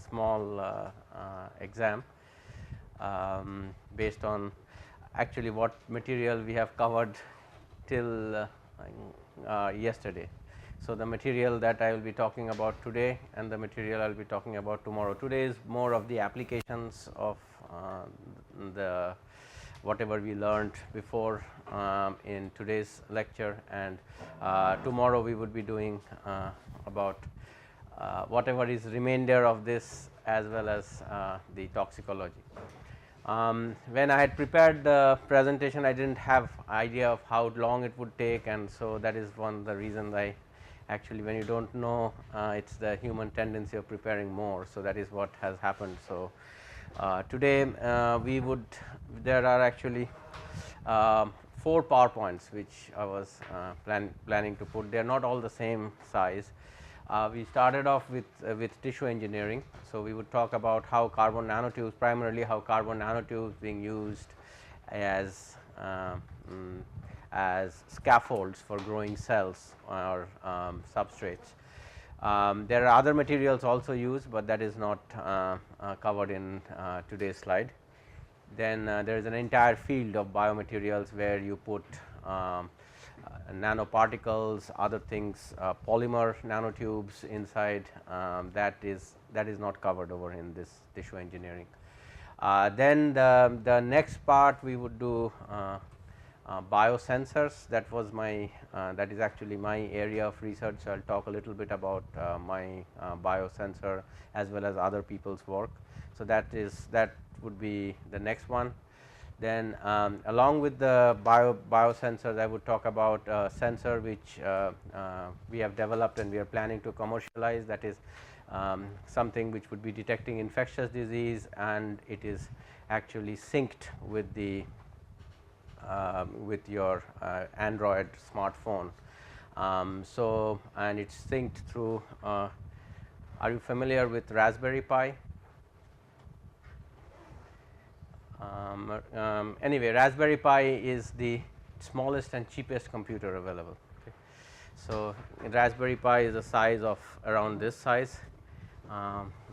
small exam based on actually what material we have covered till yesterday. So, the material that I will be talking about today and the material I will be talking about tomorrow. Today is more of the applications of the whatever we learned before in today's lecture, and tomorrow we would be doing about whatever is remainder of this as well as the toxicology. When I had prepared the presentation, I did not have idea of how long it would take, and so that is one of the reasons I actually, when you do not know, it is the human tendency of preparing more. So, that is what has happened. So, today we would, there are actually 4 PowerPoints which I was planning to put. They are not all the same size. We started off with tissue engineering. So, we would talk about how carbon nanotubes, primarily how carbon nanotubes being used as scaffolds for growing cells or substrates. There are other materials also used, but that is not covered in today's slide. Then there is an entire field of biomaterials where you put nanoparticles, other things, polymer nanotubes inside, that is not covered over in this tissue engineering. Then the next part we would do biosensors. That was my that is actually my area of research. So, I will talk a little bit about my biosensor as well as other people's work. So, that would be the next one. Then along with the biosensors, I would talk about a sensor which we have developed and we are planning to commercialize. That is something which would be detecting infectious disease, and it is actually synced with the with your Android smartphone. So, and it is synced through are you familiar with Raspberry Pi? Anyway, Raspberry Pi is the smallest and cheapest computer available. Okay. So, Raspberry Pi is the size of around this size.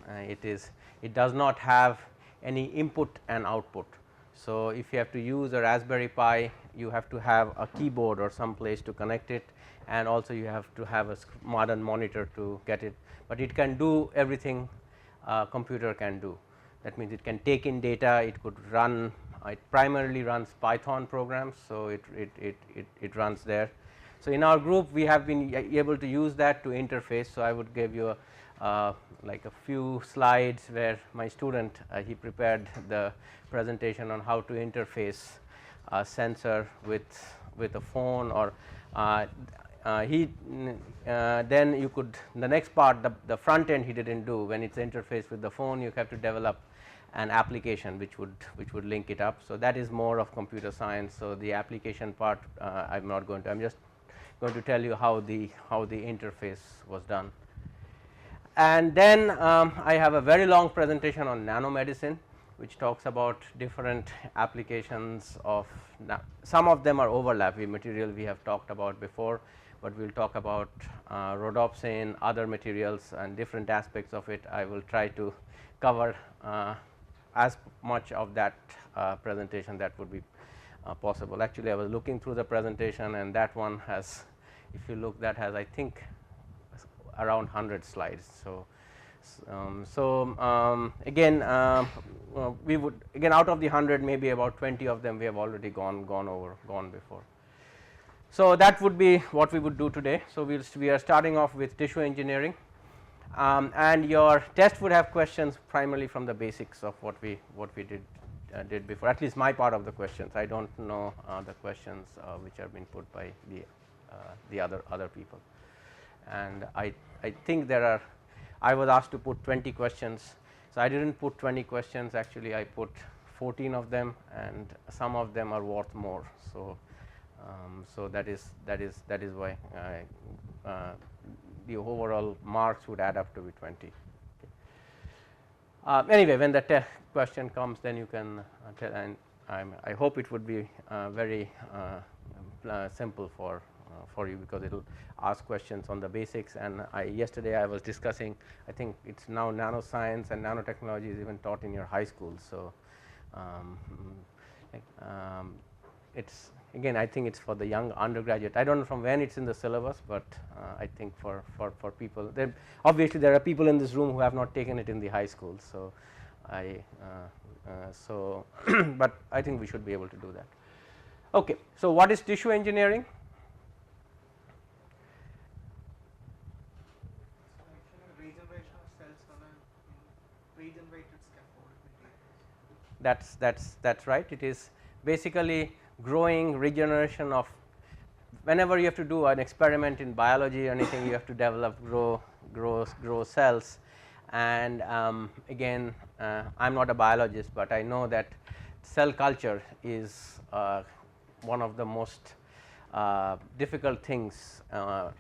It does not have any input and output. So, if you have to use a Raspberry Pi, you have to have a keyboard or some place to connect it, and also you have to have a modern monitor to get it, but it can do everything a computer can do. That means, it can take in data, it could run, it primarily runs Python programs. So, it runs there. So, in our group we have been able to use that to interface. So, I would give you like a few slides where my student he prepared the presentation on how to interface a sensor with a phone, or then you could, the next part, the front end he did not do. When it is interfaced with the phone, you have to develop an application which would link it up. So, that is more of computer science. So, the application part I am not going to, I am just going to tell you how the interface was done. And then I have a very long presentation on nanomedicine, which talks about different applications of, some of them are overlap with material we have talked about before, but we will talk about rhodopsin, other materials and different aspects of it. I will try to cover as much of that presentation that would be possible. Actually, I was looking through the presentation, and that one has, if you look, that has I think around 100 slides. So, again we would, again, out of the 100, maybe about 20 of them we have already gone before. So, that would be what we would do today. So, we are starting off with tissue engineering, and your test would have questions primarily from the basics of what we did before, at least my part of the questions. I do not know the questions which have been put by the other people, and I think there are, I was asked to put 20 questions. So, I did not put 20 questions, actually I put 14 of them, and some of them are worth more. So, so that is why the overall marks would add up to be 20. Anyway, when the question comes, then you can tell, and I hope it would be very simple for for you, because it will ask questions on the basics. And yesterday I was discussing, I think it's now nanoscience and nanotechnology is even taught in your high school. So it's again, I think it's for the young undergraduate. I don't know from when it's in the syllabus, but I think for people, there obviously there are people in this room who have not taken it in the high school. So but I think we should be able to do that. Okay, so what is tissue engineering? Regeneration of cells on a regenerated scaffold materials. That's right. It is basically growing regeneration of, whenever you have to do an experiment in biology or anything, you have to develop grow cells. And again, I'm not a biologist, but I know that cell culture is one of the most difficult things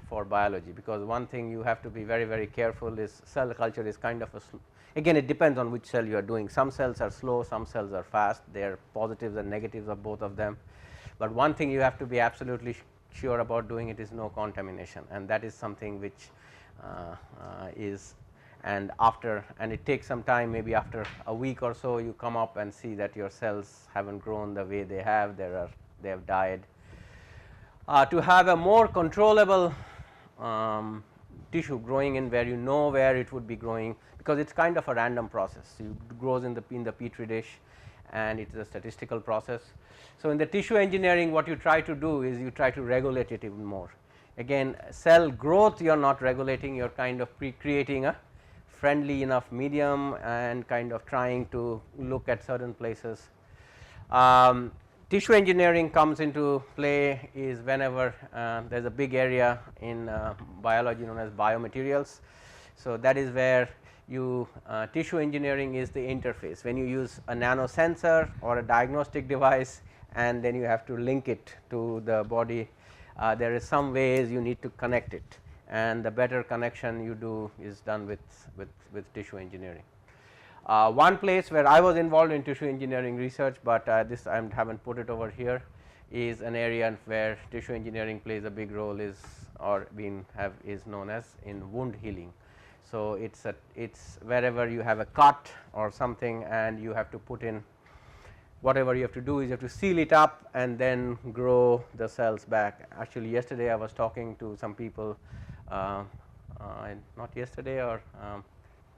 for biology, because one thing you have to be very careful is cell culture is kind of a again, it depends on which cell you are doing. Some cells are slow, some cells are fast, they are positives and negatives of both of them. But one thing you have to be absolutely sure about doing it is no contamination, and that is something which is, and it takes some time, maybe after a week or so you come up and see that your cells haven't grown the way they have, they have died. To have a more controllable tissue growing in where you know where it would be growing, because it's kind of a random process. It grows in the petri dish, and it's a statistical process. So in the tissue engineering, what you try to do is you try to regulate it even more. Again, cell growth you are not regulating, you are kind of creating a friendly enough medium and kind of trying to look at certain places. Tissue engineering comes into play is whenever there is a big area in biology known as biomaterials. So that is where you tissue engineering is the interface. When you use a nano sensor or a diagnostic device, and then you have to link it to the body, there is some ways you need to connect it, and the better connection you do is done with tissue engineering. One place where I was involved in tissue engineering research, but this I haven't put it over here, is an area where tissue engineering plays a big role, is known as in wound healing. So it's wherever you have a cut or something, and you have to put in, whatever you have to do is you have to seal it up and then grow the cells back. Actually, yesterday I was talking to some people, not yesterday, or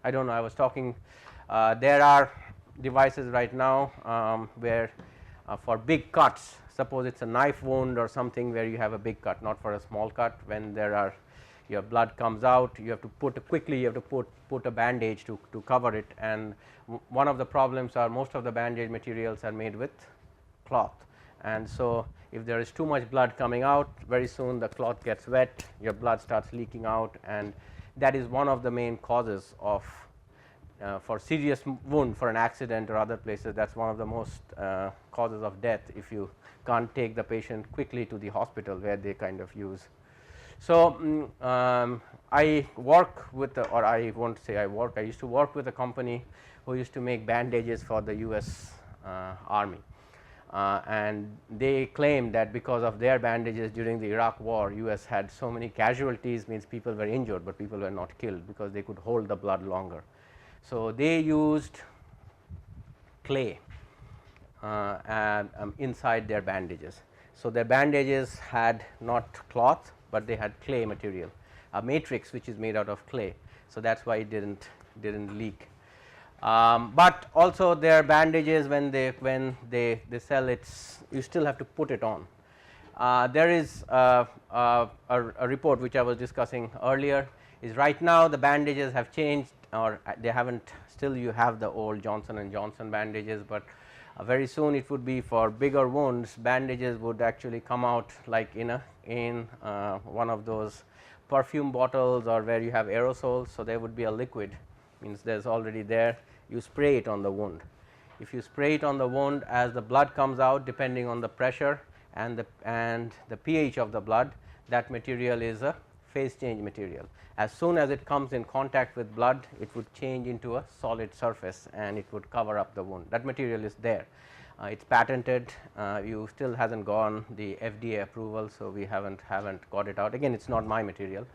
I don't know, I was talking, there are devices right now where for big cuts, suppose it's a knife wound or something where you have a big cut, not for a small cut, when your blood comes out, you have to put a bandage to cover it. And one of the problems are most of the bandage materials are made with cloth, and so if there is too much blood coming out, very soon the cloth gets wet, your blood starts leaking out, and that is one of the main causes of for serious wound, for an accident or other places. That's one of the most causes of death if you can't take the patient quickly to the hospital where they kind of use. So I work with, or I won't say I work, I used to work with a company who used to make bandages for the US Army, and they claimed that because of their bandages during the Iraq war, US had so many casualties, means people were injured but people were not killed because they could hold the blood longer. So they used clay inside their bandages. So their bandages had not cloth, but they had clay material, a matrix which is made out of clay. So that's why it didn't leak. But also their bandages, when they sell it, you still have to put it on. There is a report which I was discussing earlier, is right now the bandages have changed, or they haven't, still you have the old Johnson & Johnson bandages, but very soon it would be for bigger wounds, bandages would actually come out like in one of those perfume bottles, or where you have aerosols. So there would be a liquid, means there's already there, you spray it on the wound. If you spray it on the wound, as the blood comes out, depending on the pressure and the pH of the blood, that material is a phase change material. As soon as it comes in contact with blood, it would change into a solid surface and it would cover up the wound. That material is there. It's patented, you still hasn't gone the FDA approval, so we haven't got it out. Again, it's not my material,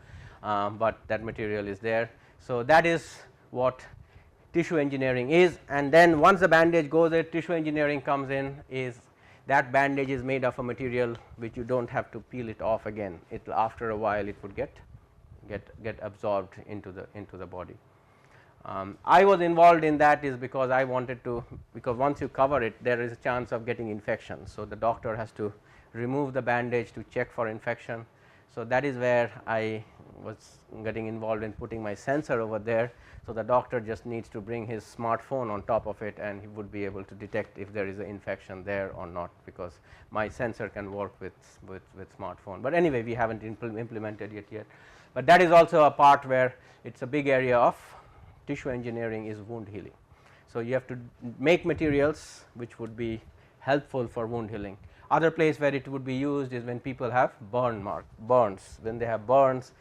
but that material is there. So that is what tissue engineering is, and then once the bandage goes there, tissue engineering comes in. Is that bandage is made of a material which you don't have to peel it off again. It after a while it would get absorbed into the body. I was involved in that is because I wanted to, because once you cover it there is a chance of getting infection. So, the doctor has to remove the bandage to check for infection. So, that is where I was getting involved in putting my sensor over there. So, the doctor just needs to bring his smartphone on top of it and he would be able to detect if there is an infection there or not, because my sensor can work with smartphone. But anyway, we haven't implemented it yet, but that is also a part where it is a big area of tissue engineering is wound healing. So, you have to make materials which would be helpful for wound healing. Other place where it would be used is when people have burns. When they have burns,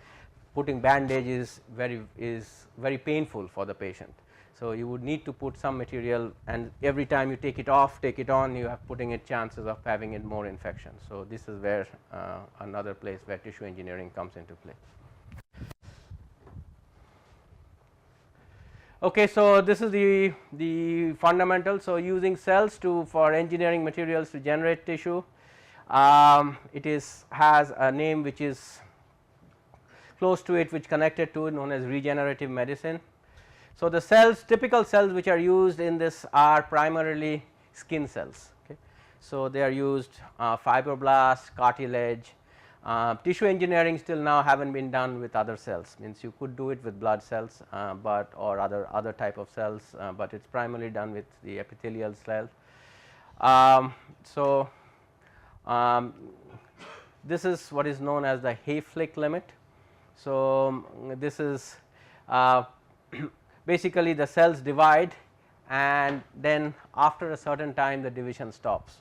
putting bandage is very painful for the patient. So, you would need to put some material, and every time you take it off, take it on, you have putting it chances of having it more infection. So, this is where another place where tissue engineering comes into play. Okay, so this is the fundamental. So, using cells for engineering materials to generate tissue. It has a name which is close to it, which connected to it, known as regenerative medicine. So, the cells, typical cells which are used in this are primarily skin cells. Okay. So, they are used fibroblasts, cartilage. Tissue engineering still now haven't been done with other cells, means you could do it with blood cells, or other type of cells, but it's primarily done with the epithelial cell. This is what is known as the Hayflick limit. So, this is basically the cells divide, and then after a certain time the division stops.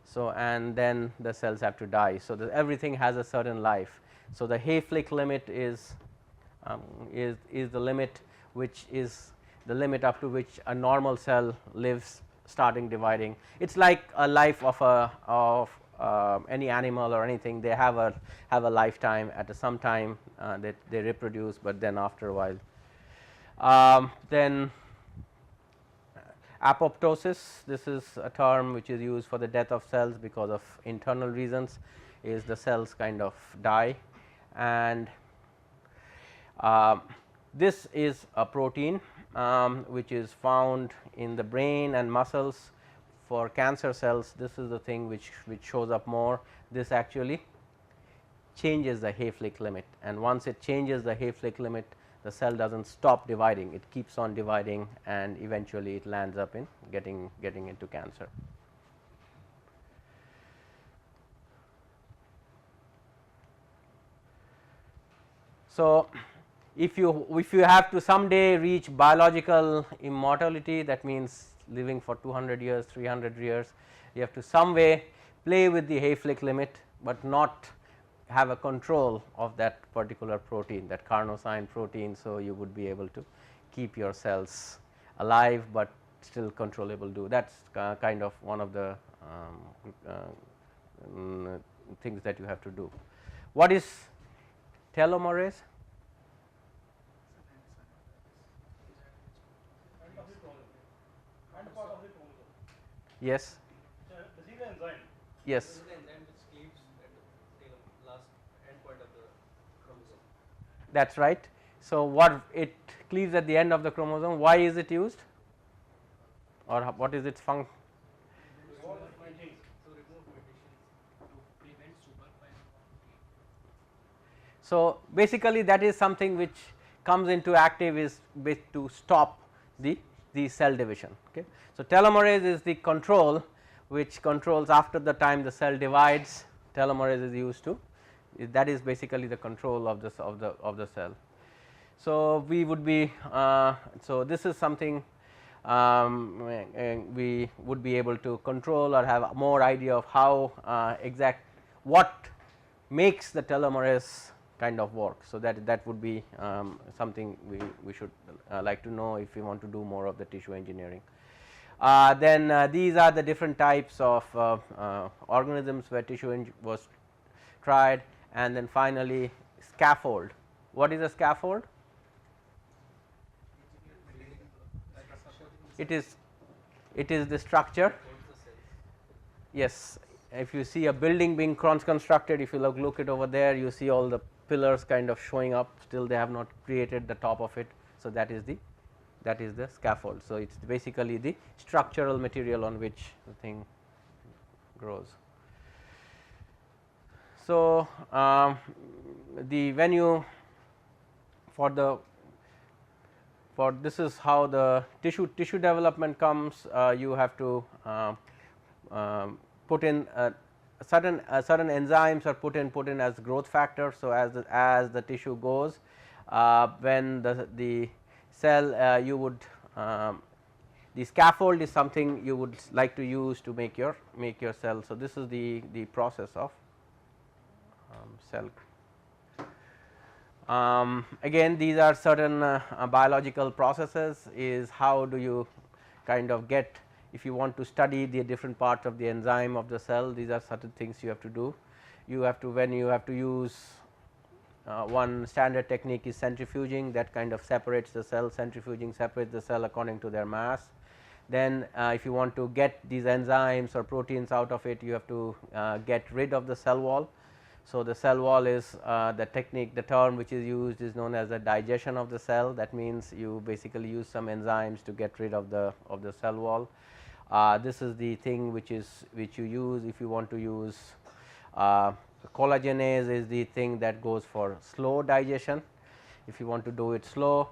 So, and then the cells have to die. So, everything has a certain life. So, the Hayflick limit is the limit, which is the limit up to which a normal cell lives, starting dividing. It is like a life of any animal or anything. They have a lifetime. At some time that they reproduce, but then after a while, then apoptosis, this is a term which is used for the death of cells because of internal reasons, is the cells kind of die. And this is a protein which is found in the brain and muscles. For cancer cells, this is the thing which shows up more. This actually changes the Hayflick limit, and once it changes the Hayflick limit, the cell does not stop dividing, it keeps on dividing, and eventually it lands up in getting into cancer. So, if you have to someday reach biological immortality, that means living for 200 years, 300 years, you have to some way play with the Hayflick limit, but not have a control of that particular protein, that carnosine protein. So, you would be able to keep your cells alive, but still controllable. That is kind of one of the things that you have to do. What is telomerase? Yes. Yes. That is right. So, what it cleaves at the end of the chromosome, why is it used, or what is its function? So, basically that is something which comes into active is to stop the cell division. Okay. So, telomerase is the control which controls after the time the cell divides. Telomerase is used to, that is basically the control of the cell. So, we would be so this is something we would be able to control or have more idea of how what makes the telomerase kind of work. So, that would be something we should like to know if we want to do more of the tissue engineering. Then these are the different types of organisms where tissue was tried, and then finally scaffold. What is a scaffold? It is the structure. Yes, if you see a building being constructed, if you look it over there, you see all the pillars kind of showing up. Still, they have not created the top of it. So that is the scaffold. So it's basically the structural material on which the thing grows. So the when you for this is how the tissue development comes. You have to put in certain enzymes are put in as growth factor. So as the tissue goes, when the cell you would the scaffold is something you would like to use to make your cell. So this is the process of cell. Again, these are certain biological processes. Is how do you kind of get, if you want to study the different parts of the enzyme of the cell, these are certain things you have to do. You have to, when you have to use one standard technique is centrifuging, that kind of separates the cell. Centrifuging separates the cell according to their mass. Then if you want to get these enzymes or proteins out of it, you have to get rid of the cell wall. So the cell wall is the technique, the term which is used is known as the digestion of the cell. That means you basically use some enzymes to get rid of the cell wall. This is the thing which you use if you want to use collagenase is the thing that goes for slow digestion. If you want to do it slow,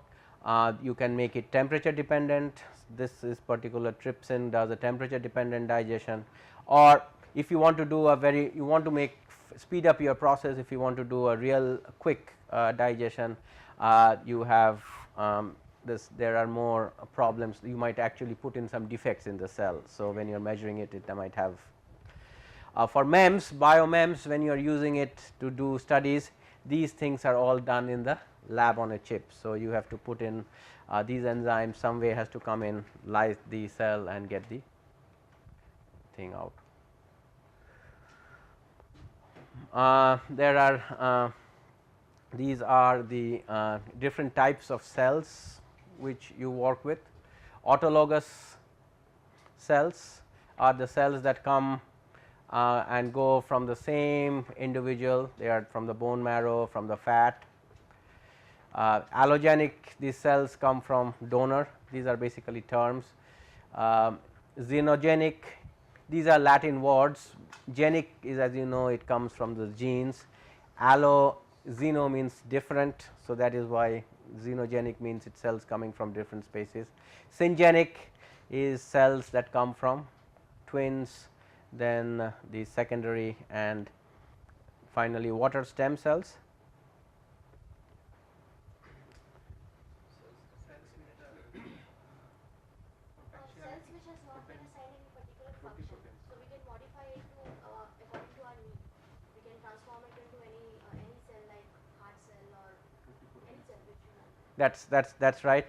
you can make it temperature dependent. This is particular trypsin does a temperature dependent digestion, or if you want to do you want to make speed up your process, if you want to do a real quick digestion, you have there are more problems. You might actually put in some defects in the cell. So when you are measuring it, it might have for MEMS, bio-MEMS, when you are using it to do studies, these things are all done in the lab on a chip. So you have to put in these enzymes, some way has to come in, lyse the cell and get the thing out. There are these are the different types of cells which you work with. Autologous cells are the cells that come and go from the same individual. They are from the bone marrow, from the fat. Allogenic, these cells come from donor. These are basically terms. Xenogenic, these are Latin words. Genic is, as you know, it comes from the genes. Xeno means different. So that is why xenogenic means it's cells coming from different species. Syngenic is cells that come from twins, then the secondary, and finally water stem cells. Cells which has not been assigned any particular function, so we can modify it to according to our need. We can transform it into any cell like heart cell or any cell which you want. That's right.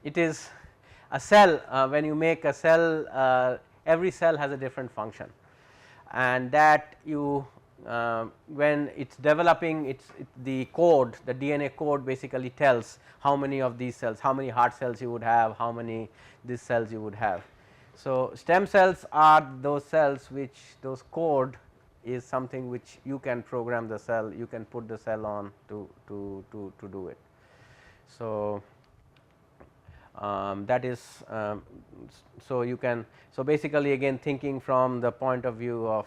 It is a cell. When you make a cell, every cell has a different function, and that you when it's developing, the code, the DNA code basically tells how many of these cells, how many heart cells you would have, how many these cells you would have. So stem cells are those cells which those code is something which you can program the cell, you can put the cell on to do it. So that is so you can, so basically again thinking from the point of view of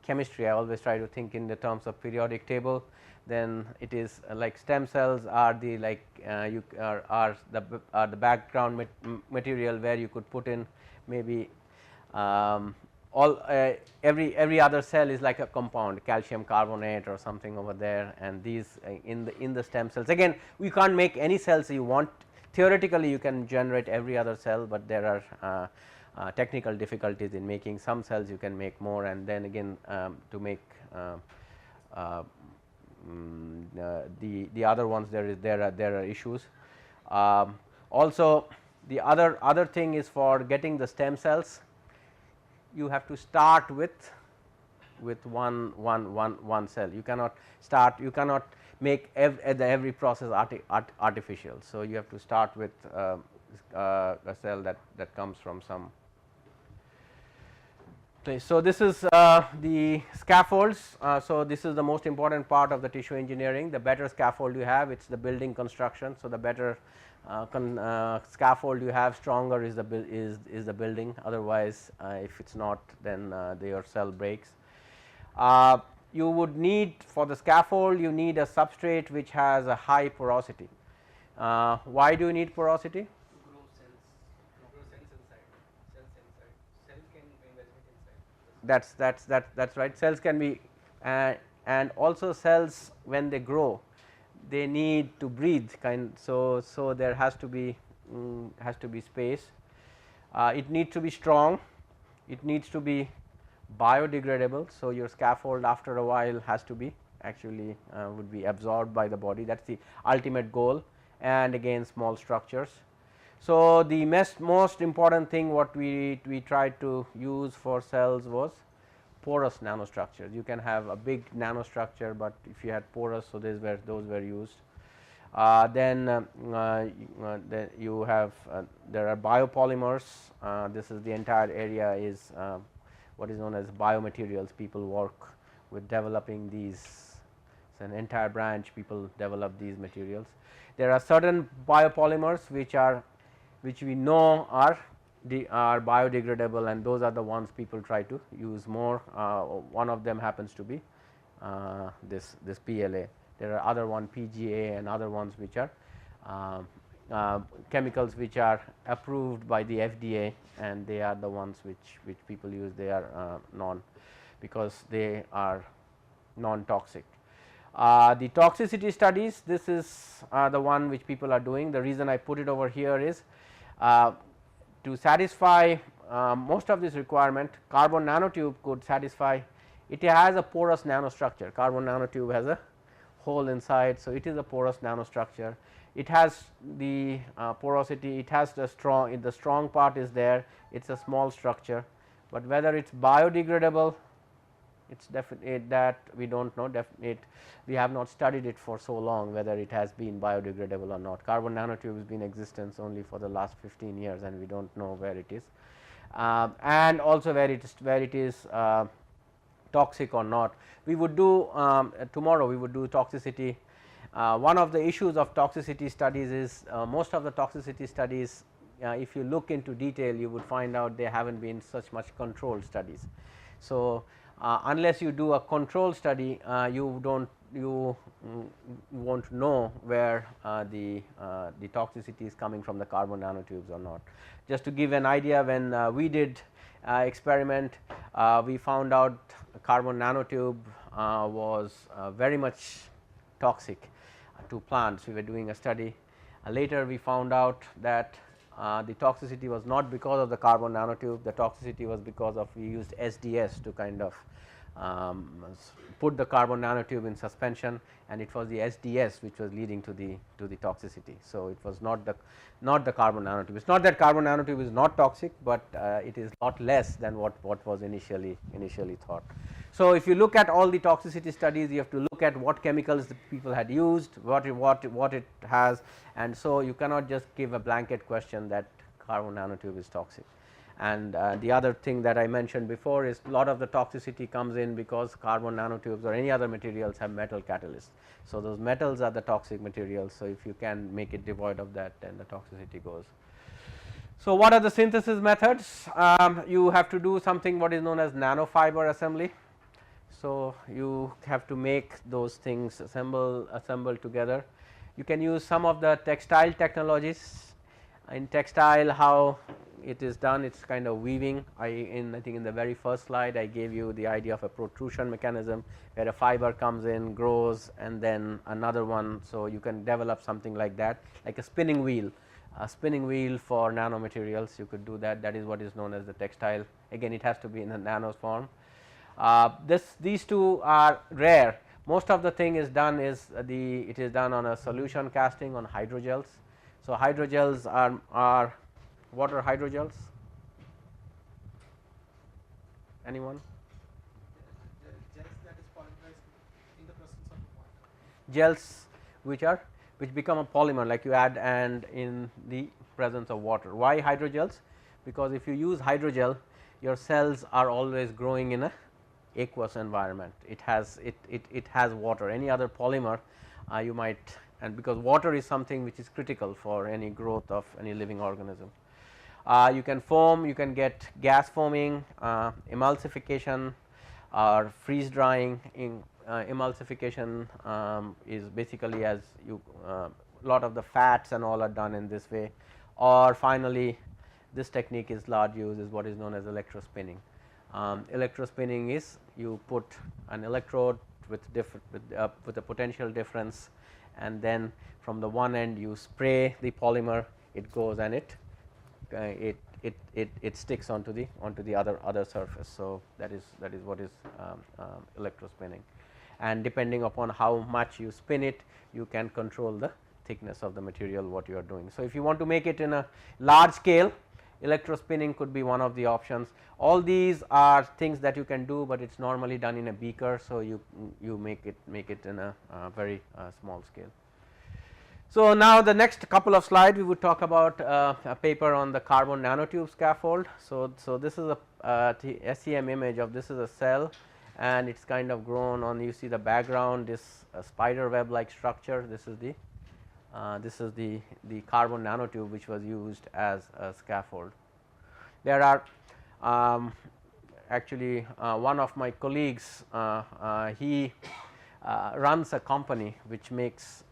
chemistry, I always try to think in the terms of periodic table. Then it is like stem cells are the are the background material where you could put in maybe every other cell is like a compound, calcium carbonate or something over there, and these in the stem cells, again we can't make any cells you want. Theoretically you can generate every other cell, but there are technical difficulties in making some cells. You can make more, and then again to make the other ones there are issues. Also The other thing is for getting the stem cells, you have to start with one cell. You cannot start, you cannot make every process artificial. So, you have to start with a cell that comes from some. Okay, so, this is the scaffolds. So, this is the most important part of the tissue engineering. The better scaffold you have, it is the building construction. So, the better scaffold you have, stronger is the building. Otherwise, if it is not, then your cell breaks. You would need, for the scaffold, you need a substrate which has a high porosity. Why do you need porosity? That's right. Cells can be and also cells, when they grow, they need to breathe so there has to be space. It needs to be strong, it needs to be biodegradable. So, your scaffold after a while has to be actually would be absorbed by the body, that is the ultimate goal, and again small structures. So, the most important thing what we tried to use for cells was porous nanostructures. You can have a big nanostructure, but if you had porous, so those were used. Then you have there are biopolymers. This is the entire area is what is known as biomaterials. People work with developing these. It's an entire branch, people develop these materials. There are certain biopolymers which we know are biodegradable, and those are the ones people try to use more. One of them happens to be this PLA. There are other one PGA and other ones which are chemicals which are approved by the FDA, and they are the ones which people use. They are because they are non-toxic. The toxicity studies, this is the one which people are doing. The reason I put it over here is to satisfy most of this requirement. Carbon nanotube could satisfy. It has a porous nanostructure. Carbon nanotube has a hole inside, so it is a porous nanostructure. It has the porosity, it has the strong part is there, it is a small structure, but whether it is biodegradable, it is definitely that we do not know. We have not studied it for so long, whether it has been biodegradable or not. Carbon nanotube has been in existence only for the last 15 years, and we do not know where it is, and also where it is toxic or not. We would do tomorrow, we would do toxicity. One of the issues of toxicity studies is most of the toxicity studies, if you look into detail, you would find out there have not been such much controlled studies. So, unless you do a control study, you won't know where the toxicity is coming from the carbon nanotubes or not. Just to give an idea, when we did experiment, we found out carbon nanotube was very much toxic to plants. We were doing a study. Later we found out that the toxicity was not because of the carbon nanotube, the toxicity was because of we used SDS to kind of put the carbon nanotube in suspension, and it was the SDS which was leading to the toxicity. So, it was not the carbon nanotube. It is not that carbon nanotube is not toxic, but it is lot less than what was initially thought. So, if you look at all the toxicity studies, you have to look at what chemicals the people had used, what it has, and so you cannot just give a blanket question that carbon nanotube is toxic. And the other thing that I mentioned before is a lot of the toxicity comes in because carbon nanotubes or any other materials have metal catalysts. So, those metals are the toxic materials. So, if you can make it devoid of that, then the toxicity goes. So, what are the synthesis methods? You have to do something what is known as nanofiber assembly. So, you have to make those things assemble together. You can use some of the textile technologies. In textile, how it is done, it is kind of weaving. I think in the very first slide I gave you the idea of a protrusion mechanism, where a fiber comes in, grows, and then another one. So, you can develop something like that, like a spinning wheel for nanomaterials. You could do that. That is what is known as the textile. Again, it has to be in a nano form. These two are rare. Most of the thing is done it is done on a solution casting on hydrogels. So, hydrogels are water hydrogels? Anyone? Gels that is polymerized in the presence of water. Gels which become a polymer, like you add and in the presence of water. Why hydrogels? Because if you use hydrogel, your cells are always growing in a aqueous environment. It has water. Any other polymer you might, and because water is something which is critical for any growth of any living organism. You can foam, you can get gas foaming, emulsification or freeze drying. In emulsification is basically as you lot of the fats and all are done in this way, or finally this technique is large use is what is known as electrospinning. Electrospinning is you put an electrode with with a potential difference, and then from the one end you spray the polymer, it goes and it sticks onto the other surface. So that is what is electrospinning, and depending upon how much you spin it, you can control the thickness of the material what you are doing. So if you want to make it in a large scale, electrospinning could be one of the options. All these are things that you can do, but it's normally done in a beaker, so you make it in a very small scale. So now the next couple of slides we would talk about a paper on the carbon nanotube scaffold. So this is a SEM image of this is a cell, and it's kind of grown on, you see the background, this spider web like structure. This is the carbon nanotube which was used as a scaffold. There are actually one of my colleagues, he runs a company which makes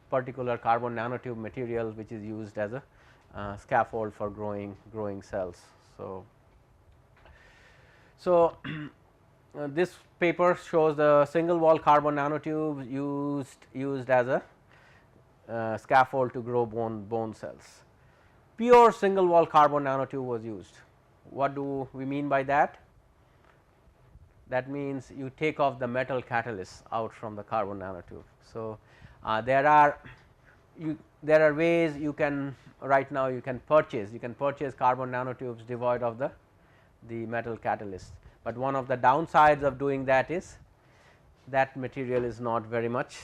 particular carbon nanotube material which is used as a scaffold for growing cells. So this paper shows the single wall carbon nanotube used as a scaffold to grow bone cells. Pure single wall carbon nanotube was used. What do we mean by that? That means you take off the metal catalyst out from the carbon nanotube. So there are ways you can right now you can purchase carbon nanotubes devoid of the metal catalyst, but one of the downsides of doing that is that material is not very much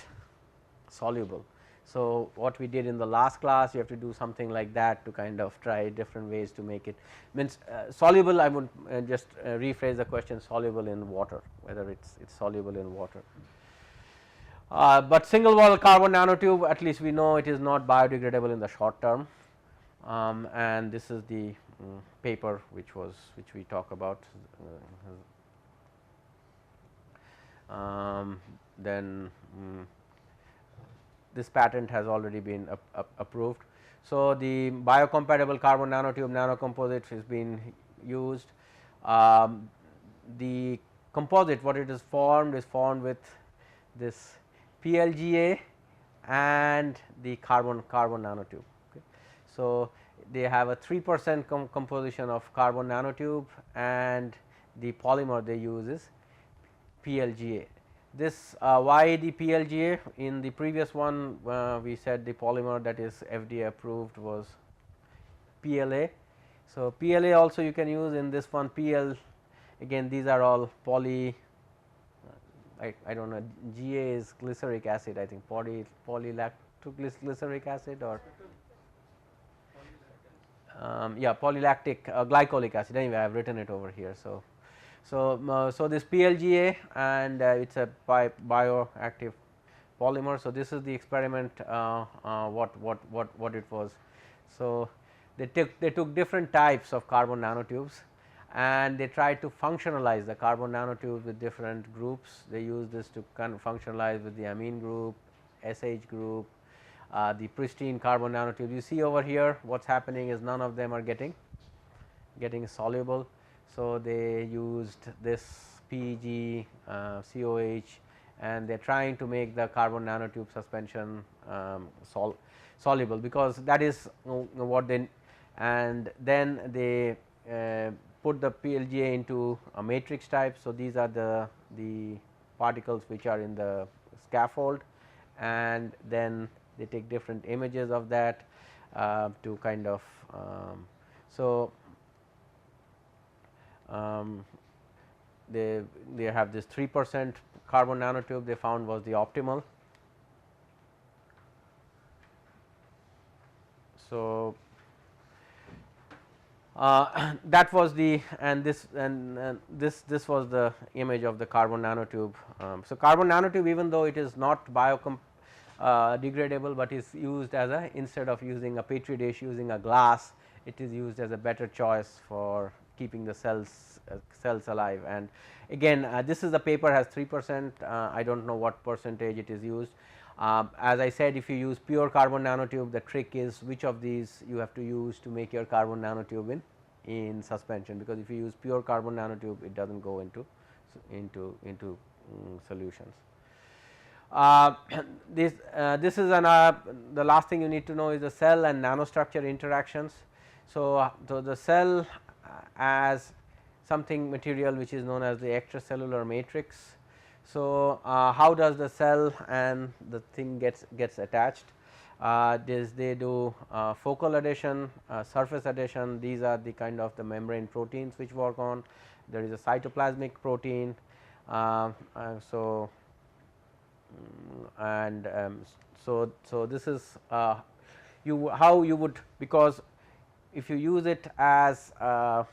soluble. So what we did in the last class, you have to do something like that to kind of try different ways to make it means soluble. I would just rephrase the question, soluble in water, whether it's soluble in water. But single wall carbon nanotube, at least we know it is not biodegradable in the short term, and this is the paper which we talk about. Then this patent has already been approved. So the biocompatible carbon nanotube nanocomposite is being used. The composite, what it is formed with this PLGA and the carbon nanotube. Okay. So they have a 3% composition of carbon nanotube, and the polymer they use is PLGA. This why the PLGA? In the previous one we said the polymer that is FDA approved was PLA. So PLA also you can use in this one. PL, again these are all poly, I don't know, GA is glyceric acid, I think polylactic acid, or yeah, polylactic glycolic acid. Anyway, I have written it over here. So this PLGA, and it's a bioactive polymer. So this is the experiment what it was. So they took different types of carbon nanotubes, and they tried to functionalize the carbon nanotubes with different groups. They used this to kind of functionalize with the amine group, SH group, the pristine carbon nanotube. You see over here what is happening is none of them are getting soluble. So they used this PEG, COH, and they are trying to make the carbon nanotube suspension soluble, because that is what they, and then they put the PLGA into a matrix type. So these are the particles which are in the scaffold, and then they take different images of that to kind of So, they have this 3% carbon nanotube they found was the optimal. So, that was the and this this was the image of the carbon nanotube. So, carbon nanotube, even though it is not degradable, but is used as a, instead of using a petri dish, using a glass, it is used as a better choice for keeping the cells alive. And again, this is the paper has 3%, I do not know what percentage it is used. As I said, if you use pure carbon nanotube, the trick is which of these you have to use to make your carbon nanotube in suspension, because if you use pure carbon nanotube, it does not go into solutions. This is the last thing you need to know is the cell and nanostructure interactions. So, the cell as something material which is known as the extracellular matrix. So, how does the cell and the thing gets attached? They do focal adhesion, surface adhesion. These are the kind of the membrane proteins which work on. There is a cytoplasmic protein. So, and so this is how you would, because if you use it as a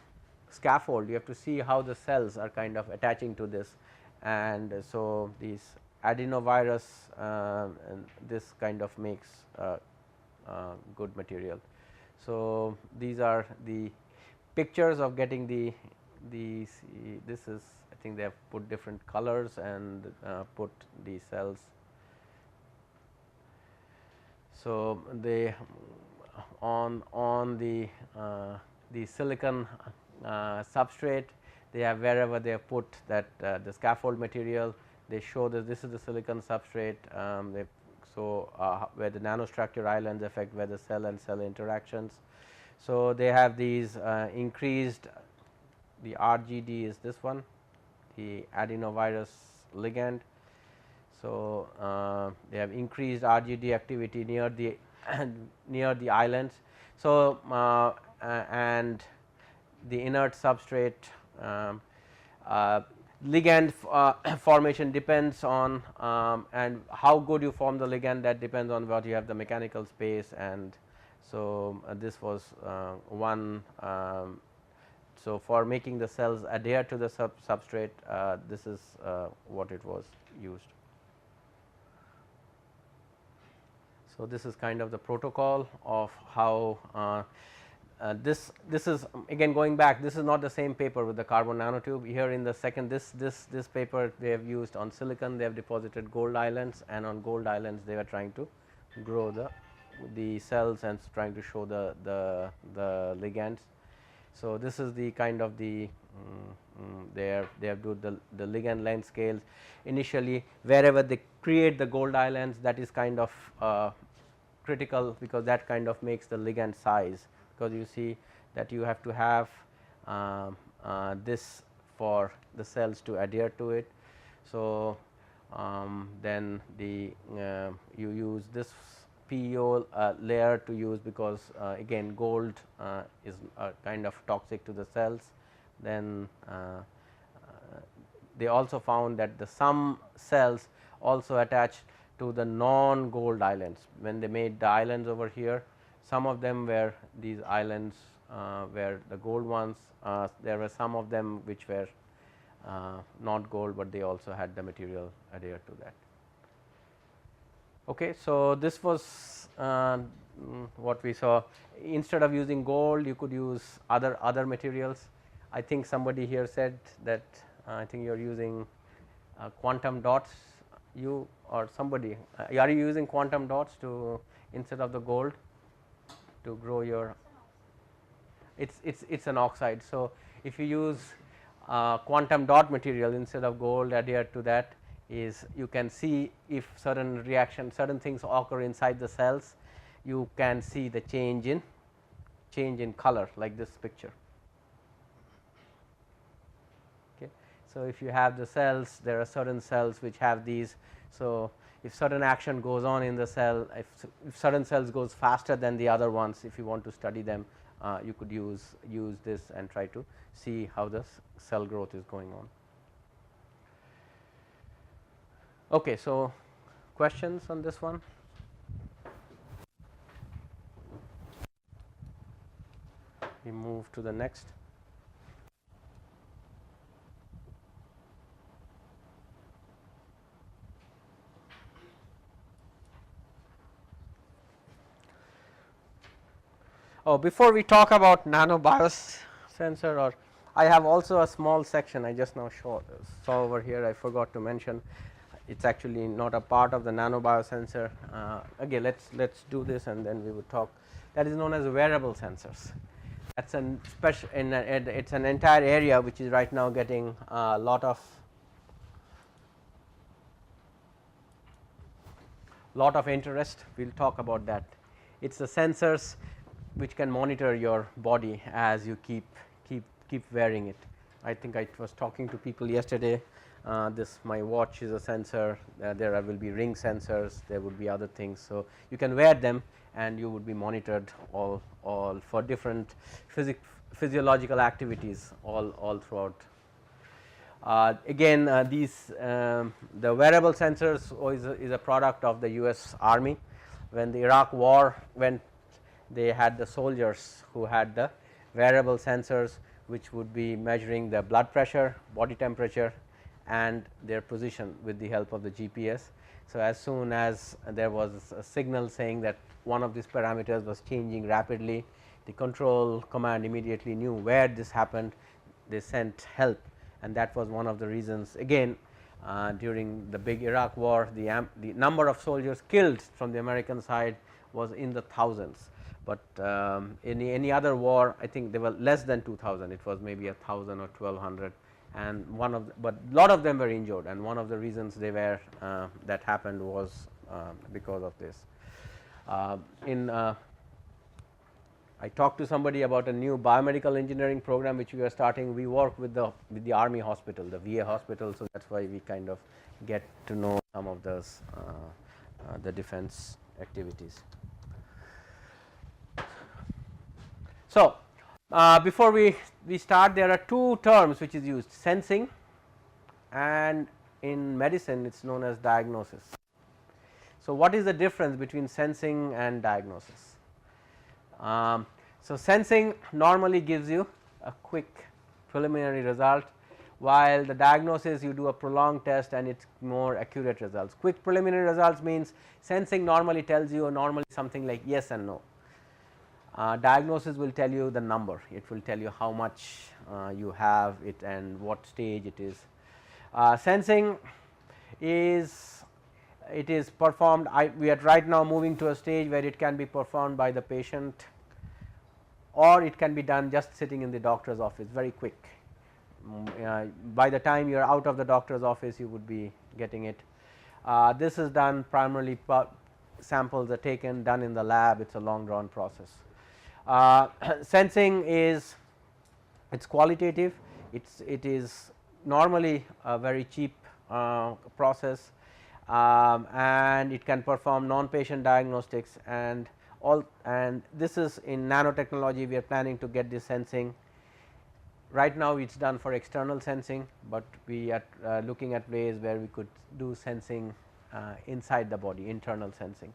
scaffold, you have to see how the cells are kind of attaching to this, and so these adenovirus this kind of makes good material. So, these are the pictures of getting this is, I think they have put different colors and put the cells. So, they on the silicon substrate, they have, wherever they have put that the scaffold material, they show that this is the silicon substrate. They so where the nanostructure islands affect where the cell and cell interactions. So, they have these increased, the RGD is this one, the adenovirus ligand. So, they have increased RGD activity near the near the islands. So, and the inert substrate ligand formation depends on and how good you form the ligand, that depends on what you have the mechanical space. And so, this was one. So, for making the cells adhere to the substrate, this is what it was used. So, this is kind of the protocol of how this is again going back, this is not the same paper with the carbon nanotube. Here in the second, this paper they have used on silicon, they have deposited gold islands, and on gold islands they were trying to grow the cells and trying to show the ligands. So, this is the kind of the they have do the ligand length scales initially, wherever they create the gold islands, that is kind of critical, because that kind of makes the ligand size, because you see that you have to have this for the cells to adhere to it. So, then you use this PEO layer to use, because again gold is kind of toxic to the cells. Then they also found that some cells also attach to the non gold islands. When they made the islands over here, some of them were these islands were the gold ones, there were some of them which were not gold, but they also had the material adhere to that. Okay, so, this was what we saw. Instead of using gold, you could use other materials. I think somebody here said that I think you are using quantum dots, you or somebody, are you using quantum dots to instead of the gold to grow your, it's an oxide. So, if you use quantum dot material instead of gold adhered to that, is you can see if certain things occur inside the cells, you can see the change in color, like this picture. Okay. So, if you have the cells, there are certain cells which have these. So, if certain action goes on in the cell, if certain cells goes faster than the other ones, if you want to study them, you could use this and try to see how the cell growth is going on. Okay, so questions on this one? We move to the next. Oh, before we talk about nano biosensor, or I have also a small section I just now saw over here. I forgot to mention. It's actually not a part of the nano biosensor. Again, let's do this and then we would talk. That is known as wearable sensors. That's an special. It's an entire area which is right now getting a lot of interest. We'll talk about that. It's the sensors which can monitor your body as you keep wearing it. I think I was talking to people yesterday. This my watch is a sensor. There will be ring sensors. There would be other things. So you can wear them, and you would be monitored all for different physiological activities all throughout. Again, these the wearable sensors is a product of the U.S. Army. When the Iraq war went, they had the soldiers who had the wearable sensors, which would be measuring the blood pressure, body temperature, and their position with the help of the GPS. So as soon as there was a signal saying that one of these parameters was changing rapidly, the control command immediately knew where this happened. They sent help, and that was one of the reasons. Again, during the big Iraq war, the number of soldiers killed from the American side was in the thousands. But in any other war, I think they were less than 2,000. It was maybe 1,000 or 1,200, and but a lot of them were injured. And one of the reasons they were that happened was because of this. I talked to somebody about a new biomedical engineering program which we are starting. We work with the Army hospital, the VA hospital, so that's why we kind of get to know some of those the defense activities. So before we start, there are two terms which is used: sensing, and in medicine it's known as diagnosis. So what is the difference between sensing and diagnosis? So sensing normally gives you a quick preliminary result, while the diagnosis you do a prolonged test and it's more accurate results. Quick preliminary results means sensing normally tells you something like yes and no. Diagnosis will tell you the number. It will tell you how much you have it and what stage it is. Sensing is performed. We are right now moving to a stage where it can be performed by the patient, or it can be done just sitting in the doctor's office, very quick. By the time you are out of the doctor's office, you would be getting it. This is done primarily, samples are taken, done in the lab. It's a long drawn process. Sensing it's qualitative. It is normally a very cheap process, and it can perform non-patient diagnostics and all. And this is in nanotechnology. We are planning to get this sensing. Right now it's done for external sensing, but we are looking at ways where we could do sensing inside the body, internal sensing.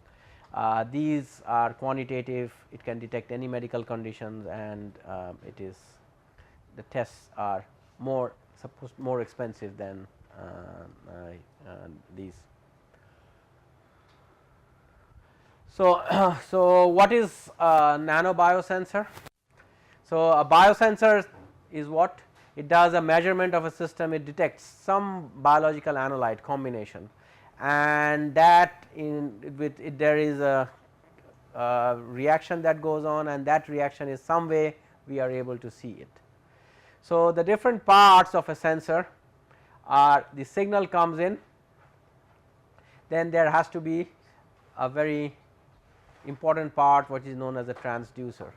These are quantitative. It can detect any medical conditions, and the tests are more expensive than these. So what is a nano biosensor? So a biosensor is what? It does a measurement of a system. It detects some biological analyte combination, and that there is a reaction that goes on, and that reaction is some way we are able to see it. So the different parts of a sensor are: the signal comes in, then there has to be a very important part which is known as a transducer.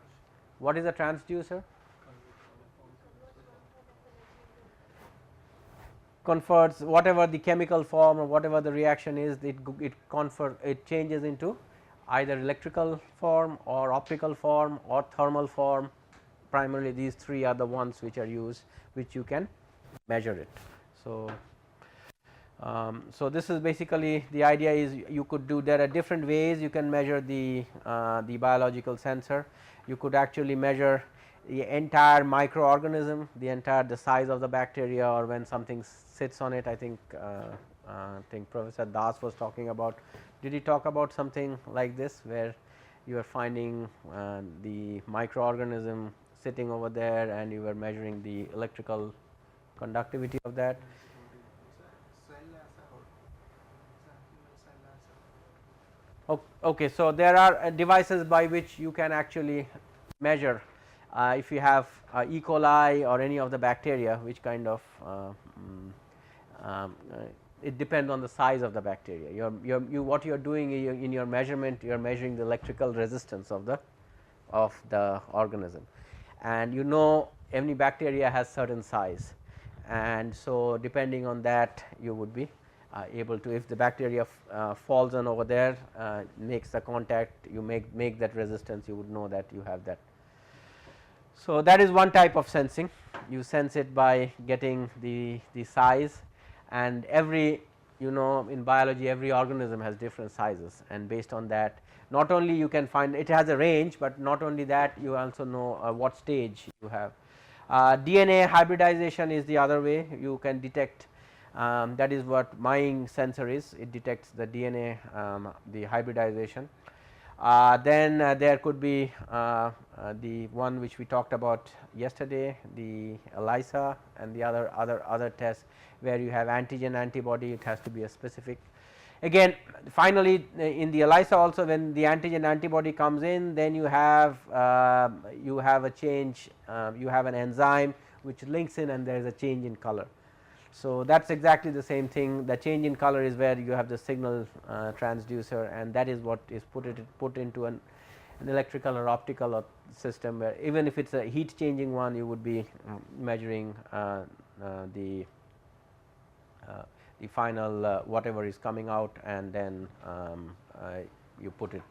What is a transducer? Converts whatever the chemical form or whatever the reaction is, it changes into either electrical form or optical form or thermal form. Primarily these three are the ones which are used, which you can measure it. So, so this is basically the idea is you could do, there are different ways you can measure the biological sensor. You could actually measure the entire microorganism, the size of the bacteria, or when something sits on it. I think Professor Das was talking about, did he talk about something like this where you are finding the microorganism sitting over there and you were measuring the electrical conductivity of that? Okay, so there are devices by which you can actually measure if you have E. coli or any of the bacteria, which kind of it depends on the size of the bacteria. What you are doing in your measurement, you are measuring the electrical resistance of the organism, and you know every bacteria has certain size, and so depending on that you would be able to, if the bacteria falls on over there, makes the contact, you make that resistance, you would know that you have that. So that is one type of sensing. You sense it by getting the size, and every, you know, in biology every organism has different sizes, and based on that not only you can find it has a range, but not only that you also know what stage you have. DNA hybridization is the other way you can detect. That is what my sensor is, it detects the DNA, the hybridization. Then there could be the one which we talked about yesterday, the ELISA, and the other tests where you have antigen antibody, it has to be a specific. Again, finally in the ELISA also, when the antigen antibody comes in, then you have a change, you have an enzyme which links in, and there is a change in color. So that is exactly the same thing. The change in color is where you have the signal transducer, and that is what is put into an electrical or optical system, where even if it is a heat changing one, you would be measuring the final whatever is coming out, and then you put it.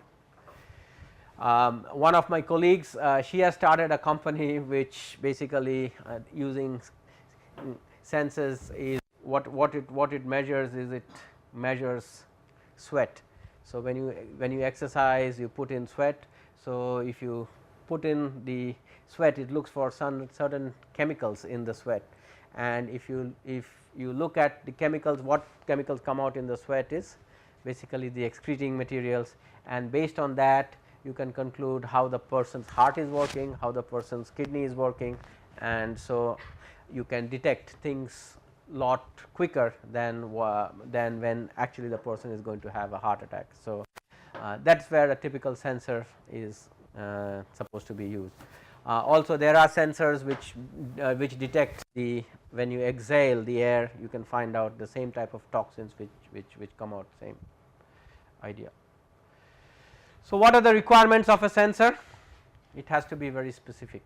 One of my colleagues, she has started a company which basically using senses is what it measures is it measures sweat. So when you exercise, you put in sweat. So if you put in the sweat, it looks for certain chemicals in the sweat, and if you look at the chemicals, what chemicals come out in the sweat is basically the excreting materials, and based on that you can conclude how the person's heart is working, how the person's kidney is working, and so you can detect things lot quicker than when actually the person is going to have a heart attack. So that is where a typical sensor is supposed to be used. Also there are sensors which detect the, when you exhale the air, you can find out the same type of toxins which come out, same idea. So what are the requirements of a sensor? It has to be very specific.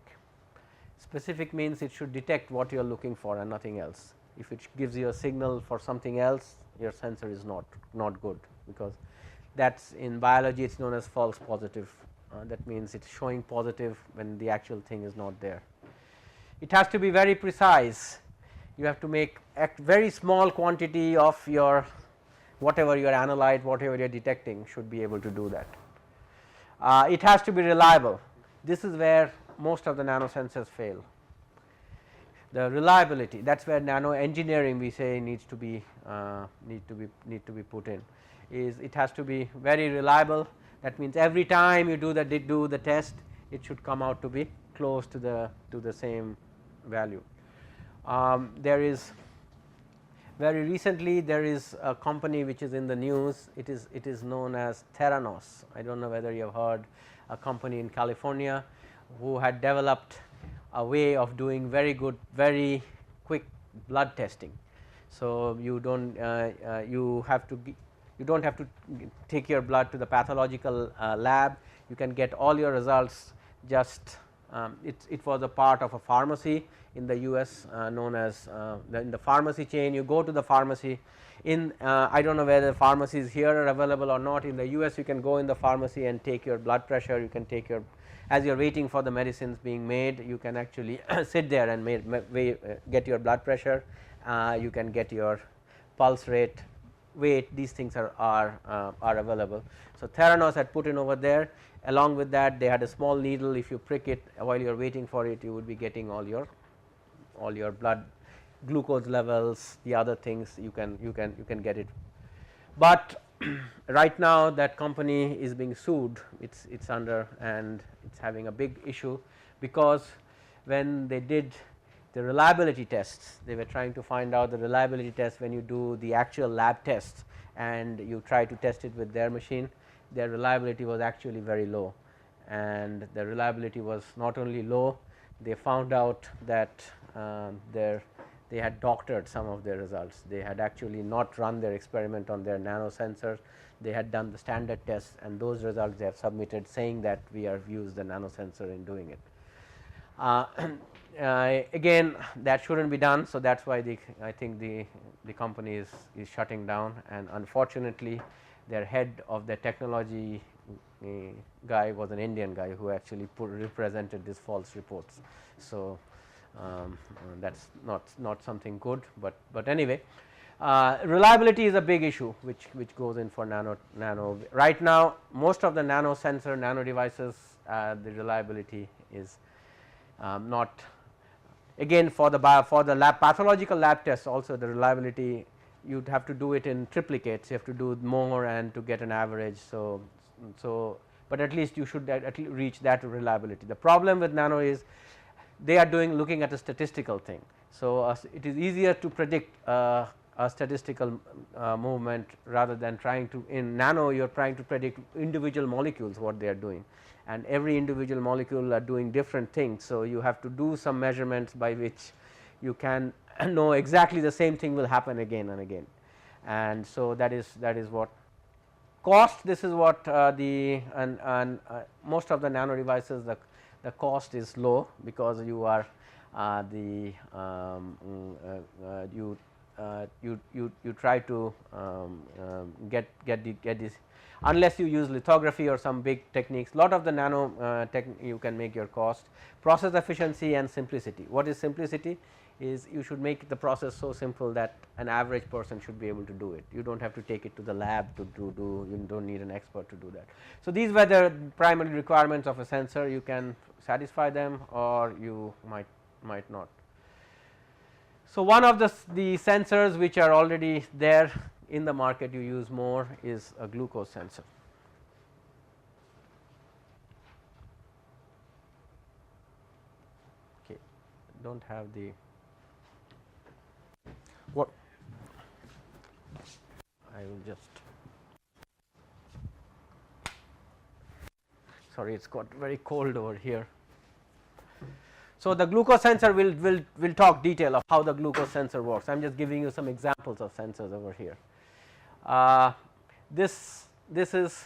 Specific means it should detect what you are looking for and nothing else. If it gives you a signal for something else, your sensor is not good, because that's in biology it's known as false positive. That means it's showing positive when the actual thing is not there. It has to be very precise. You have to make a very small quantity of your whatever your analyte, whatever you are detecting, should be able to do that. It has to be reliable. This is where most of the nano sensors fail. The reliability, that is where nano engineering we say needs to be put in, is it has to be very reliable. That means every time you do the test, it should come out to be close to the same value. There is very recently there is a company which is in the news. It is known as Theranos. I don't know whether you have heard, a company in California who had developed a way of doing very good, very quick blood testing. So you don't have to take your blood to the pathological lab. You can get all your results just it was a part of a pharmacy in the US known as in the pharmacy chain. You go to the pharmacy in I do not know whether pharmacies here are available or not. In the US you can go in the pharmacy and take your blood pressure, you can take your, as you are waiting for the medicines being made, you can actually sit there and get your blood pressure, you can get your pulse rate, weight, these things are available. So, Theranos had put in over there. Along with that, they had a small needle. If you prick it while you are waiting for it, you would be getting all your blood glucose levels, the other things you can get it. But right now that company is being sued, it's under, and it's having a big issue, because when they did the reliability tests, they were trying to find out the reliability test when you do the actual lab tests and you try to test it with their machine, their reliability was actually very low, and the reliability was not only low, they found out that they had doctored some of their results. They had actually not run their experiment on their nano sensors, they had done the standard tests, and those results they have submitted saying that we have used the nano sensor in doing it. Again, that shouldn't be done. So, that is why I think the company is shutting down, and unfortunately their head of the technology guy was an Indian guy who actually represented these false reports. So, that is not something good, but anyway, reliability is a big issue which goes in for nano. Right now most of the nano sensor, nano devices, the reliability is not, again for the lab pathological lab tests also, the reliability you would have to do it in triplicates, you have to do more and to get an average. So, but at least you should reach that reliability. The problem with nano is they are looking at a statistical thing. So, it is easier to predict a statistical movement rather than trying to, in nano you are trying to predict individual molecules what they are doing, and every individual molecule are doing different things. So, you have to do some measurements by which you can know exactly the same thing will happen again and again, and so that is what cost. This is what most of the nano devices, the cost is low, because you are you try to get this, unless you use lithography or some big techniques. Lot of the nano you can make your cost, process efficiency and simplicity. What is simplicity? Is you should make the process so simple that an average person should be able to do it. You do not have to take it to the lab to do, you do not need an expert to do that. So, these were the primary requirements of a sensor. You can satisfy them or you might not. So, one of the sensors which are already there in the market you use more is a glucose sensor. Okay, do not have the what I will just, sorry, it has got very cold over here. So, the glucose sensor will talk detail of how the glucose sensor works. I am just giving you some examples of sensors over here. This is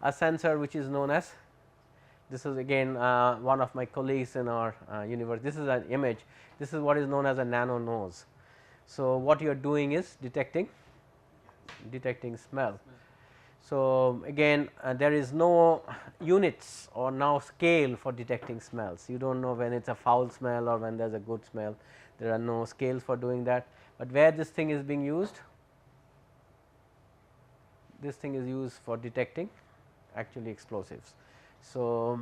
a sensor which is known as, this is again one of my colleagues in our university. This is an image. This is what is known as a nano nose. So, what you are doing is detecting smell. So, again there is no units or now scale for detecting smells. You do not know when it is a foul smell or when there is a good smell. There are no scales for doing that, but where this thing is being used, this thing is used for detecting actually explosives. So,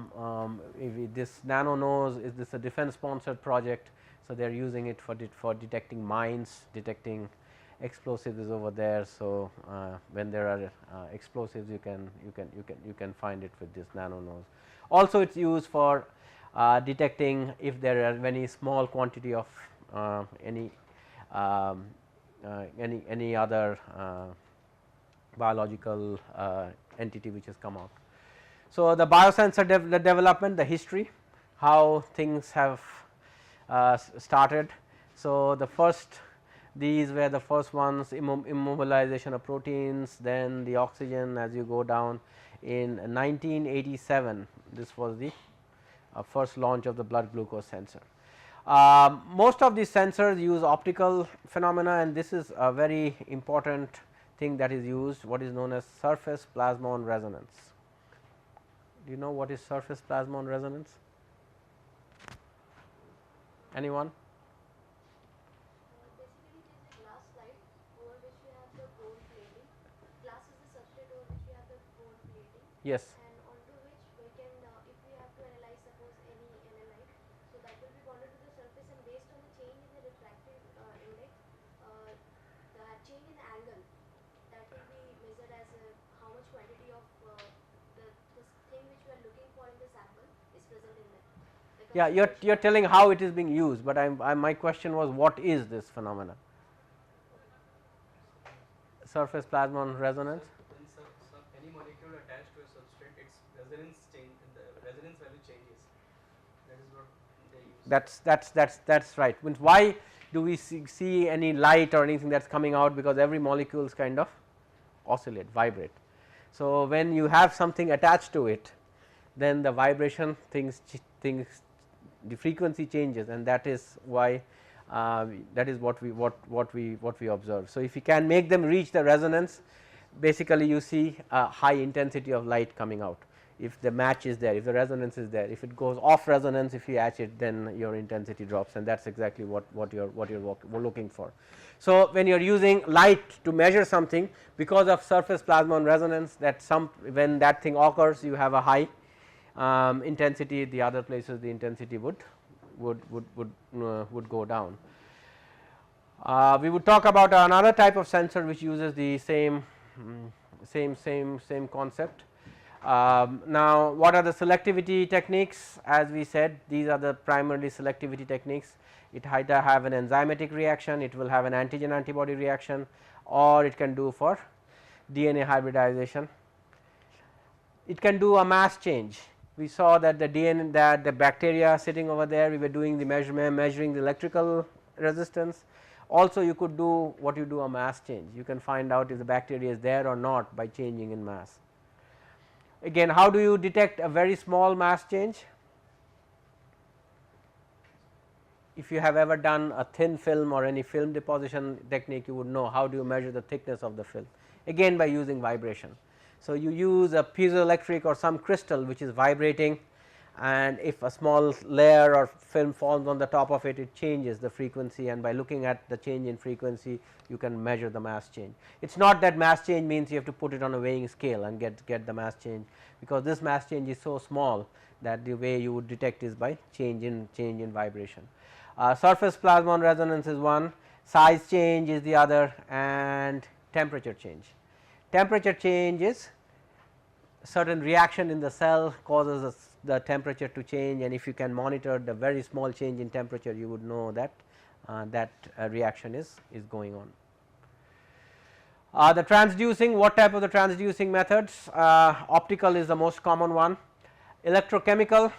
this nano nose, is this a defense sponsored project? So, they are using it for detecting mines, detecting explosives is over there. So, when there are explosives you can find it with this nano nose. Also it is used for detecting if there are any small quantity of any other biological entity which has come out. So, the biosensor development, the history, how things have started. So, the first, these were the first ones, immobilization of proteins, then the oxygen as you go down. In 1987, this was the first launch of the blood glucose sensor. Most of these sensors use optical phenomena, and this is a very important thing that is used, what is known as surface plasmon resonance. Do you know what is surface plasmon resonance? Anyone? Basically, it is a glass slide over which we have the bone plating. Glass is the substrate over which we have the bone plating, Yes. and onto which we can, if we have to analyze suppose any analyte, so that will be bonded to the surface, and based on the change in the refractive index, that change in angle, that will be measured as how much quantity of this thing which we are looking for in the sample is present in that. Yeah, you're telling how it is being used, but my question was what is this phenomena? Surface plasmon resonance. When any molecule attached to a substrate, its resonance change, the resonance value changes. That is what they use. That's right. Means why do we see any light or anything that's coming out? Because every molecule is kind of oscillate, vibrate. So when you have something attached to it, then the vibration things the frequency changes, and that is why that is what we observe. So if you can make them reach the resonance, basically you see a high intensity of light coming out. If the match is there, if the resonance is there, if it goes off resonance, if you attach it, then your intensity drops, and that's exactly what you're looking for. So when you're using light to measure something, because of surface plasmon resonance, that when that thing occurs, you have a high intensity. The other places the intensity would go down. We would talk about another type of sensor which uses the same concept. Now, what are the selectivity techniques? As we said, these are the primarily selectivity techniques. It either have an enzymatic reaction, it will have an antigen antibody reaction, or it can do for DNA hybridization. It can do a mass change. We saw that the DNA, that the bacteria sitting over there, we were doing the measuring the electrical resistance. Also you could do what you do a mass change. You can find out if the bacteria is there or not by changing in mass. Again, how do you detect a very small mass change? If you have ever done a thin film or any film deposition technique, you would know how do you measure the thickness of the film, again by using vibration. So you use a piezoelectric or some crystal which is vibrating, and if a small layer or film falls on the top of it, it changes the frequency, and by looking at the change in frequency you can measure the mass change. It is not that mass change means you have to put it on a weighing scale and get the mass change, because this mass change is so small that the way you would detect is by change in vibration. Surface plasmon resonance is one, size change is the other, and temperature change. Temperature change is certain reaction in the cell causes the temperature to change, and if you can monitor the very small change in temperature, you would know that reaction is going on. The transducing, what type of the transducing methods? Optical is the most common one. Electrochemical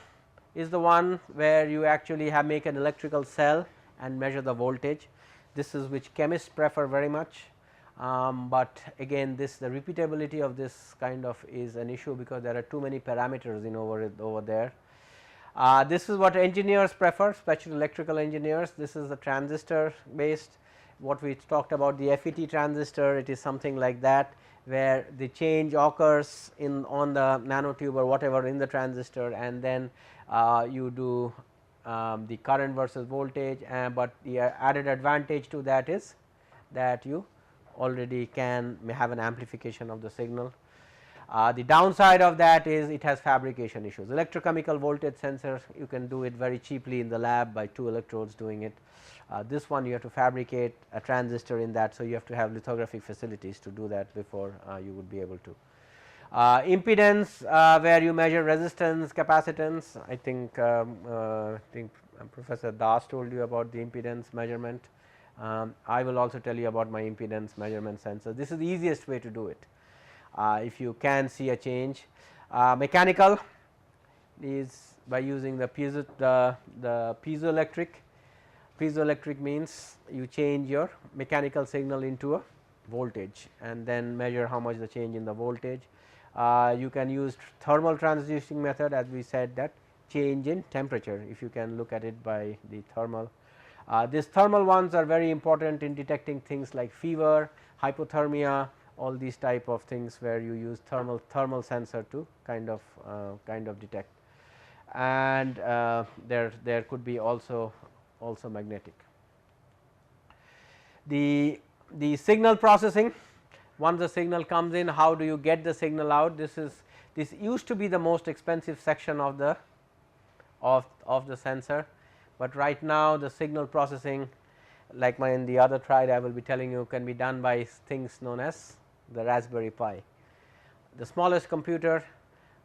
is the one where you actually make an electrical cell and measure the voltage. This is which chemists prefer very much. But again, the repeatability of this kind of is an issue, because there are too many parameters in over there. This is what engineers prefer, especially electrical engineers. This is the transistor based. What we talked about, the FET transistor, it is something like that, where the change occurs on the nanotube or whatever in the transistor, and then you do the current versus voltage, but the added advantage to that is that you already can have an amplification of the signal. The downside of that is it has fabrication issues. Electrochemical voltage sensor, you can do it very cheaply in the lab by 2 electrodes doing it. This one you have to fabricate a transistor in that, so you have to have lithographic facilities to do that before you would be able to. Impedance, where you measure resistance, capacitance. I think Professor Das told you about the impedance measurement. I will also tell you about my impedance measurement sensor. This is the easiest way to do it. If you can see a change. Mechanical is by using the piezoelectric. Piezoelectric means you change your mechanical signal into a voltage and then measure how much the change in the voltage. You can use thermal transducing method, as we said that change in temperature, if you can look at it by the thermal. These thermal ones are very important in detecting things like fever, hypothermia, all these type of things where you use thermal sensor to kind of detect, and there could be also magnetic. The signal processing, once the signal comes in, how do you get the signal out? This used to be the most expensive section of the sensor, but right now the signal processing, like in the other slide I will be telling you, can be done by things known as the Raspberry Pi. The smallest computer,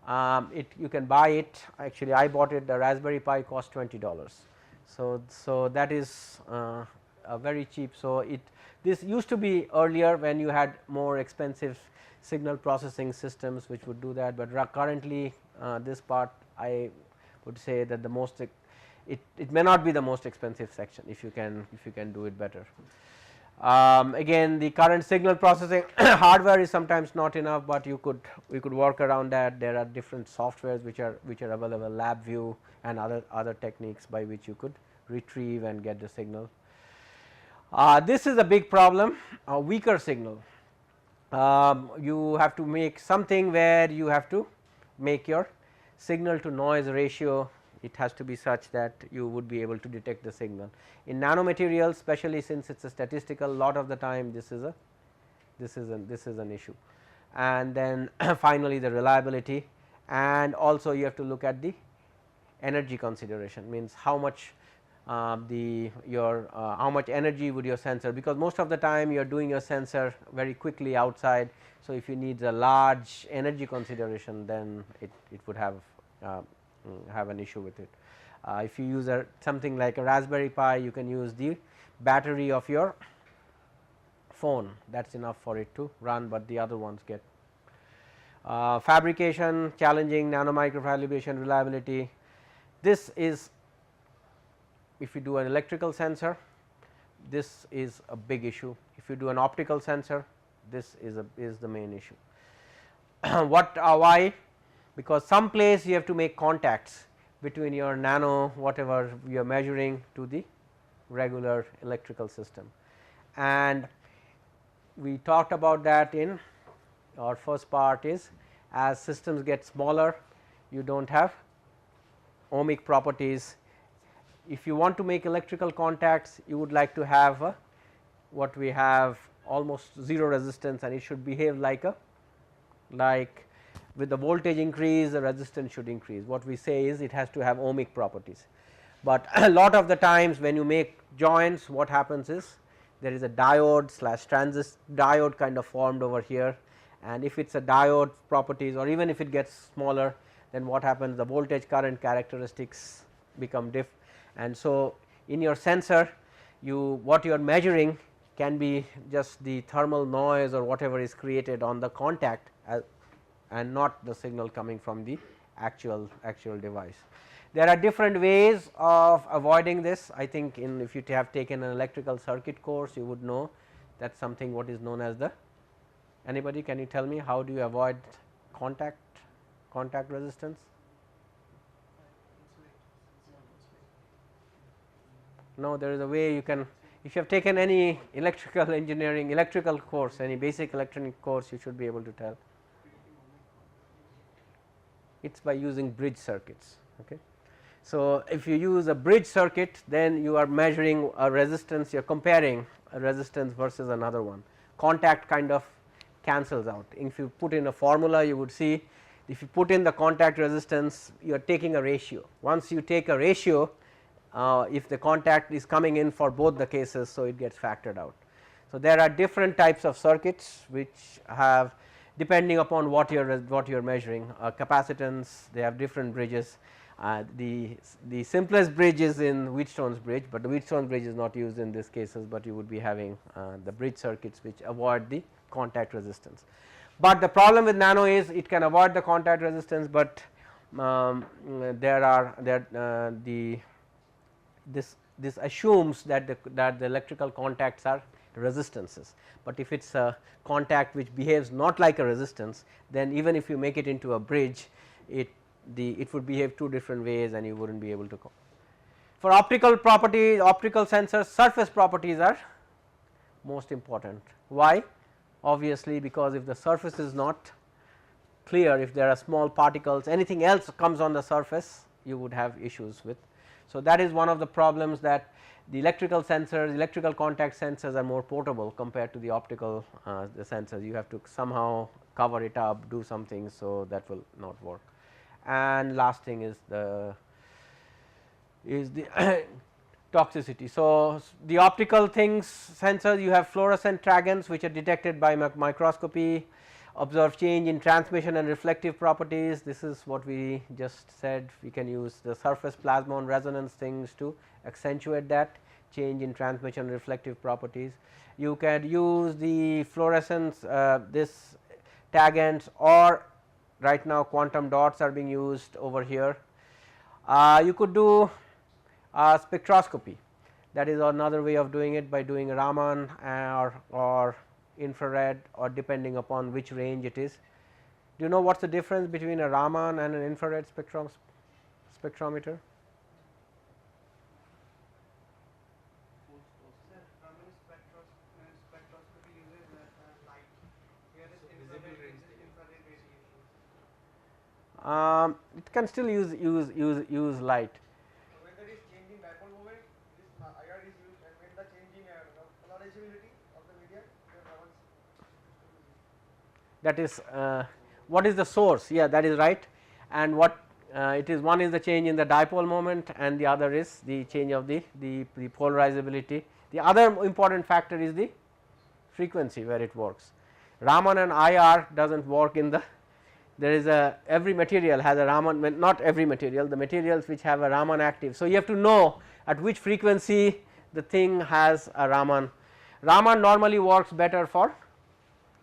you can buy it, actually I bought it, the Raspberry Pi cost $20. So that is very cheap. So this used to be earlier when you had more expensive signal processing systems which would do that, but currently this part I would say that the most it may not be the most expensive section if you can do it better. Again, the current signal processing hardware is sometimes not enough, but we could work around that. There are different softwares which are available, LabVIEW and other techniques by which you could retrieve and get the signal. This is a big problem, a weaker signal. You have to make something where you have to make your signal to noise ratio, it has to be such that you would be able to detect the signal. In nanomaterials, especially since it is a statistical, lot of the time this is an issue. And then finally the reliability, and also you have to look at the energy consideration, means how much how much energy would your sensor, because most of the time you are doing your sensor very quickly outside. So if you need a large energy consideration, then it would have an issue with it. If you use something like a Raspberry Pi, you can use the battery of your phone, that is enough for it to run, but the other ones get fabrication challenging, nano microfabrication reliability. This is, if you do an electrical sensor, this is a big issue. If you do an optical sensor, this is the main issue. Why? Because some place you have to make contacts between your nano, whatever you are measuring, to the regular electrical system, and we talked about that in our first part. Is as systems get smaller, you do not have ohmic properties. If you want to make electrical contacts, you would like to have what we have, almost zero resistance, and it should behave like with the voltage increase, the resistance should increase. What we say is it has to have ohmic properties, but a lot of the times when you make joints, what happens is there is a diode / diode kind of formed over here, and if it is a diode properties, or even if it gets smaller, then what happens, the voltage current characteristics become different. And so in your sensor, what you are measuring can be just the thermal noise or whatever is created on the contact, and not the signal coming from the actual device. There are different ways of avoiding this. I think if you have taken an electrical circuit course, you would know that is something what is known as the, anybody, can you tell me how do you avoid contact resistance? No, there is a way you can, if you have taken any electrical engineering, electrical course, any basic electronic course, you should be able to tell. It is by using bridge circuits. Okay. So if you use a bridge circuit, then you are measuring a resistance, you are comparing a resistance versus another one. Contact kind of cancels out. If you put in a formula, you would see if you put in the contact resistance, you are taking a ratio. Once you take a ratio, if the contact is coming in for both the cases, so it gets factored out. So there are different types of circuits which have, depending upon what you are measuring, capacitance, they have different bridges. The simplest bridge is in Wheatstone's bridge, but the Wheatstone bridge is not used in these cases, but you would be having the bridge circuits which avoid the contact resistance. But the problem with nano is it can avoid the contact resistance, but this assumes that the electrical contacts are resistances, but if it is a contact which behaves not like a resistance, then even if you make it into a bridge, it would behave two different ways and you would not be able to go. For optical properties, optical sensors, surface properties are most important. Why? Obviously, because if the surface is not clear, if there are small particles, anything else comes on the surface, you would have issues with. So, that is one of the problems, that the electrical sensors, electrical contact sensors are more portable compared to the optical the sensors. You have to somehow cover it up, do something, so that will not work. And last thing is the toxicity. So, the optical things sensors, you have fluorescent tragants which are detected by microscopy, observe change in transmission and reflective properties. This is what we just said, we can use the surface plasmon resonance things to accentuate that change in transmission and reflective properties. You can use the fluorescence this tagans, or right now quantum dots are being used over here. You could do spectroscopy, that is another way of doing it, by doing Raman or infrared, or depending upon which range it is. Do you know what is the difference between a Raman and an infrared spectrometer? Spectroscopy uses light. Here is Visible infrared, range. infrared radiation. It can still use light. So when there is change in dipole moment, this IR is used, and when the change in polarizability of the medium, then Raman's That is what is the source? Yeah, that is right. And what it is, one is the change in the dipole moment and the other is the change of the polarizability. The other important factor is the frequency where it works. Raman and IR does not work in the, there is a, every material has a Raman, not every material, the materials which have a Raman active. So, you have to know at which frequency the thing has a Raman. Raman normally works better for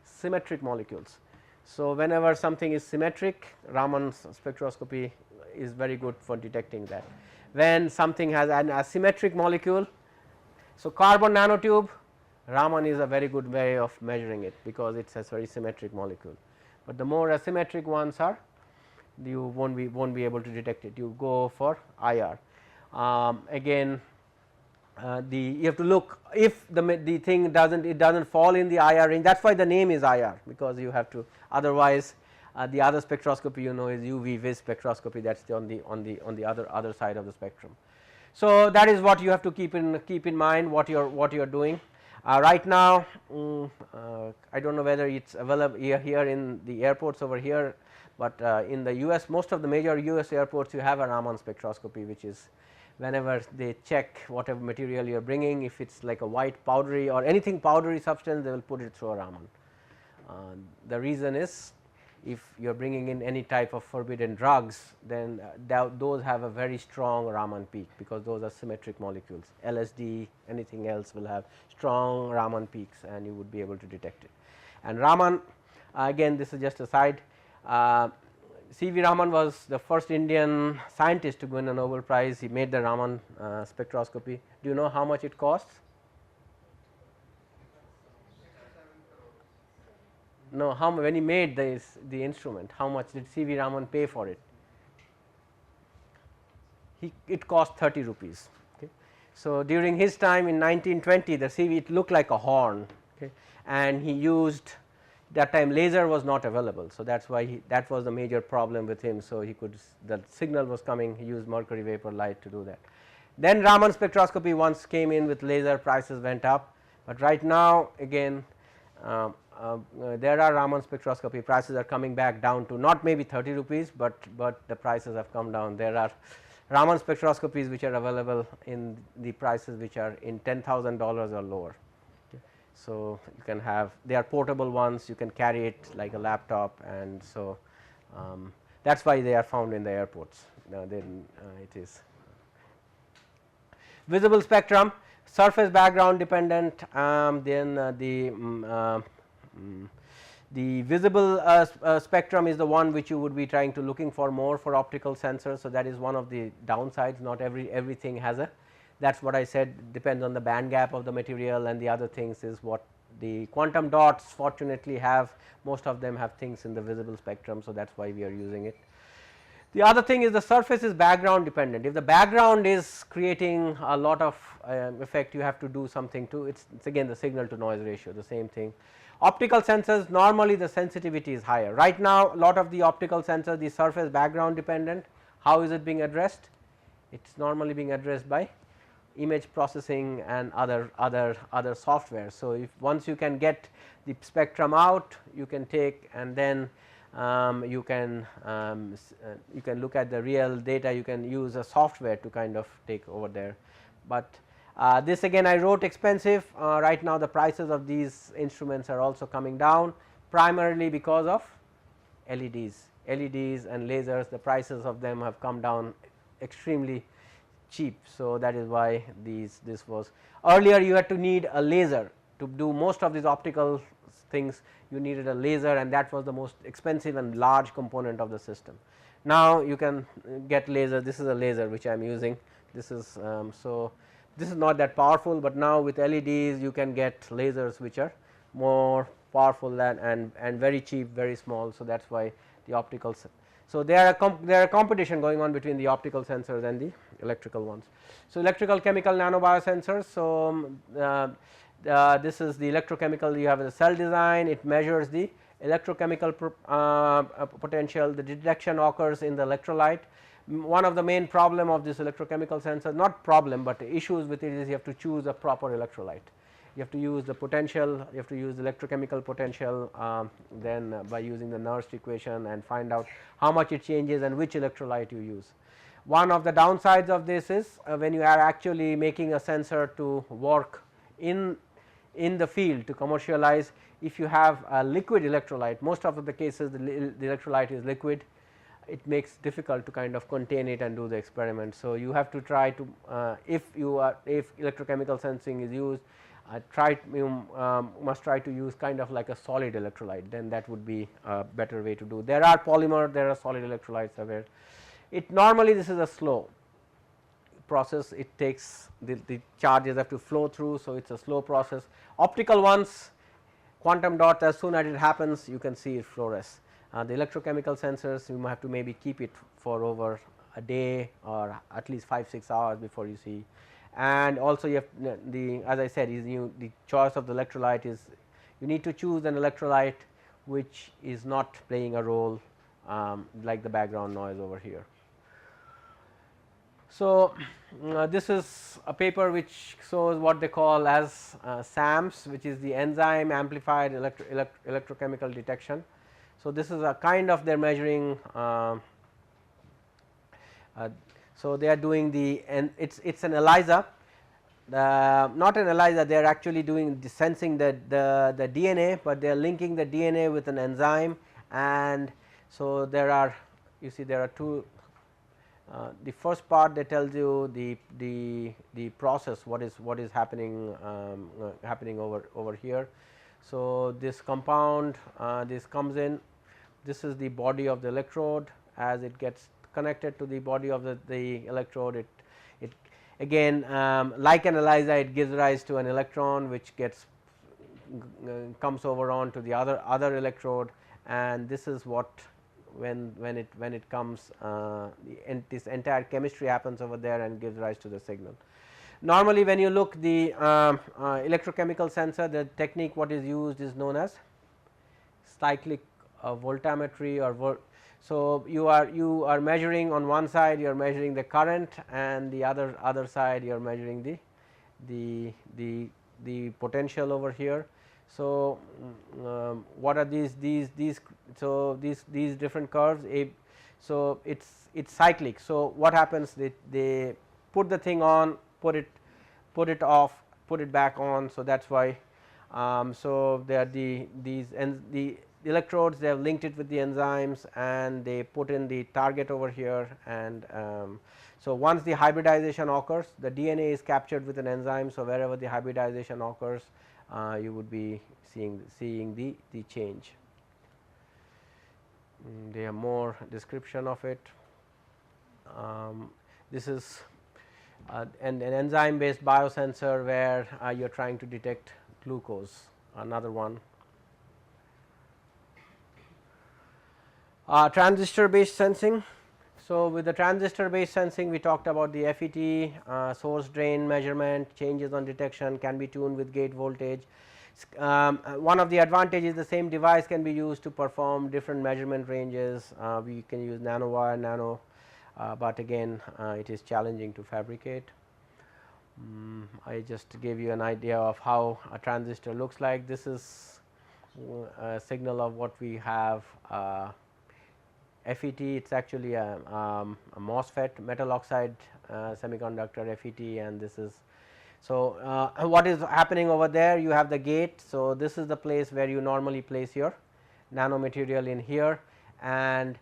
symmetric molecules. So, whenever something is symmetric, Raman spectroscopy is very good for detecting that. When something has an asymmetric molecule, so carbon nanotube, Raman is a very good way of measuring it, because it is a very symmetric molecule, but the more asymmetric ones are, you won't be able to detect it, you go for IR. Again, you have to look if the thing doesn't fall in the IR range, that is why the name is IR, because you have to, otherwise the other spectroscopy you know is UV vis spectroscopy, that is on the other side of the spectrum. So, that is what you have to keep in mind, what you are doing. Right now I do not know whether it is available here in the airports over here, but in the US, most of the major US airports you have a Raman spectroscopy, which is whenever they check whatever material you are bringing, if it is like a white powdery or anything powdery substance, they will put it through a Raman. The reason is, if you are bringing in any type of forbidden drugs, then those have a very strong Raman peak, because those are symmetric molecules. LSD, anything else will have strong Raman peaks and you would be able to detect it. And Raman, again this is just a side, C.V. Raman was the first Indian scientist to win a Nobel Prize. He made the Raman spectroscopy. Do you know how much it costs? No, when he made the instrument, how much did C.V. Raman pay for it? It cost 30 rupees. Okay. So, during his time in 1920, the C.V. it looked like a horn, okay, and he used, that time laser was not available. So, that is why that was the major problem with him. So, he could, the signal was coming, he used mercury vapor light to do that. Then Raman spectroscopy once came in with laser, prices went up, but right now again there are Raman spectroscopy, prices are coming back down to not maybe 30 rupees, but the prices have come down. There are Raman spectroscopies which are available in the prices which are in $10,000 or lower. Okay. So, you can have, they are portable ones, you can carry it like a laptop, and so that is why they are found in the airports. Then it is visible spectrum, surface background dependent, then the visible spectrum is the one which you would be trying to looking for more for optical sensors. So, that is one of the downsides, not everything has a, that is what I said, depends on the band gap of the material, and the other things is what the quantum dots fortunately have, most of them have things in the visible spectrum. So, that is why we are using it. The other thing is the surface is background dependent. If the background is creating a lot of effect, you have to do something to it's again the signal to noise ratio, the same thing. Optical sensors, normally the sensitivity is higher. Right now a lot of the optical sensors, the surface background dependent. How is it being addressed? It is normally being addressed by image processing and other software. So, if once you can get the spectrum out, you can take and then you can look at the real data, you can use a software to kind of take over there. But this again I wrote expensive. Right now the prices of these instruments are also coming down, primarily because of LEDs and lasers. The prices of them have come down extremely cheap. So, that is why this was earlier you had to need a laser to do most of these optical things, you needed a laser, and that was the most expensive and large component of the system. Now you can get laser. This is a laser which I am using. This is so this is not that powerful, but now with LEDs you can get lasers which are more powerful than and very cheap, very small. So, that is why the optical. So, there are competition going on between the optical sensors and the electrical ones. So, electrical chemical nanobiosensors. So, this is the electrochemical, you have the cell design, it measures the electrochemical potential, the detection occurs in the electrolyte. One of the main problem of this electrochemical sensor, not problem, but issues with it is you have to choose a proper electrolyte. You have to use the potential, you have to use the electrochemical potential, then by using the Nernst equation and find out how much it changes and which electrolyte you use. One of the downsides of this is when you are actually making a sensor to work in the field to commercialize, if you have a liquid electrolyte, most of the cases the electrolyte is liquid, it makes difficult to kind of contain it and do the experiment. So, you have to try to if electrochemical sensing is used, you must try to use kind of like a solid electrolyte, then that would be a better way to do. There are polymer, there are solid electrolytes aware. It normally this is a slow process, it takes the charges have to flow through. So, it is a slow process. Optical ones, quantum dots, as soon as it happens you can see it fluoresce. The electrochemical sensors you have to maybe keep it for over a day or at least 5-6 hours before you see. And also you have the, as I said, is the choice of the electrolyte is you need to choose an electrolyte which is not playing a role like the background noise over here. So, this is a paper which shows what they call as SAMS, which is the enzyme amplified electrochemical detection. So, this is a kind of they are measuring. So, they are doing the and it's an ELISA, not an ELISA, they are actually doing the sensing the DNA, but they are linking the DNA with an enzyme. And so, there are, you see there are two. The first part that tells you the process, what is happening over here. So, this compound this comes in, this is the body of the electrode. As it gets connected to the body of the electrode, it again like an ELISA, it gives rise to an electron which gets comes over on to the other electrode, and this is what when it comes this entire chemistry happens over there and gives rise to the signal. Normally when you look the electrochemical sensor, the technique what is used is known as cyclic voltammetry or so you are measuring on one side, you are measuring the current, and the other side you are measuring the potential over here. So, what are these so these different curves, so it's cyclic. So, what happens, they put the thing on, put it off, put it back on. So, that is why so there are the electrodes, they have linked it with the enzymes and they put in the target over here. And so, once the hybridization occurs, the DNA is captured with an enzyme. So, wherever the hybridization occurs, you would be seeing the change. They have more description of it. This is an enzyme based biosensor where you are trying to detect glucose, another one. Transistor based sensing. So, with the transistor based sensing we talked about the FET, source drain measurement, changes on detection can be tuned with gate voltage. One of the advantages, the same device can be used to perform different measurement ranges. We can use nanowire, nano, but again it is challenging to fabricate. I just gave you an idea of how a transistor looks like. This is a signal of what we have. FET, it is actually a MOSFET, metal oxide semiconductor FET, and this is. So, what is happening over there? You have the gate. So, this is the place where you normally place your nanomaterial in here, and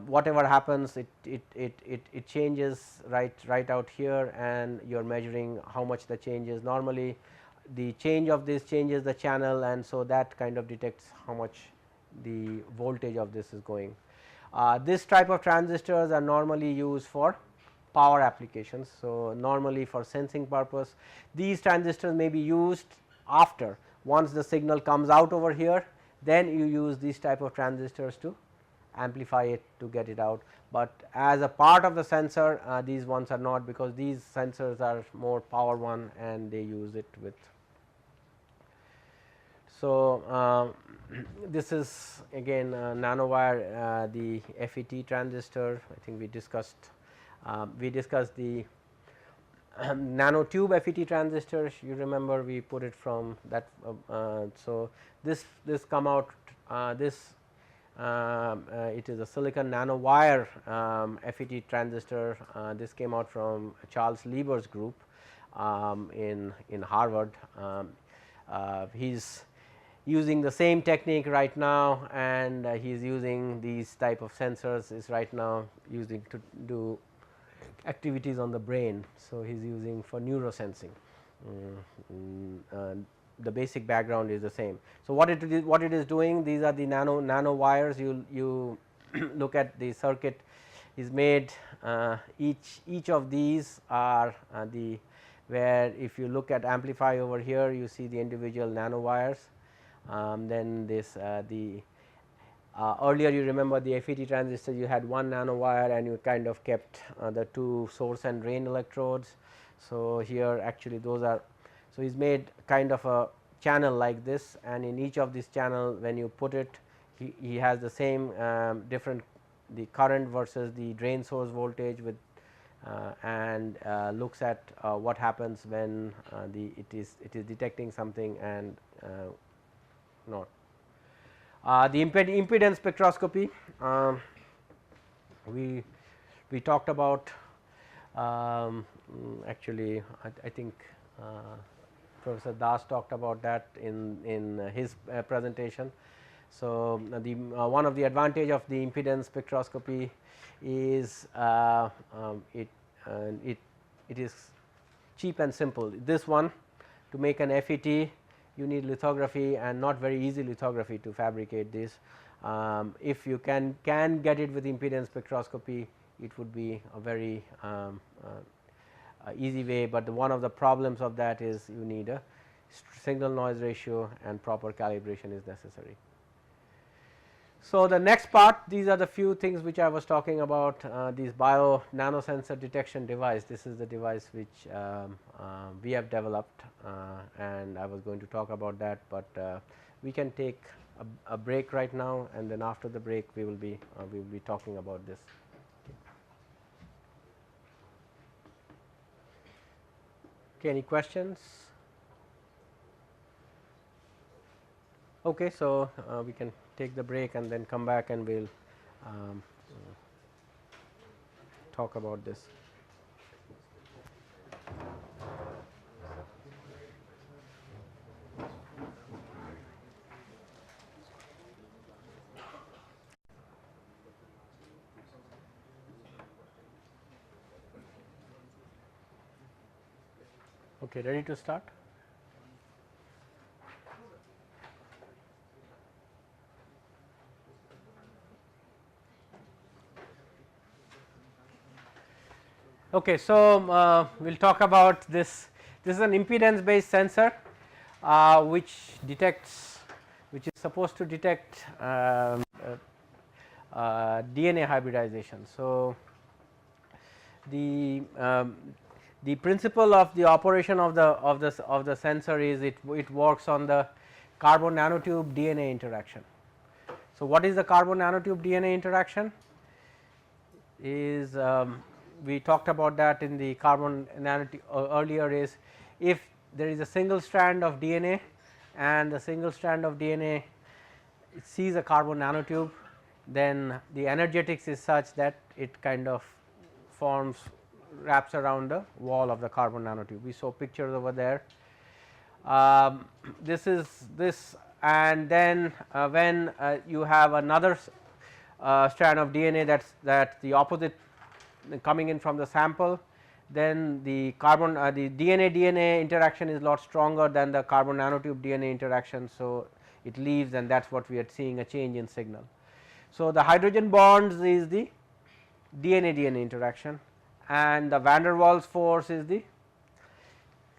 whatever happens it changes right out here, and you are measuring how much the change is. Normally the change of this changes the channel, and so that kind of detects how much the voltage of this is going. This type of transistors are normally used for power applications. So, normally for sensing purpose these transistors may be used after, once the signal comes out over here, then you use these type of transistors to amplify it to get it out, but as a part of the sensor these ones are not, because these sensors are more power one and they use it with. So, this is again nanowire, the FET transistor. I think we discussed the nanotube FET transistors. You remember we put it from that. So, this come out this it is a silicon nanowire FET transistor. This came out from Charles Lieber's group in Harvard. He is using the same technique right now, and he is using these type of sensors is right now using to do activities on the brain. So, he is using for neurosensing. The basic background is the same. So, what it is doing, these are the nano wires. You look at the circuit is made, each of these are the, where if you look at amplify over here you see the individual nano wires. Then this the earlier you remember the FET transistor, you had one nanowire and you kind of kept the two source and drain electrodes. So, here actually those are, so he's made kind of a channel like this, and in each of this channel when you put it, he has the same different the current versus the drain source voltage with and looks at what happens when it is detecting something and not. The impedance spectroscopy, we talked about, actually I think Professor Das talked about that in his presentation. So, the one of the advantage of the impedance spectroscopy is it is cheap and simple. This one, to make an FET you need lithography and not very easy lithography to fabricate this. If you can get it with impedance spectroscopy, it would be a very easy way, but one of the problems of that is you need a signal noise ratio and proper calibration is necessary. So, the next part, these are the few things which I was talking about, these bio nanosensor detection device. This is the device which we have developed, and I was going to talk about that, but we can take a break right now, and then after the break we will be talking about this. Okay, any questions? Okay, so we can take the break and then come back and we will talk about this. Okay, ready to start? Okay, so we will talk about this. This is an impedance based sensor which detects, which is supposed to detect DNA hybridization. So, the principle of the operation of the sensor is it works on the carbon nanotube DNA interaction. So, what is the carbon nanotube DNA interaction? Is we talked about that in the carbon nanotube earlier, is if there is a single strand of DNA and the single strand of DNA sees a carbon nanotube, then the energetics is such that it kind of forms, wraps around the wall of the carbon nanotube. We saw pictures over there. This is this, and then when you have another strand of DNA that's the opposite coming in from the sample, then the carbon the DNA interaction is a lot stronger than the carbon nanotube DNA interaction. So, it leaves, and that is what we are seeing, a change in signal. So, the hydrogen bonds is the DNA interaction, and the van der Waals force is the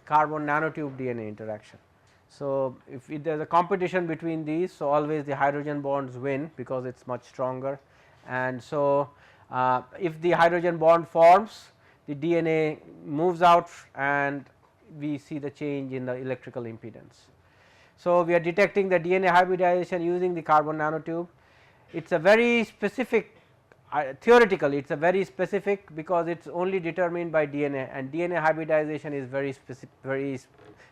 carbon nanotube DNA interaction. So, if there is a competition between these, so always the hydrogen bonds win because it is much stronger, and so if the hydrogen bond forms, the DNA moves out and we see the change in the electrical impedance. So, we are detecting the DNA hybridization using the carbon nanotube. It is a very specific, theoretically it is a very specific, because it is only determined by DNA, and DNA hybridization is very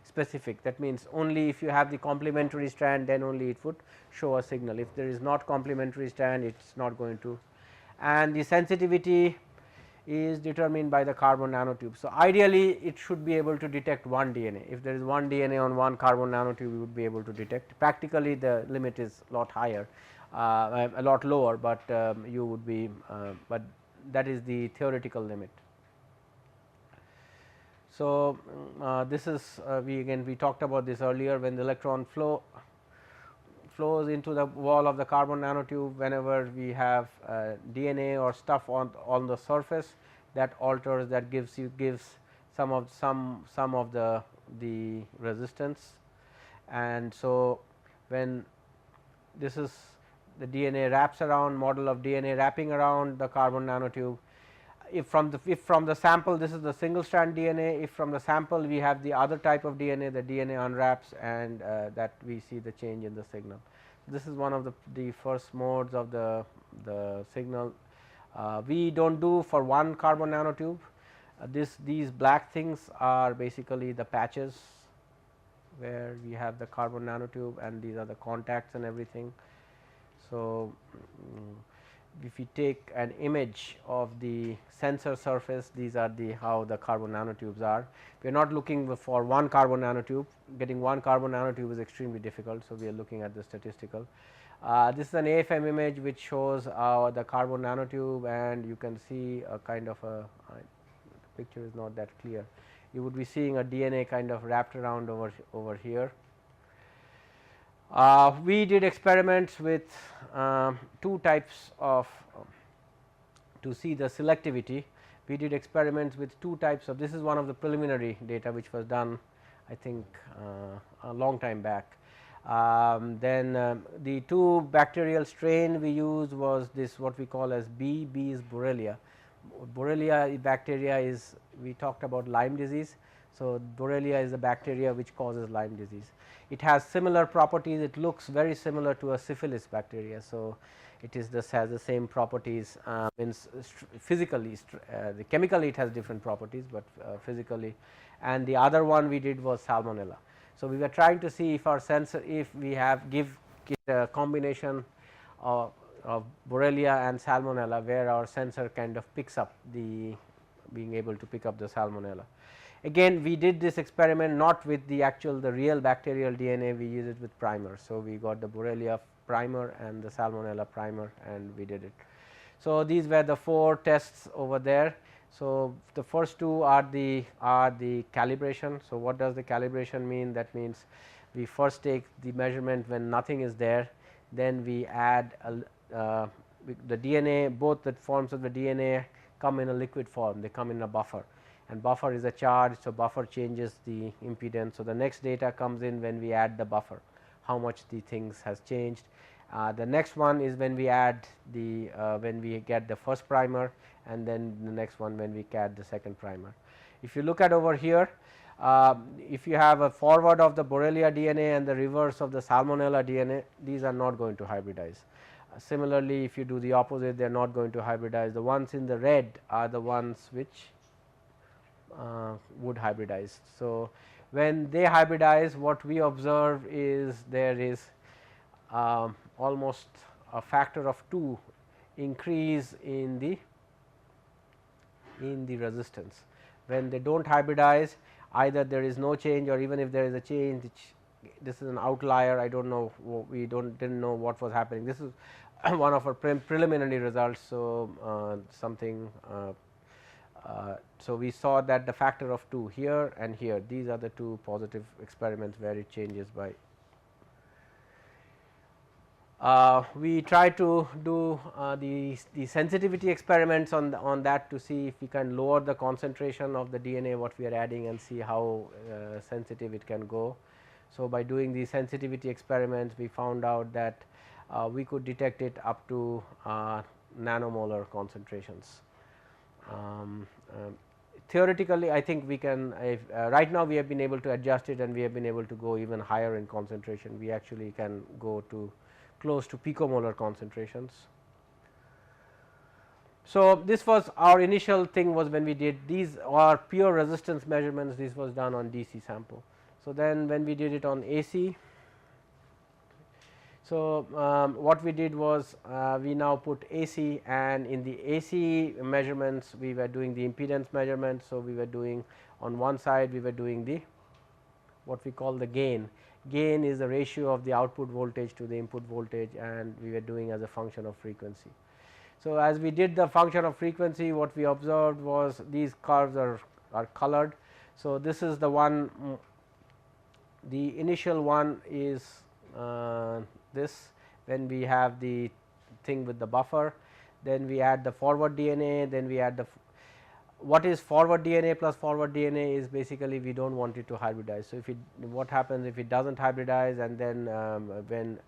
specific. That means only if you have the complementary strand, then only it would show a signal. If there is not complementary strand, it is not going to, and the sensitivity is determined by the carbon nanotube. So, ideally it should be able to detect one DNA. If there is one DNA on one carbon nanotube, we would be able to detect. Practically the limit is a lot higher, a lot lower, but you would be, but that is the theoretical limit. So, this is we talked about this earlier, when the electron flows into the wall of the carbon nanotube, whenever we have DNA or stuff on the surface, that alters, that gives some of the resistance. And so, when this is the DNA wraps around, model of DNA wrapping around the carbon nanotube, if from the sample this is the single strand DNA, if from the sample we have the other type of DNA, the DNA unwraps, and that we see the change in the signal. This is one of the first modes of the signal. We do not do for one carbon nanotube. These black things are basically the patches where we have the carbon nanotube, and these are the contacts and everything. So, if we take an image of the sensor surface, these are how the carbon nanotubes are. We are not looking for one carbon nanotube. Getting one carbon nanotube is extremely difficult. So, we are looking at the statistical. This is an AFM image which shows the carbon nanotube, and you can see a kind of the picture is not that clear. You would be seeing a DNA kind of wrapped around over here. We did experiments with two types of to see the selectivity. We did experiments with two types of, this is one of the preliminary data which was done, I think a long time back. Then the two bacterial strain we used was this, what we call as B is Borrelia. Borrelia bacteria is, we talked about Lyme disease. So, Borrelia is a bacteria which causes Lyme disease. It has similar properties, it looks very similar to a syphilis bacteria. So, it is has the same properties, means physically, chemically it has different properties, but physically, and the other one we did was Salmonella. So, we were trying to see if our sensor, if we give a combination of Borrelia and Salmonella, where our sensor kind of picks up being able to pick up the Salmonella. Again, we did this experiment not with the real bacterial DNA, we use it with primers. So, we got the Borrelia primer and the Salmonella primer, and we did it. So, these were the 4 tests over there. So, the first two are the calibration. So, what does the calibration mean? That means we first take the measurement when nothing is there, then we add the DNA, both the forms of the DNA come in a liquid form, they come in a buffer, and buffer is a charge. So, buffer changes the impedance. So, the next data comes in when we add the buffer, how much the things has changed, The next one is when we add the when we get the first primer, and then the next one when we add the second primer. If you look at over here, if you have a forward of the Borrelia DNA and the reverse of the Salmonella DNA, these are not going to hybridize. Similarly, if you do the opposite, they are not going to hybridize. The ones in the red are the ones which would hybridize. So, when they hybridize, what we observe is there is almost a factor of 2 increase in the resistance. When they do not hybridize, either there is no change, or even if there is a change, this is an outlier. I do not know, we didn't know what was happening. This is one of our preliminary results. So, something so we saw that the factor of 2 here and here, these are the 2 positive experiments where it changes by. We try to do the sensitivity experiments on that to see if we can lower the concentration of the DNA what we are adding and see how sensitive it can go. So, by doing the sensitivity experiments, we found out that we could detect it up to nanomolar concentrations. Theoretically, I think we can right now we have been able to adjust it, and we have been able to go even higher in concentration. We actually can go to close to picomolar concentrations. So, this was our initial thing was when we did these are pure resistance measurements. This was done on DC sample. So, then when we did it on AC, so what we did was we now put AC, and in the AC measurements we were doing the impedance measurement. So, we were doing on one side we were doing the what we call the gain. Gain is the ratio of the output voltage to the input voltage, and we were doing as a function of frequency. So, as we did the function of frequency, what we observed was these curves are colored. So, this is the one, the initial one is this, when we have the thing with the buffer, then we add the forward DNA, then we add the what is forward DNA plus forward DNA is basically we do not want it to hybridize. So, if it what happens if it does not hybridize, and then when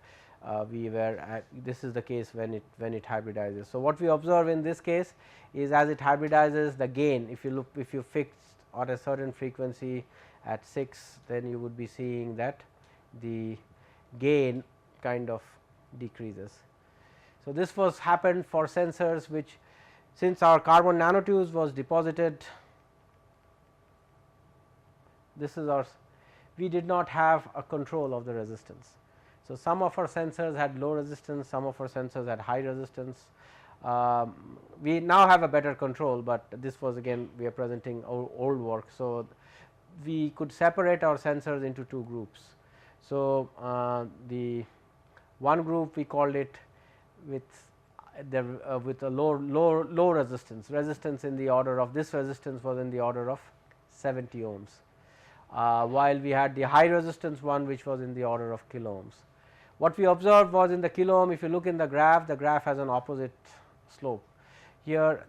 we were at, this is the case when it hybridizes. So, what we observe in this case is as it hybridizes, the gain, if you fix on a certain frequency at 6, then you would be seeing that the gain kind of decreases. So, this was happened for sensors which, since our carbon nanotubes was deposited, this is our, we did not have a control of the resistance. So, some of our sensors had low resistance, some of our sensors had high resistance. We now have a better control, but this was again we are presenting old work. So, we could separate our sensors into 2 groups. So, the one group we called it with a low resistance in the order of, this resistance was in the order of 70 ohms, while we had the high resistance one which was in the order of kilo ohms. What we observed was in the kilo ohm, if you look in the graph has an opposite slope here.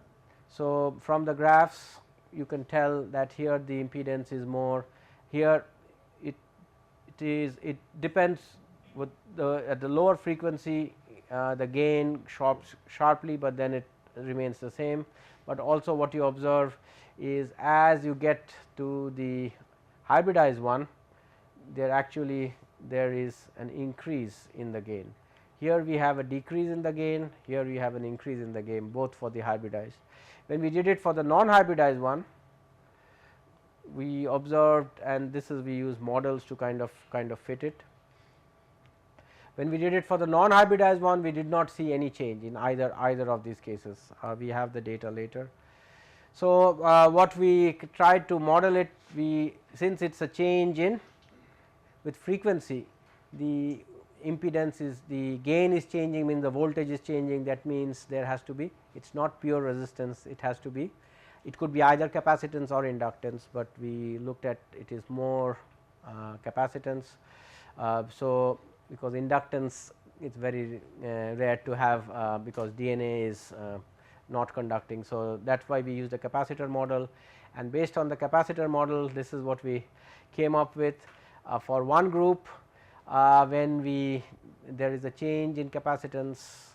So, from the graphs you can tell that here the impedance is more, here it depends with the at the lower frequency the gain drops sharply, but then it remains the same. But also what you observe is as you get to the hybridized one, there is an increase in the gain. Here we have a decrease in the gain, here we have an increase in the gain, both for the hybridized. When we did it for the non hybridized one, we observed, and this is we use models to kind of fit it. When we did it for the non hybridized one, we did not see any change in either of these cases. We have the data later. So, what we tried to model it, since it is a change in with frequency, the impedance is, the gain is changing, means the voltage is changing, that means there has to be, it is not pure resistance, it has to be, it could be either capacitance or inductance, but we looked at it is more capacitance. So, because inductance is very rare to have, because DNA is not conducting. So, that is why we used a capacitor model, and based on the capacitor model, this is what we came up with for one group. When we there is a change in capacitance,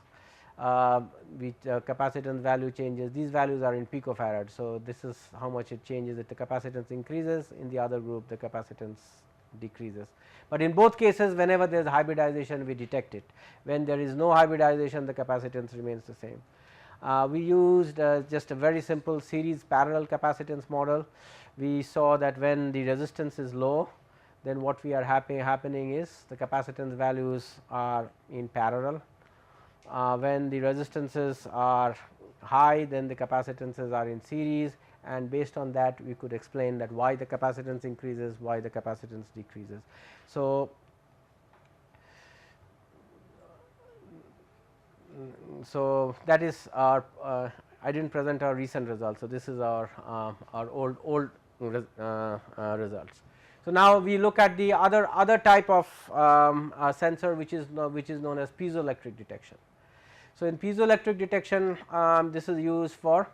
which capacitance value changes, these values are in picofarad. So, this is how much it changes, if the capacitance increases, in the other group the capacitance decreases. But in both cases, whenever there is hybridization, we detect it. When there is no hybridization, the capacitance remains the same. We used just a very simple series parallel capacitance model. We saw that when the resistance is low, then what we are happening is the capacitance values are in parallel. When the resistances are high, then the capacitances are in series, and based on that we could explain that why the capacitance increases, why the capacitance decreases. So, that is our I did not present our recent results. So, this is our old results. So, now we look at the other type of sensor, which is known as piezoelectric detection. So, in piezoelectric detection, this is used for,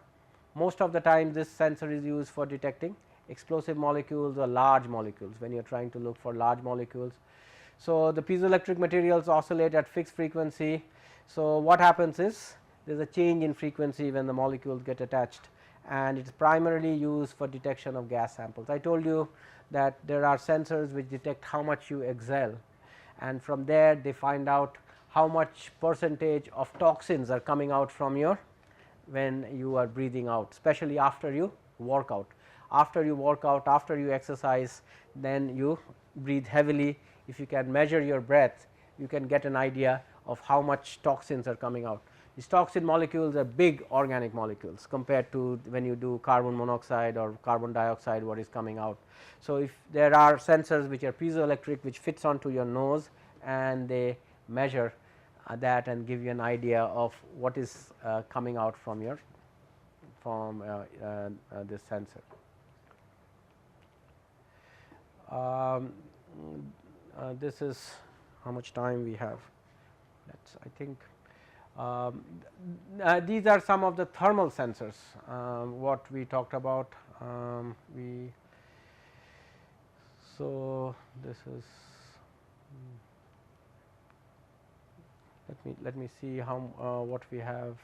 most of the time this sensor is used for detecting explosive molecules or large molecules, when you are trying to look for large molecules. So, the piezoelectric materials oscillate at fixed frequency. So, what happens is there is a change in frequency when the molecules get attached, and it is primarily used for detection of gas samples. I told you that there are sensors which detect how much you exhale, and from there they find out how much percentage of toxins are coming out from your, when you are breathing out, especially after you work out. After you work out, after you exercise, then you breathe heavily. If you can measure your breath, you can get an idea of how much toxins are coming out. These toxin molecules are big organic molecules compared to when you do carbon monoxide or carbon dioxide, what is coming out. So, if there are sensors which are piezoelectric, which fits onto your nose, and they measure that and give you an idea of what is coming out from your, from this sensor. This is how much time we have. That's, I think these are some of the thermal sensors what we talked about. So, this is, let me see how what we have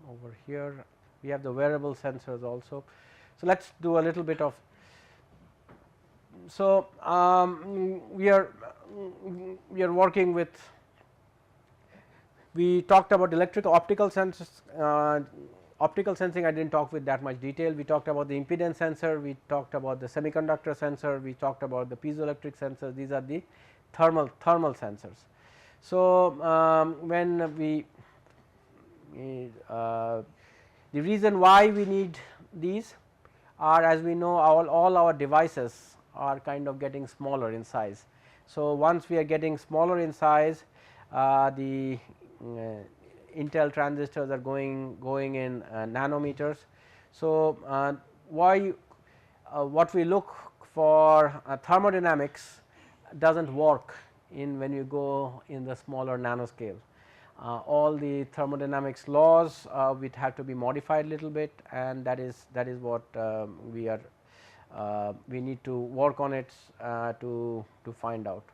over here. We have the wearable sensors also. So, let us do a little bit of. So, we are working with, we talked about electrical optical sensors. Optical sensing I did not talk with that much detail. We talked about the impedance sensor, we talked about the semiconductor sensor, we talked about the piezoelectric sensors. These are the thermal sensors. So, when we the reason why we need these are, as we know, all our devices are kind of getting smaller in size. So, once we are getting smaller in size, the Intel transistors are going in nanometers. So, what we look for thermodynamics does not work in when you go in the smaller nanoscale. All the thermodynamics laws would have to be modified a little bit, and that is what we need to work on it to find out.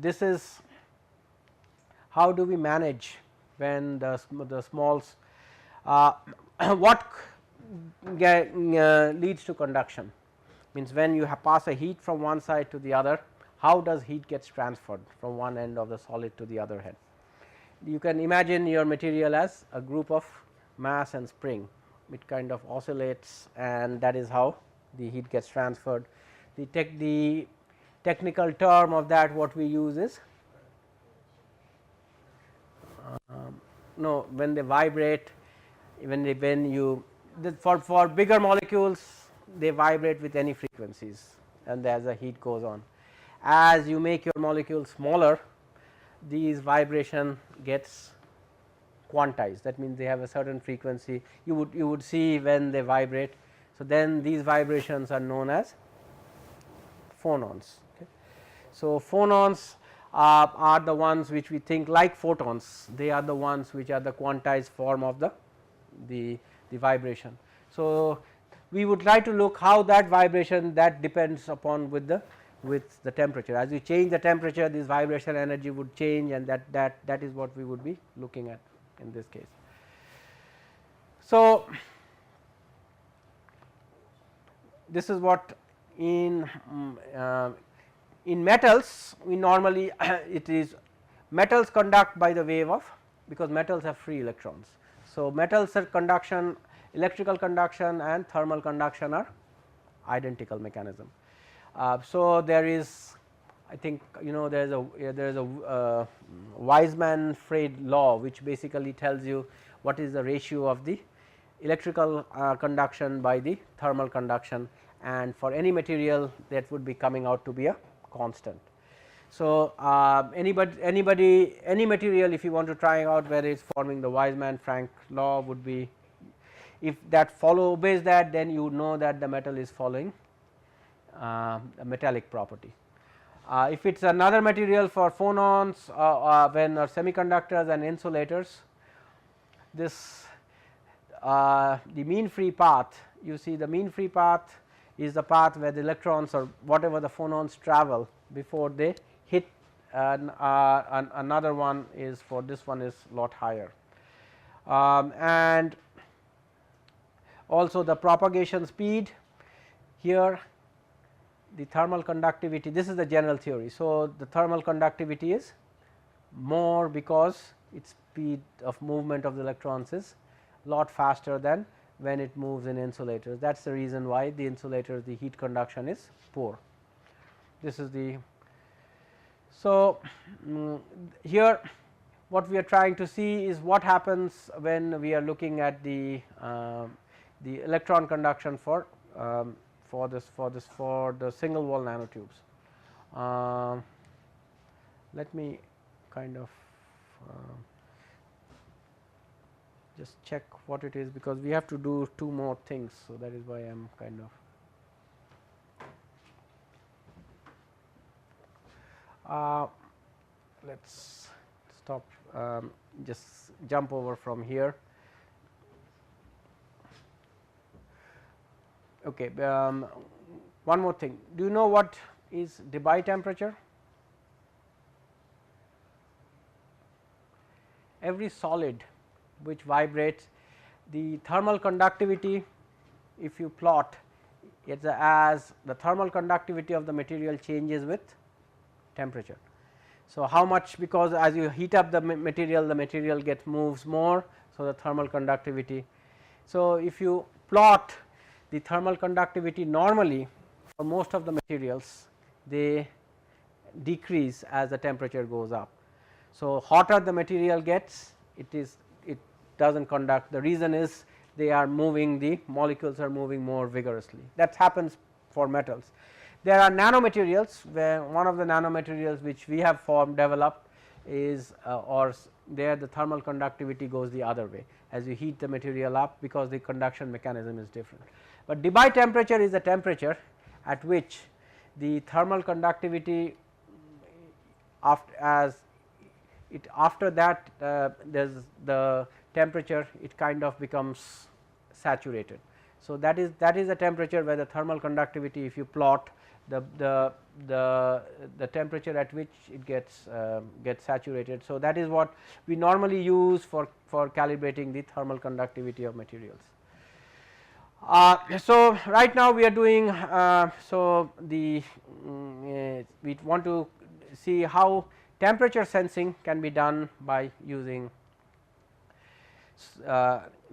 This is how do we manage when the smalls what leads to conduction, means when you pass a heat from one side to the other, how does heat gets transferred from one end of the solid to the other head. You can imagine your material as a group of mass and spring, it kind of oscillates, and that is how the heat gets transferred. The technical term of that what we use is no, when they vibrate, when you for bigger molecules they vibrate with any frequencies, and as the heat goes on, as you make your molecule smaller, these vibration gets quantized. That means they have a certain frequency. You would see when they vibrate. So, then these vibrations are known as phonons. Okay. So, phonons are the ones which we think like photons, they are the ones which are the quantized form of the vibration. So, we would try to look how that vibration, that depends upon with the with the temperature. As you change the temperature, this vibration energy would change, and that is what we would be looking at in this case. So, this is what in metals we normally it is metals conduct by the wave of, because metals have free electrons. So, metals are conduction, electrical conduction and thermal conduction are identical mechanism. So, there is, I think there is a Weismann-Freyd law which basically tells you what is the ratio of the electrical conduction by the thermal conduction, and for any material that would be coming out to be a constant. So, any material, if you want to try out whether it is forming the Weismann-Frank law, would be, if that obeys that, then you know that the metal is following a metallic property. If it is another material for phonons when or semiconductors and insulators, this the mean free path, you see the mean free path is the path where the electrons or whatever the phonons travel before they hit another one, is for this one is lot higher. And also the propagation speed, here the thermal conductivity, this is the general theory. So, the thermal conductivity is more because its speed of movement of the electrons is lot faster than when it moves in insulators. That is the reason why the insulators, the heat conduction is poor. This is the, so here what we are trying to see is what happens when we are looking at the electron conduction for the single wall nanotubes. Let me kind of just check what it is, because we have to do two more things. So, that is why I am kind of let us stop, just jump over from here. Okay, one more thing, do you know what is Debye temperature? Every solid which vibrates, the thermal conductivity, if you plot it as the thermal conductivity of the material changes with temperature. So, how much, because as you heat up the material gets moves more. So, the thermal conductivity. So, if you plot the thermal conductivity normally for most of the materials, they decrease as the temperature goes up. So, hotter the material gets, it does not conduct. The reason is they are moving, the molecules are moving more vigorously. That happens for metals. There are nanomaterials, where one of the nanomaterials which we have developed is or there the thermal conductivity goes the other way as you heat the material up, because the conduction mechanism is different. But Debye temperature is the temperature at which the thermal conductivity after that there is the temperature, it kind of becomes saturated. So, that is the temperature where the thermal conductivity, if you plot the temperature at which it gets saturated. So, that is what we normally use for calibrating the thermal conductivity of materials. So, right now we are doing we want to see how temperature sensing can be done by using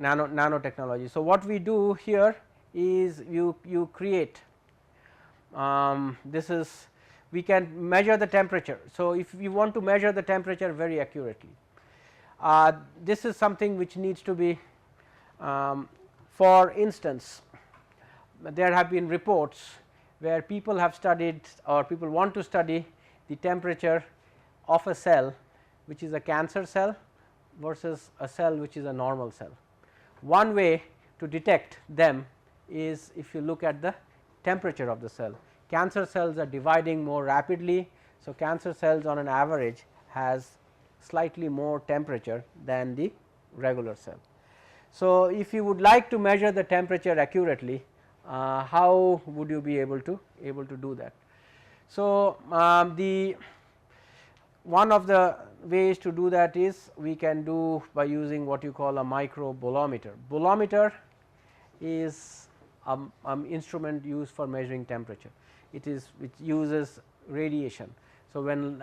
nanotechnology. So, what we do here is you create this is, we can measure the temperature. So, if you want to measure the temperature very accurately, this is something which needs to be, for instance, there have been reports where people have studied or people want to study the temperature of a cell which is a cancer cell versus a cell which is a normal cell. One way to detect them is if you look at the temperature of the cell. Cancer cells are dividing more rapidly. So, cancer cells on an average has slightly more temperature than the regular cell. So, if you would like to measure the temperature accurately, how would you be able to do that? So, the one of the ways to do that is we can do by using what you call a micro bolometer. Bolometer is an instrument used for measuring temperature. It uses radiation. So, when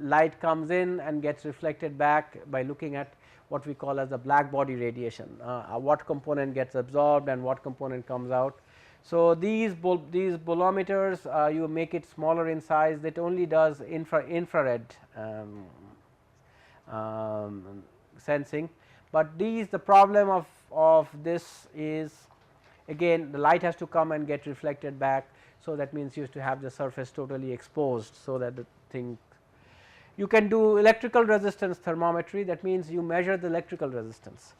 light comes in and gets reflected back by looking at what we call as the black body radiation, what component gets absorbed and what component comes out. So, these bolometers you make it smaller in size, that only does infrared sensing, but the problem of this is, again, the light has to come and get reflected back. So, that means you have to have the surface totally exposed, so that the thing, you can do electrical resistance thermometry, that means you measure the electrical resistance,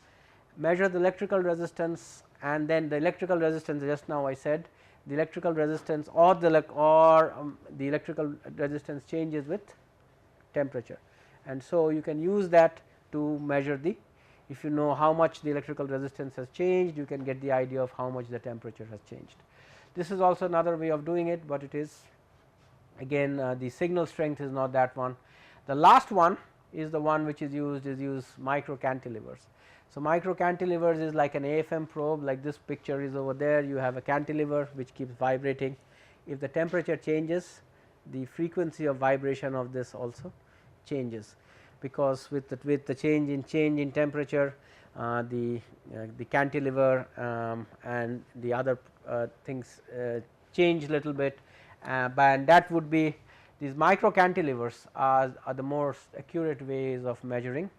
and then the electrical resistance, just now I said the electrical resistance or the electrical resistance changes with temperature, and so you can use that to measure the, if you know how much the electrical resistance has changed, you can get the idea of how much the temperature has changed. This is also another way of doing it, but it is again the signal strength is not that one. The last one is the one which is used micro cantilevers. So, micro cantilevers is like an AFM probe, like this picture is over there, you have a cantilever which keeps vibrating. If the temperature changes, the frequency of vibration of this also changes, because with the change in temperature, the cantilever and the other things change little bit, and that would be, these micro cantilevers are the most accurate ways of measuring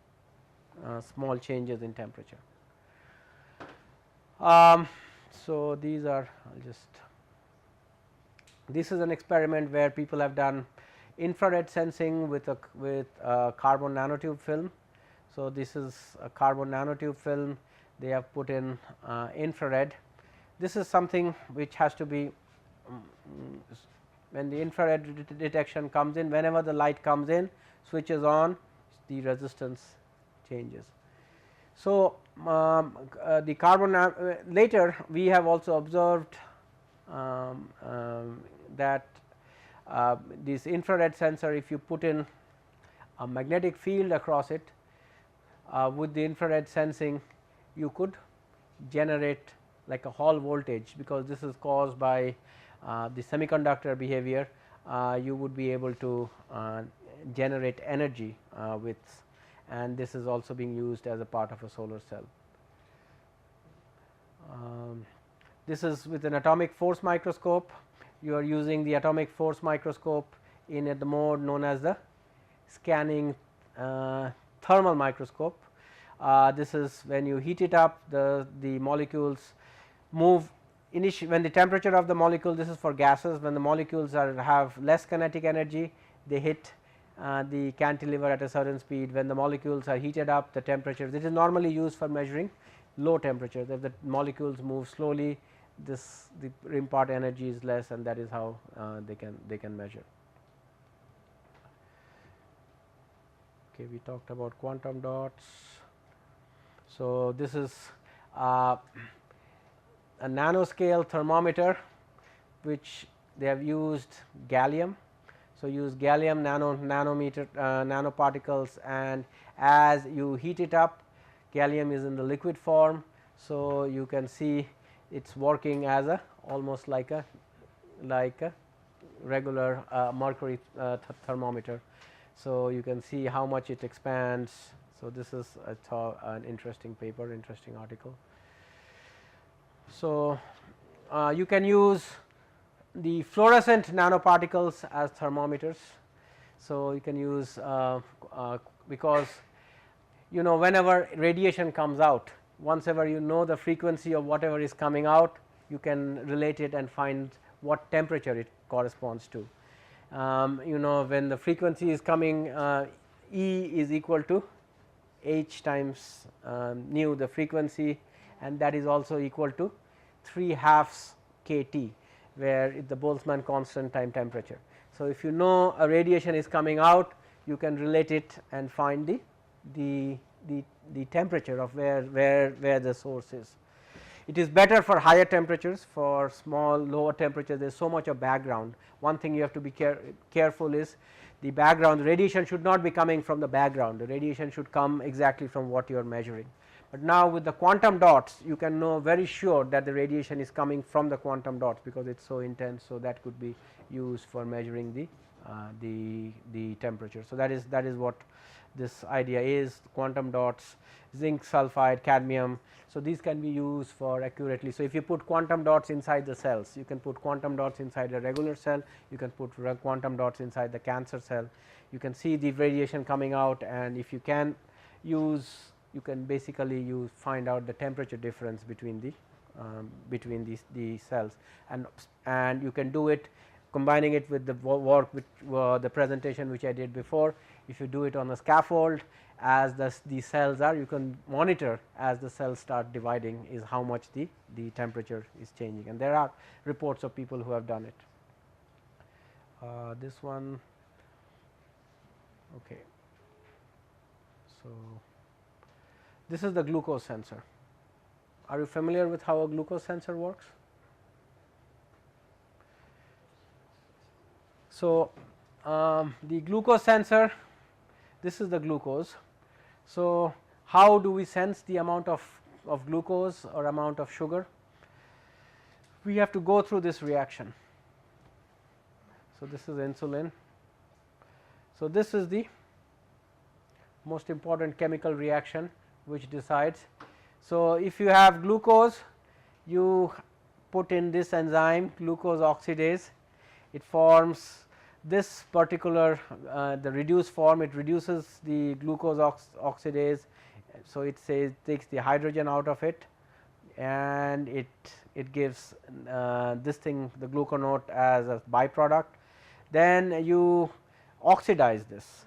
small changes in temperature. So, these are, I'll just, this is an experiment where people have done infrared sensing with a carbon nanotube film. So, this is a carbon nanotube film, they have put in infrared. This is something which has to be, when the infrared detection comes in, whenever the light comes in, switches on, the resistance changes. So, the carbon later we have also observed that this infrared sensor, if you put in a magnetic field across it, with the infrared sensing you could generate like a Hall voltage, because this is caused by the semiconductor behavior. You would be able to generate energy with, and this is also being used as a part of a solar cell. This is with an atomic force microscope. You are using the atomic force microscope in the mode known as the scanning thermal microscope. This is when you heat it up, the molecules move initially when the temperature of the molecule, this is for gases, when the molecules have less kinetic energy, they hit the cantilever at a certain speed. When the molecules are heated up, the temperature, this is normally used for measuring low temperatures. If the molecules move slowly, the impart energy is less, and that is how they can measure. Okay, we talked about quantum dots. So, this is a nanoscale thermometer which they have used gallium. So, use gallium nanoparticles, and as you heat it up, gallium is in the liquid form. So, you can see it is working as a almost like a regular mercury thermometer. So, you can see how much it expands. So, this is an interesting paper, interesting article. So, you can use the fluorescent nanoparticles as thermometers. So, you can use because whenever radiation comes out, once ever you know the frequency of whatever is coming out, you can relate it and find what temperature it corresponds to. When the frequency is coming, E is equal to h times nu, the frequency, and that is also equal to 3/2 kT, where the Boltzmann constant time temperature. So, if you know a radiation is coming out, you can relate it and find the temperature of where the source is. It is better for higher temperatures. For small lower temperatures there is so much of background. One thing you have to be careful is the background, the radiation should not be coming from the background, the radiation should come exactly from what you are measuring. But now with the quantum dots you can know very sure that the radiation is coming from the quantum dots, because it is so intense. So, that could be used for measuring the temperature. So, that is what this idea is, quantum dots, zinc sulfide, cadmium. So, these can be used for accurately. So, if you put quantum dots inside the cells, you can put quantum dots inside a regular cell, you can put quantum dots inside the cancer cell, you can see the radiation coming out, and if you can use, you can basically find out the temperature difference between the cells, and you can do it combining it with the work which the presentation which I did before. If you do it on a scaffold, as the cells are, you can monitor as the cells start dividing is how much the temperature is changing, and there are reports of people who have done it. This one, okay. So, this is the glucose sensor. Are you familiar with how a glucose sensor works? So, the glucose sensor, this is the glucose. So, how do we sense the amount of glucose or amount of sugar? We have to go through this reaction. So, this is insulin. So, this is the most important chemical reaction which decides. So, if you have glucose, you put in this enzyme glucose oxidase, it forms this particular the reduced form, it reduces the glucose oxidase. So, it says takes the hydrogen out of it, and it gives this thing, the gluconote, as a byproduct. Then you oxidize this,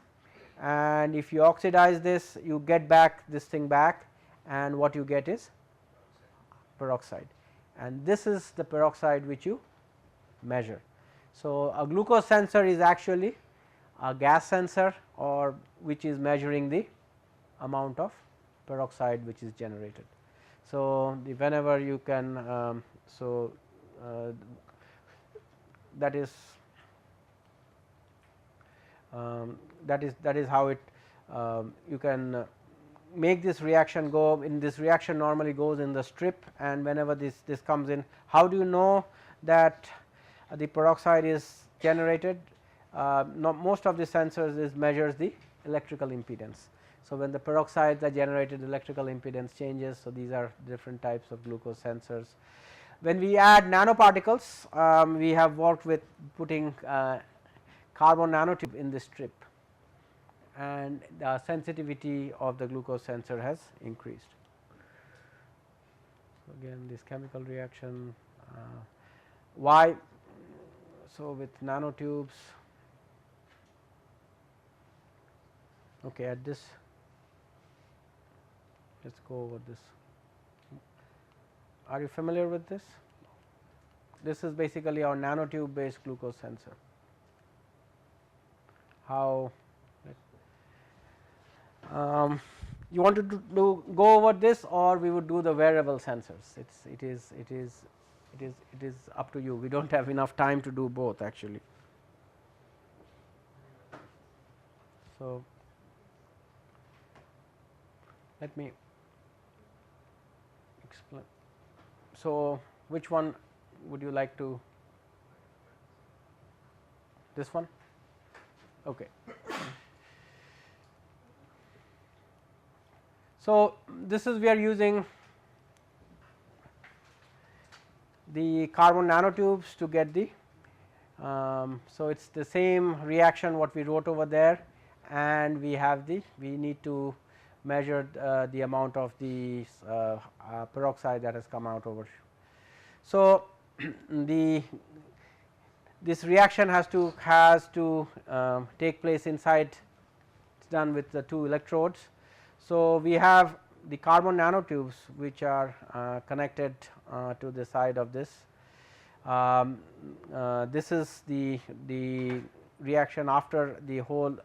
and if you oxidize this, you get back this thing back, and what you get is peroxide, and this is the peroxide which you measure. So, a glucose sensor is actually a gas sensor, or which is measuring the amount of peroxide which is generated. So, whenever you can that is how it you can make this reaction go in. This reaction normally goes in the strip, and whenever this comes in, how do you know that the peroxide is generated? Most of the sensors measures the electrical impedance. So, when the peroxides are generated, electrical impedance changes. So, these are different types of glucose sensors. When we add nanoparticles, we have worked with putting carbon nanotube in this strip, and the sensitivity of the glucose sensor has increased. So, again this chemical reaction, why? So, with nanotubes, okay, at this, let us go over this. Are you familiar with this? This is basically our nanotube based glucose sensor. How you want to go over this, or we would do the wearable sensors? It is up to you. We do not have enough time to do both actually. So, let me explain. So, which one would you like to? This one? Okay. So, this is we are using the carbon nanotubes to get the so it is the same reaction what we wrote over there, and we have we need to measure the amount of the peroxide that has come out over. So, this reaction has to take place inside, it is done with the 2 electrodes. So, we have the carbon nanotubes which are connected to the side of this. This is the reaction after the whole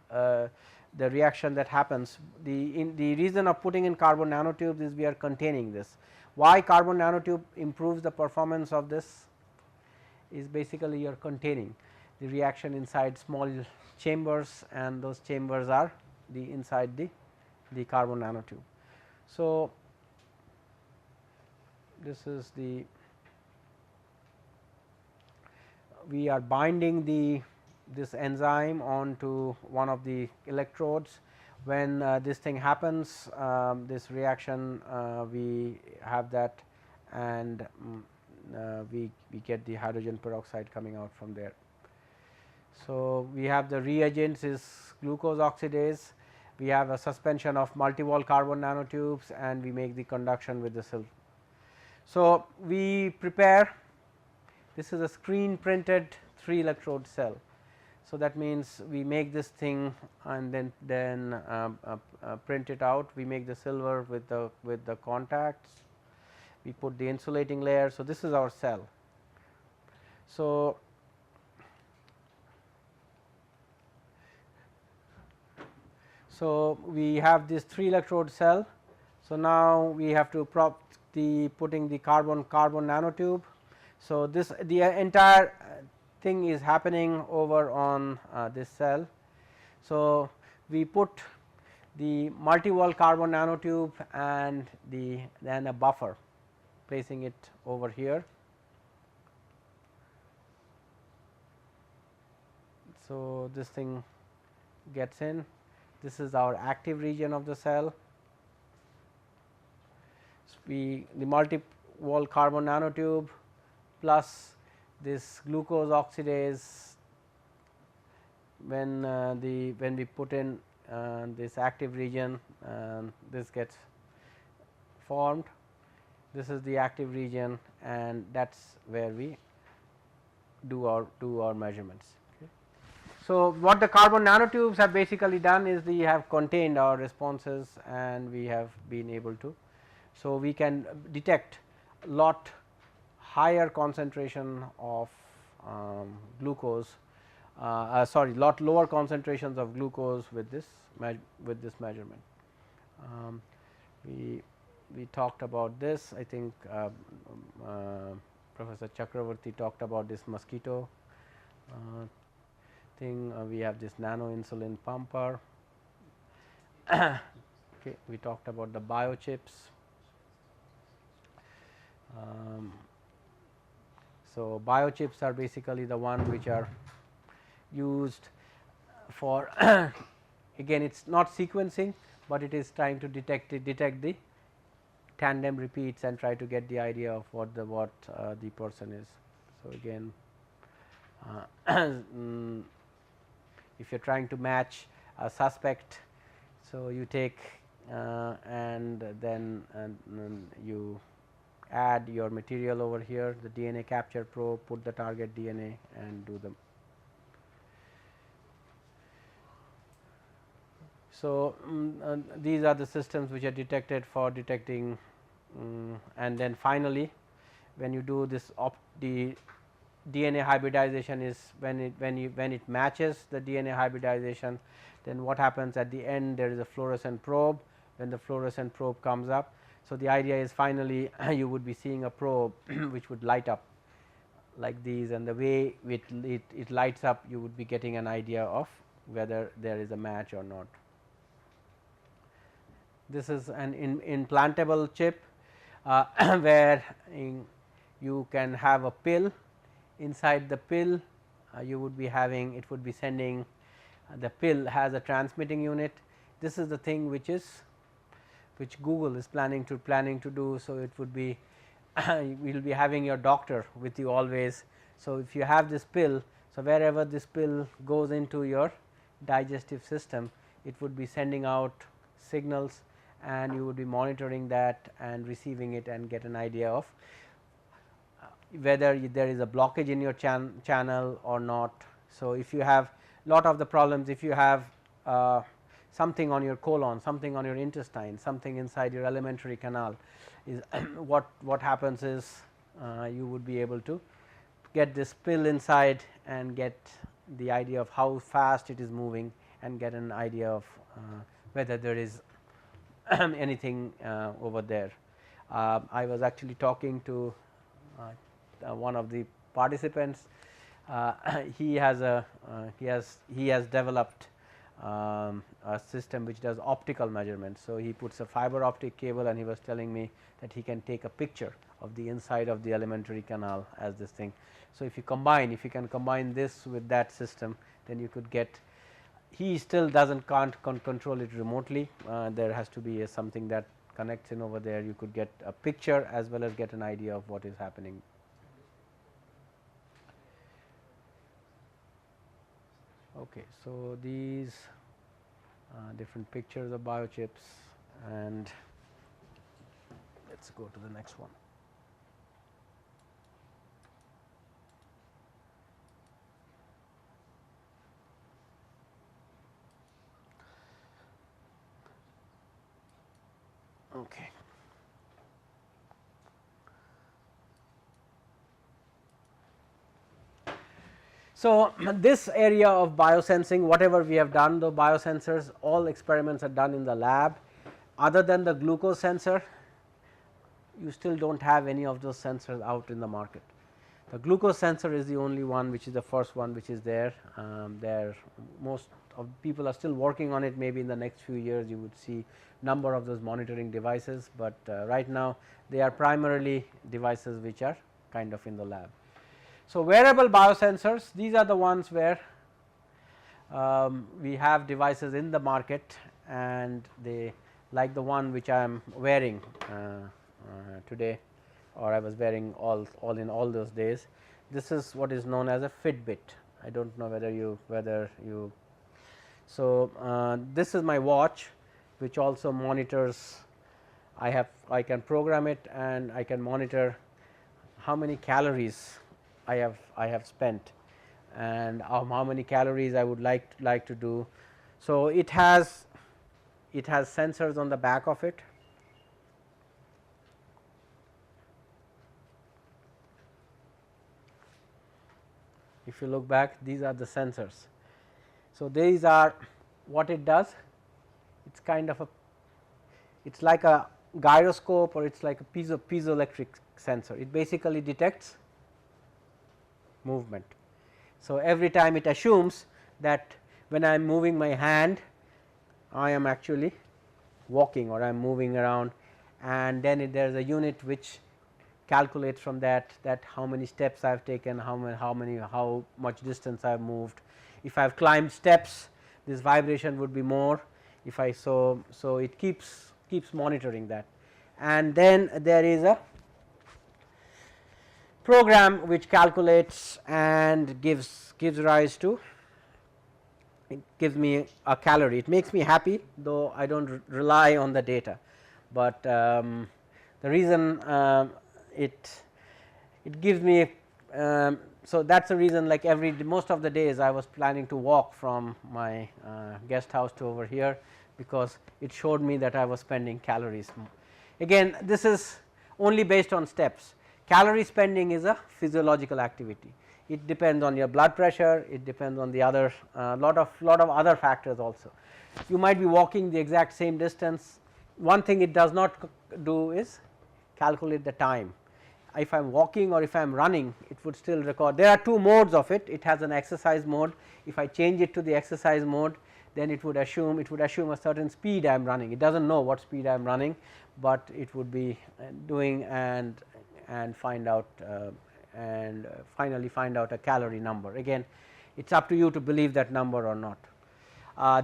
the reaction that happens. The reason of putting in carbon nanotubes is we are containing this. why carbon nanotube improves the performance of this is basically you are containing the reaction inside small chambers, and those chambers are the inside the carbon nanotube. So, this is the we are binding this enzyme onto one of the electrodes. When this thing happens, this reaction we have that, and we get the hydrogen peroxide coming out from there. So, we have the reagents is glucose oxidase, we have a suspension of multi-wall carbon nanotubes, and we make the conduction with the silver. So, we prepare, this is a screen printed 3 electrode cell. So, that means we make this thing and then print it out. We make the silver with the contacts, we put the insulating layer. So, this is our cell. So, we have this 3 electrode cell. So, now we have to putting the carbon nanotube. So, this the entire thing is happening over on this cell. So, we put the multi-wall carbon nanotube and then a buffer, placing it over here. So, this thing gets in, this is our active region of the cell. So, the multi-wall carbon nanotube plus this glucose oxidase, when we put in this active region, this gets formed. This is the active region, and that is where we do our measurements. Okay. So, what the carbon nanotubes have basically done is they have contained our responses, and we have been able to. So, we can detect lot higher concentration of glucose, lot lower concentrations of glucose with this measurement. We talked about this. I think Professor Chakravarti talked about this mosquito thing. We have this nano insulin pumper. Okay, we talked about the biochips. So, biochips are basically the one which are used for again it is not sequencing, but it is trying to detect the tandem repeats and try to get the idea of what the person is. So, again if you are trying to match a suspect, so you take and then you add your material over here, the DNA capture probe, put the target DNA and do them. So, these are the systems which are detected for detecting, and then finally, when you do this the DNA hybridization is when it matches the DNA hybridization, then what happens at the end, there is a fluorescent probe. When the fluorescent probe comes up, so the idea is finally you would be seeing a probe which would light up like these, and the way it lights up, you would be getting an idea of whether there is a match or not. This is an implantable chip where you can have a pill. Inside the pill you would be having, it would be sending, the pill has a transmitting unit. This is the thing which Google is planning to do. So, it would be you will be having your doctor with you always. So, if you have this pill, so wherever this pill goes into your digestive system, it would be sending out signals, and you would be monitoring that and receiving it and get an idea of whether there is a blockage in your channel or not. So, if you have lot of the problems, if you have something on your colon, something on your intestine, something inside your alimentary canal, is what happens is you would be able to get this pill inside and get the idea of how fast it is moving and get an idea of whether there is anything over there. I was actually talking to one of the participants. He has developed a system which does optical measurements. So, he puts a fiber optic cable, and he was telling me that he can take a picture of the inside of the alimentary canal as this thing. So, if you can combine this with that system, then you could get, he still can't control it remotely. There has to be something that connects in over there. You could get a picture as well as get an idea of what is happening. Okay, so these different pictures of biochips, and let's go to the next one. Okay. So, this area of biosensing, whatever we have done, the biosensors, all experiments are done in the lab. Other than the glucose sensor, you still do not have any of those sensors out in the market. The glucose sensor is the only one, which is the first one which is there. Most of people are still working on it. Maybe in the next few years you would see number of those monitoring devices, but right now they are primarily devices which are kind of in the lab. So, wearable biosensors, these are the ones where we have devices in the market, and they, like the one which I am wearing today, or I was wearing all in all those days. This is what is known as a Fitbit. I do not know whether you so this is my watch, which also monitors. I can program it, and I can monitor how many calories I have spent, and how many calories I would like to do. So, it has sensors on the back of it. If you look back, these are the sensors. So, these are what it does. It's kind of it's like a gyroscope, or it's like a piezoelectric sensor. It basically detects movement. So, every time it assumes that when I am moving my hand, I am actually walking, or I am moving around, and then there is a unit which calculates from that how many steps I have taken, how much distance I have moved. If I have climbed steps, this vibration would be more. If I so it keeps monitoring that, and then there is a program which calculates and gives rise to, it gives me a calorie. It makes me happy, though I do not rely on the data, but the reason it gives me, so that is the reason, like most of the days I was planning to walk from my guest house to over here, because it showed me that I was spending calories. Again, this is only based on steps. Calorie spending is a physiological activity. It depends on your blood pressure, it depends on the other lot of other factors also. You might be walking the exact same distance. One thing it does not do is calculate the time. If I am walking or if I am running, it would still record. There are two modes of it. It has an exercise mode. If I change it to the exercise mode, then it would assume a certain speed I am running. It does not know what speed I am running, but it would be doing and find out and finally find out a calorie number. Again, it is up to you to believe that number or not.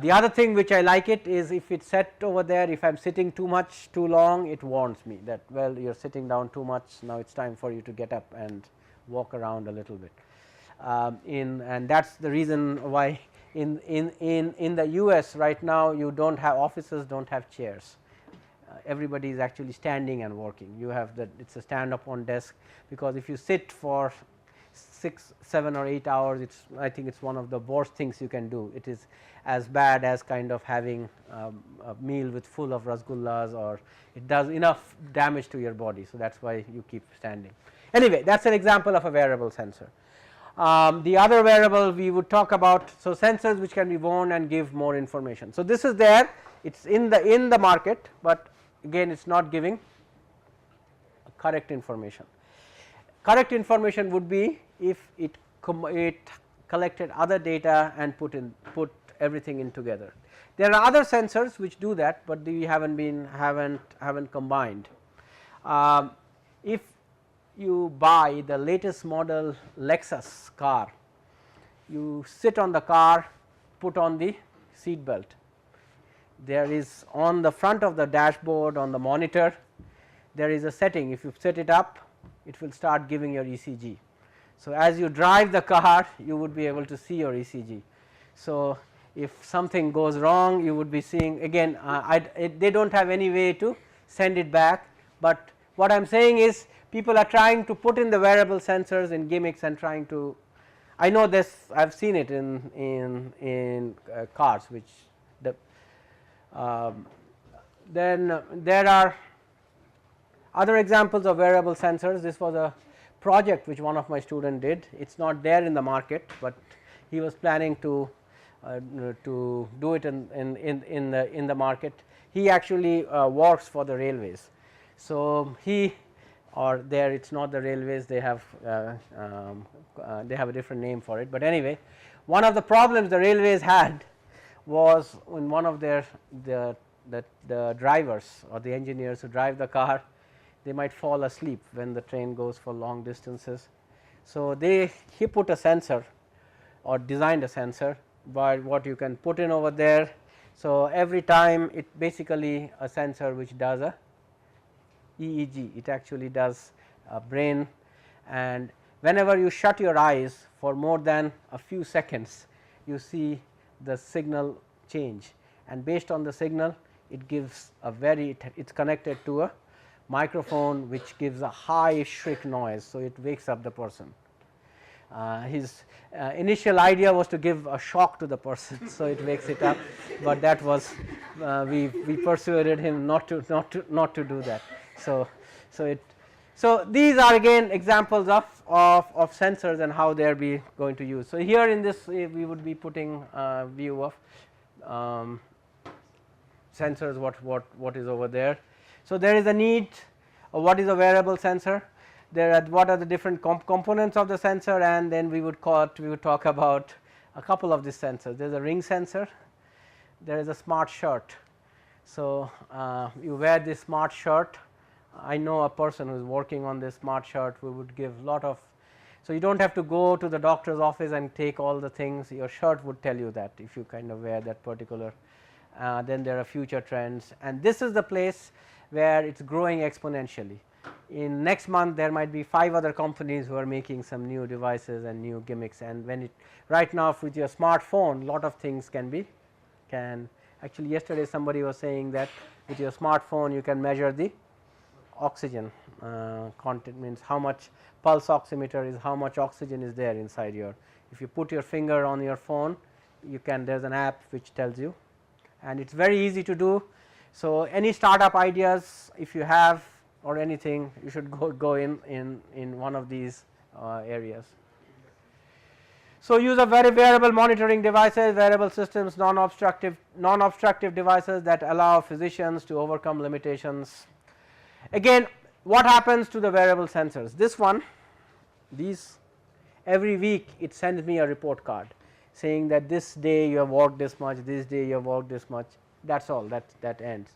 The other thing which I like it is, if it's set over there, if I am sitting too long, it warns me that, well, you are sitting down too much, now it is time for you to get up and walk around a little bit. And that is the reason why in the US right now, you don't have offices, don't have chairs. Everybody is actually standing and working. You have that, it's a stand up on desk, because if you sit for 6, 7 or 8 hours, I think it's one of the worst things you can do. It is as bad as kind of having a meal with full of rasgullas, or it does enough damage to your body. So, that is why you keep standing. Anyway, that is an example of a wearable sensor. The other wearable we would talk about, so sensors which can be worn and give more information. So, this is there, it is in the market, but again it is not giving correct information. Correct information would be if it collected other data and put everything in together. There are other sensors which do that, but we haven't combined. If you buy the latest model Lexus car, you sit on the car, put on the seat belt. There is on the front of the dashboard on the monitor, there is a setting. If you set it up, it will start giving your ECG. So, as you drive the car, you would be able to see your ECG. So, if something goes wrong, you would be seeing again. They do not have any way to send it back, but what I am saying is people are trying to put in the wearable sensors in gimmicks and trying to. I know this. I have seen it in cars, which the then there are other examples of wearable sensors. This was a project which one of my students did. It is not there in the market, but he was planning to do it in the market. He actually works for the railways. So, he or there it is not the railways, they have a different name for it, but anyway, one of the problems the railways had was when one of their the drivers or the engineers who drive the car, they might fall asleep when the train goes for long distances. So, he put a sensor or designed a sensor by what you can put in over there. So, every time it basically a sensor which does a EEG, it actually does a brain, and whenever you shut your eyes for more than a few seconds, you see the signal change, and based on the signal it gives a it is connected to a microphone which gives a high shriek noise. So, it wakes up the person. His initial idea was to give a shock to the person, so it wakes it up, but that was we persuaded him not to do that. So these are again examples of sensors and how they are going to use. So, here in this we would be putting a view of sensors, what is over there. So, there is a need of what is a wearable sensor, there are what are the different components of the sensor, and then we would talk about a couple of these sensors. There is a ring sensor, there is a smart shirt. So, you wear this smart shirt. I know a person who is working on this smart shirt. We would give lot of, so you do not have to go to the doctor's office and take all the things, your shirt would tell you that if you kind of wear that particular. Then there are future trends, and this is the place where it is growing exponentially. In next month there might be 5 other companies who are making some new devices and new gimmicks, and when right now with your smartphone lot of things can actually yesterday somebody was saying that with your smartphone you can measure the oxygen content, means how much pulse oximeter is, how much oxygen is there inside your, if you put your finger on your phone, you can, there is an app which tells you, and it is very easy to do. So, any startup ideas if you have or anything, you should go in one of these areas. So, use of very wearable monitoring devices, wearable systems, non-obstructive devices that allow physicians to overcome limitations. Again, what happens to the wearable sensors? This one, these every week it sends me a report card saying that this day you have worked this much, this day you have worked this much, that is all, that ends.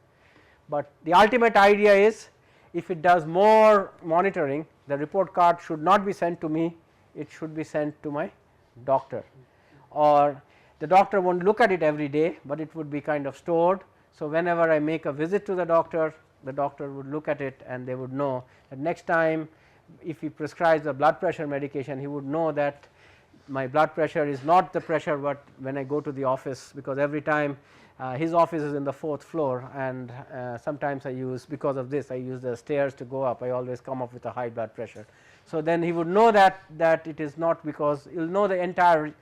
But the ultimate idea is if it does more monitoring, the report card should not be sent to me, it should be sent to my doctor, or the doctor will not look at it every day, but it would be kind of stored. So, whenever I make a visit to the doctor would look at it and they would know that next time if he prescribes a blood pressure medication, he would know that my blood pressure is not the pressure what when I go to the office, because every time his office is in the 4th floor, and sometimes I use, because of this I use the stairs to go up, I always come up with a high blood pressure. So, then he would know that it is not, because he will know the entire,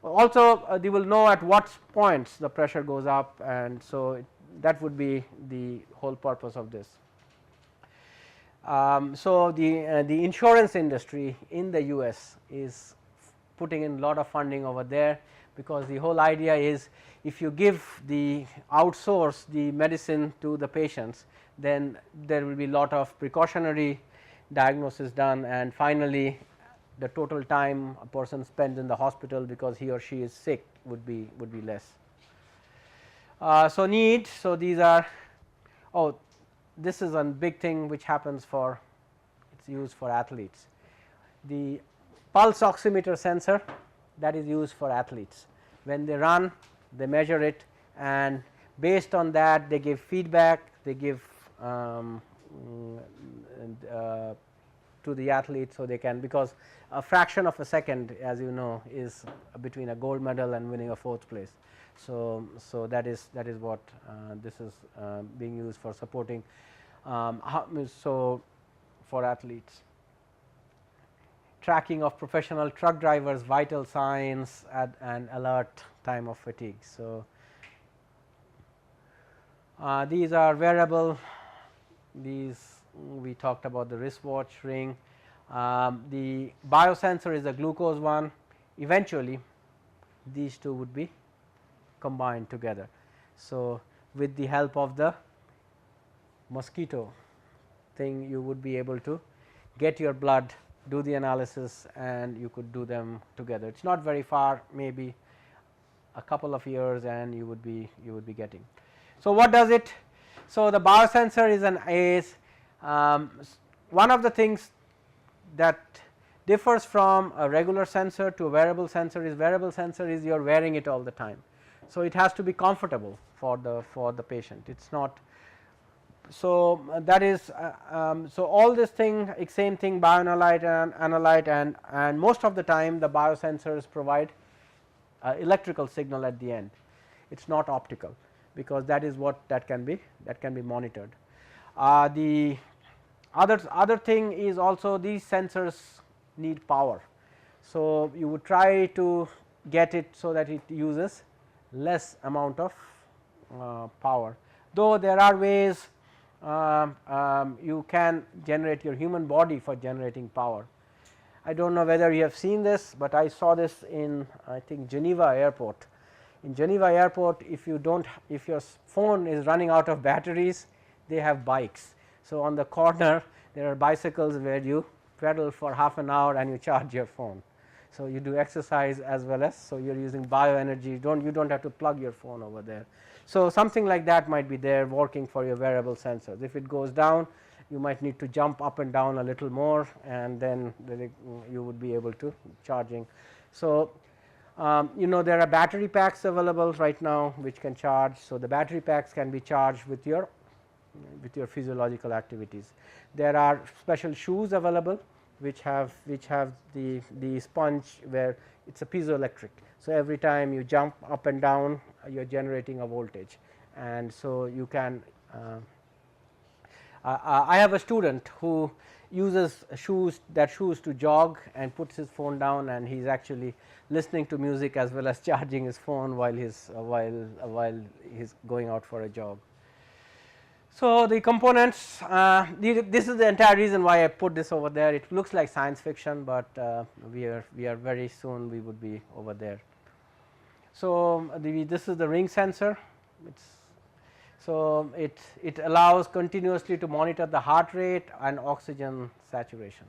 also they will know at what points the pressure goes up, and so that would be the whole purpose of this. So, the insurance industry in the US is putting in a lot of funding over there, because the whole idea is if you outsource the medicine to the patients, then there will be lot of precautionary diagnosis done, and finally the total time a person spends in the hospital because he or she is sick would be less. So need, so these are, oh, this is a big thing which happens for, it's used for athletes. The pulse oximeter sensor that is used for athletes. When they run, they measure it, and based on that they give feedback, they give to the athlete, so they can, because a fraction of a second, as you know, is between a gold medal and winning a 4th place. So that is what this is being used for supporting, so for athletes. Tracking of professional truck drivers, vital signs and alert time of fatigue. So these are wearable. These we talked about the wristwatch, ring. The biosensor is a glucose one. Eventually these two would be combined together. So with the help of the mosquito thing, you would be able to get your blood, do the analysis, and you could do them together. It's not very far, maybe a couple of years, and you would be getting. So what does it? So the biosensor is one of the things that differs from a regular sensor to a wearable sensor is you are wearing it all the time. So it has to be comfortable for the patient. It's not. So that is so all this thing, same thing, bioanalyte and analyte, and most of the time the biosensors provide electrical signal at the end. It's not optical, because that is what that can be monitored. The other thing is also these sensors need power. So you would try to get it so that it uses less amount of power, though there are ways you can generate your human body for generating power. I do not know whether you have seen this, but I saw this in, I think, Geneva airport. In Geneva airport, if your phone is running out of batteries, they have bikes. So on the corner there are bicycles where you pedal for half an hour and you charge your phone. So you do exercise as well as, so you are using bioenergy, you don't have to plug your phone over there. So something like that might be there working for your wearable sensors. If it goes down, you might need to jump up and down a little more, and then you would be able to charging. So you know, there are battery packs available right now which can charge. So the battery packs can be charged with your physiological activities. There are special shoes available which have the sponge where it's a piezoelectric. So every time you jump up and down, you are generating a voltage, and so you can. I have a student who uses shoes to jog and puts his phone down, and he's actually listening to music as well as charging his phone while he's going out for a jog. So the components, this is the entire reason why I put this over there. It looks like science fiction, but we are very soon we would be over there. So this is the ring sensor. So it allows continuously to monitor the heart rate and oxygen saturation.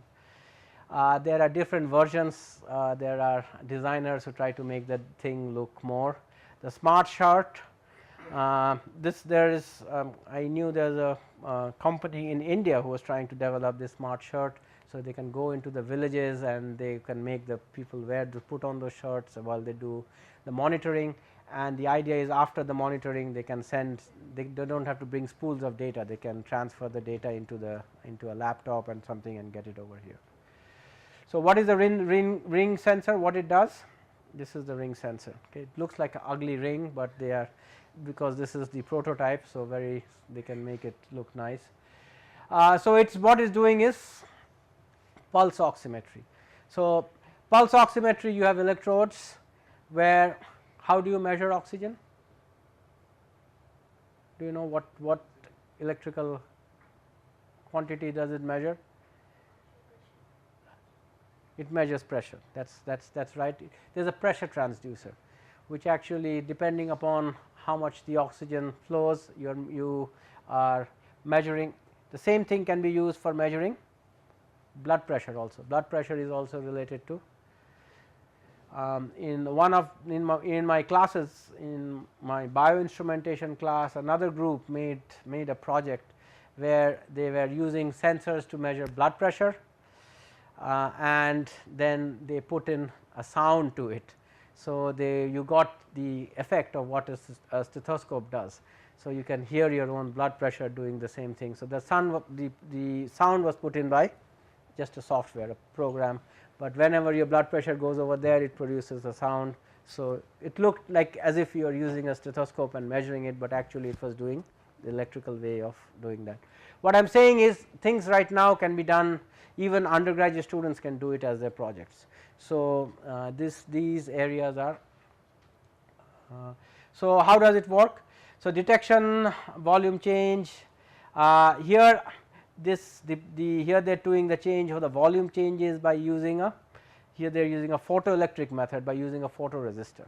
There are different versions. There are designers who try to make that thing look more. The smart shirt. I knew there's a company in India who was trying to develop this smart shirt, so they can go into the villages and they can make the people put on those shirts while they do the monitoring. And the idea is after the monitoring they can send, they don't have to bring spools of data, they can transfer the data into a laptop and something and get it over here. So what is the ring sensor? What it does? This is the ring sensor. Okay, it looks like an ugly ring, but they are, because this is the prototype, so they can make it look nice. So it's what it's doing is pulse oximetry. So pulse oximetry, you have electrodes where, how do you measure oxygen? Do you know what electrical quantity does it measure? It measures pressure. That's right. There's a pressure transducer, which actually, depending upon how much the oxygen flows, you are measuring. The same thing can be used for measuring blood pressure also. Blood pressure is also related to. In one of in my classes, in my bioinstrumentation class, another group made a project where they were using sensors to measure blood pressure, and then they put in a sound to it. So, you got the effect of what a stethoscope does. So, you can hear your own blood pressure doing the same thing. So, the sound was put in by just a software, a program, but whenever your blood pressure goes over there, it produces a sound. So, it looked like as if you are using a stethoscope and measuring it, but actually it was doing the electrical way of doing that. What I am saying is things right now can be done, even undergraduate students can do it as their projects. So, these areas are. So, how does it work? So, detection, volume change, here this here they are doing the change of the volume changes by using a, here they are using a photoelectric method by using a photoresistor.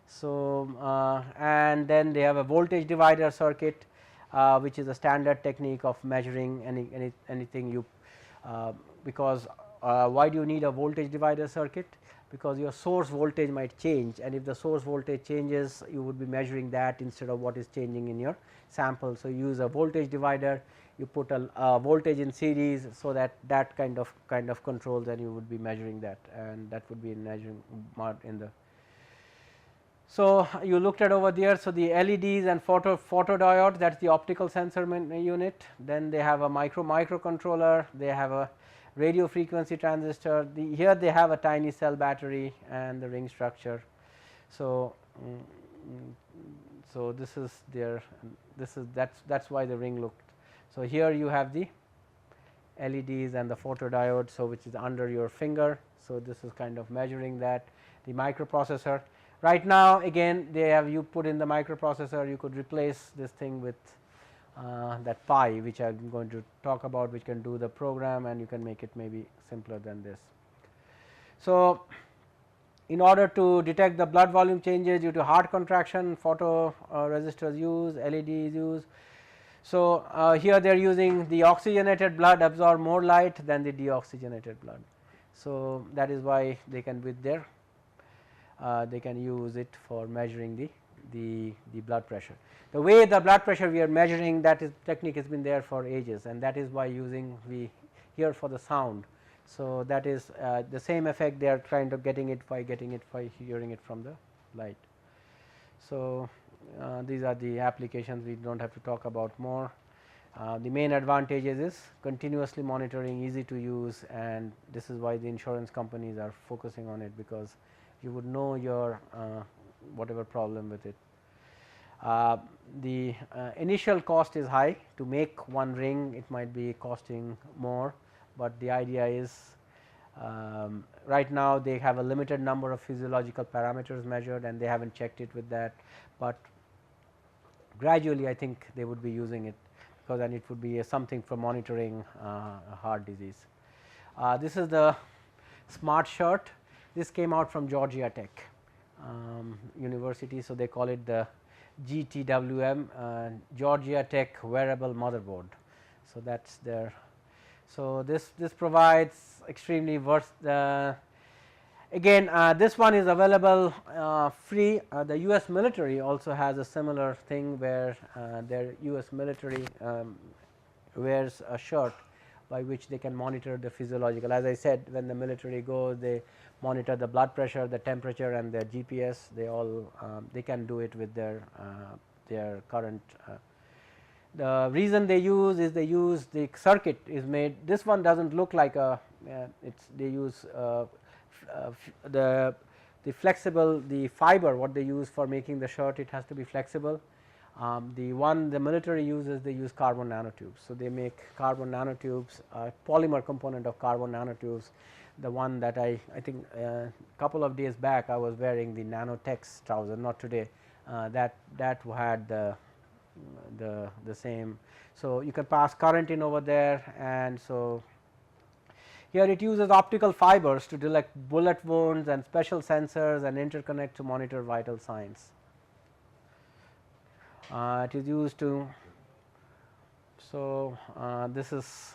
So, and then they have a voltage divider circuit, which is a standard technique of measuring anything you, because why do you need a voltage divider circuit? Because your source voltage might change, and if the source voltage changes, you would be measuring that instead of what is changing in your sample. So, you use a voltage divider, you put a voltage in series, so that kind of controls, and you would be measuring that, and that would be measuring in the. So, you looked at over there. So, the LEDs and photodiode, that is the optical sensor unit. Then they have a microcontroller, they have a radio frequency transistor, here they have a tiny cell battery and the ring structure. So, so this is their, that's why the ring looked. So, here you have the LEDs and the photodiode, so which is under your finger. So, this is kind of measuring that. The microprocessor, right now again they have, you put in the microprocessor, you could replace this thing with that Pi, which I am going to talk about, which can do the program, and you can make it maybe simpler than this. So, in order to detect the blood volume changes due to heart contraction, photoresistors use, LEDs use. So, here they are using the oxygenated blood absorb more light than the deoxygenated blood. So, that is why they can with their they can use it for measuring the blood pressure. The way the blood pressure we are measuring, that is technique has been there for ages, and that is why using we here for the sound. So, that is the same effect they are trying to getting it by hearing it from the light. So, these are the applications, we do not have to talk about more. The main advantages is continuously monitoring, easy to use, and this is why the insurance companies are focusing on it, because you would know your whatever problem with it. The initial cost is high. To make one ring, it might be costing more, but the idea is right now they have a limited number of physiological parameters measured, and they have not checked it with that, but gradually I think they would be using it, because then it would be something for monitoring heart disease. This is the smart shirt. This came out from Georgia Tech University, so they call it the GTWM, Georgia Tech wearable motherboard. So, that is their. So, this provides extremely again this one is available free. The US military also has a similar thing where their US military wears a shirt by which they can monitor the physiological. As I said, when the military goes, they monitor the blood pressure, the temperature, and their GPS. They all they can do it with their current. The reason they use is they use the circuit is made. This one does not look like a. They use the flexible, the fiber what they use for making the shirt. It has to be flexible. The one the military uses, they use carbon nanotubes. So, they make carbon nanotubes, polymer component of carbon nanotubes. The one that I think couple of days back I was wearing the Nanotex trouser, not today, that had the same. So, you can pass current in over there, and so here it uses optical fibers to detect bullet wounds and special sensors and interconnect to monitor vital signs. It is used to. So, this is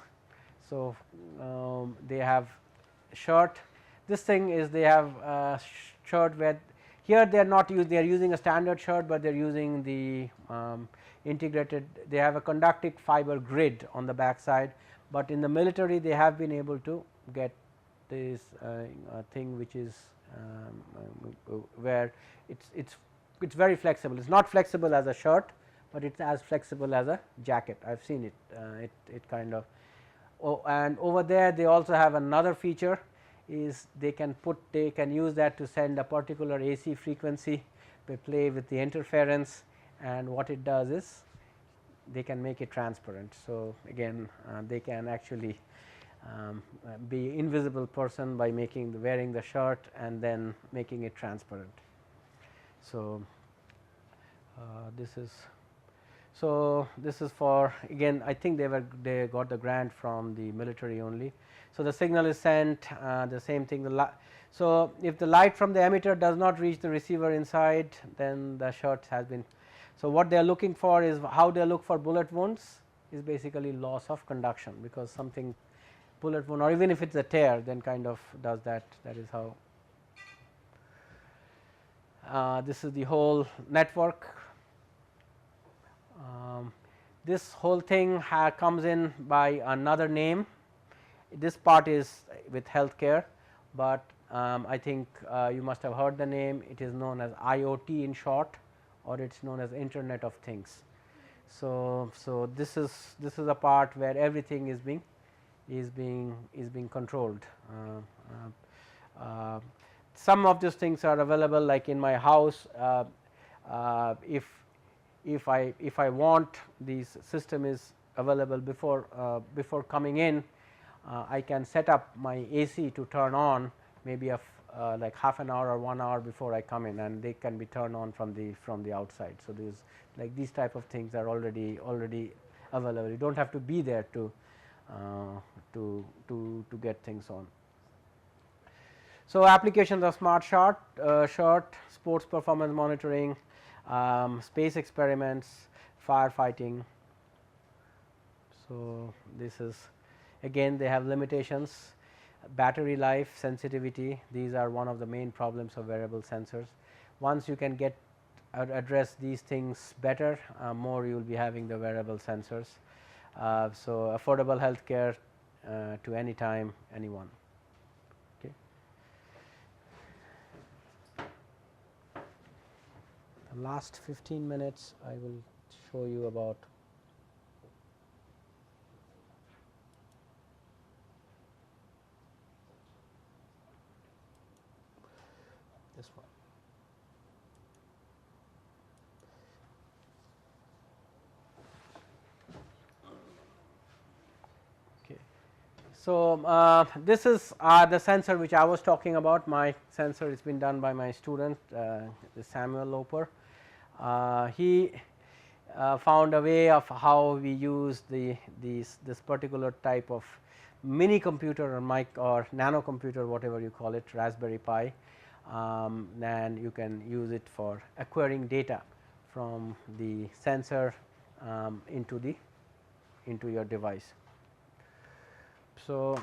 So, they have shirt. This thing is they have shirt where here they are not they are using a standard shirt, but they are using the integrated, they have a conductive fiber grid on the back side, but in the military they have been able to get this thing which is where it's very flexible. It's not flexible as a shirt, but it's as flexible as a jacket. I've seen it. It kind of. Oh, and over there they also have another feature, is they can use that to send a particular AC frequency. They play with the interference, and what it does is they can make it transparent. So, again they can actually be invisible person by wearing the shirt and then making it transparent. So, this is for, again I think they got the grant from the military only. So, the signal is sent, the same thing. So, if the light from the emitter does not reach the receiver inside, then the shirt has been. So, what they are looking for is, how they look for bullet wounds is basically loss of conduction, because something bullet wound, or even if it is a tear, then kind of does that. That is how. This is the whole network. This whole thing comes in by another name. This part is with healthcare, but I think you must have heard the name. It is known as IoT in short, or it is known as Internet of Things. So, this is a part where everything is being controlled. Some of these things are available, like in my house. If I want, this system is available before coming in. I can set up my AC to turn on maybe like half an hour or 1 hour before I come in, and they can be turned on from the outside. So, these type of things are already available. You do not have to be there to get things on. So, applications of smart short, sports performance monitoring, space experiments, firefighting. So, this is, again they have limitations, battery life, sensitivity. These are one of the main problems of wearable sensors. Once you can address these things better, more you will be having the wearable sensors. So, affordable healthcare to any time, anyone. Okay. The last 15 minutes I will show you about this one. Okay. So, this is the sensor which I was talking about. My sensor has been done by my student, Samuel Loper. He found a way of how we use this particular type of mini computer or nano computer, whatever you call it, Raspberry Pi, and you can use it for acquiring data from the sensor into your device. So,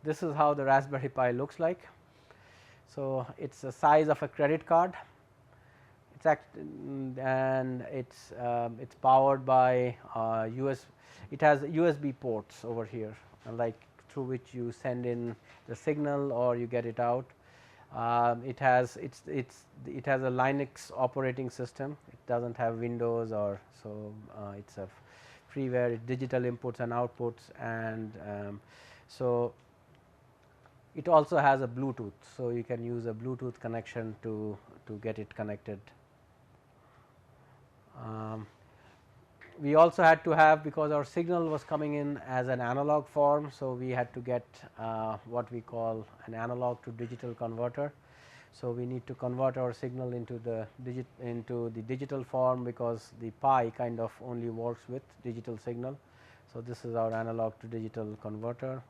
this is how the Raspberry Pi looks like. So, it is the size of a credit card. And it's powered by it has USB ports over here, like through which you send in the signal or you get it out. It has a Linux operating system. It doesn't have Windows, or so it's a freeware, digital inputs and outputs, and so it also has a Bluetooth. So, you can use a Bluetooth connection to get it connected. We also had to have, because our signal was coming in as an analog form, so we had to get what we call an analog to digital converter. So, we need to convert our signal into the digital form, because the Pi kind of only works with digital signal. So, this is our analog to digital converter.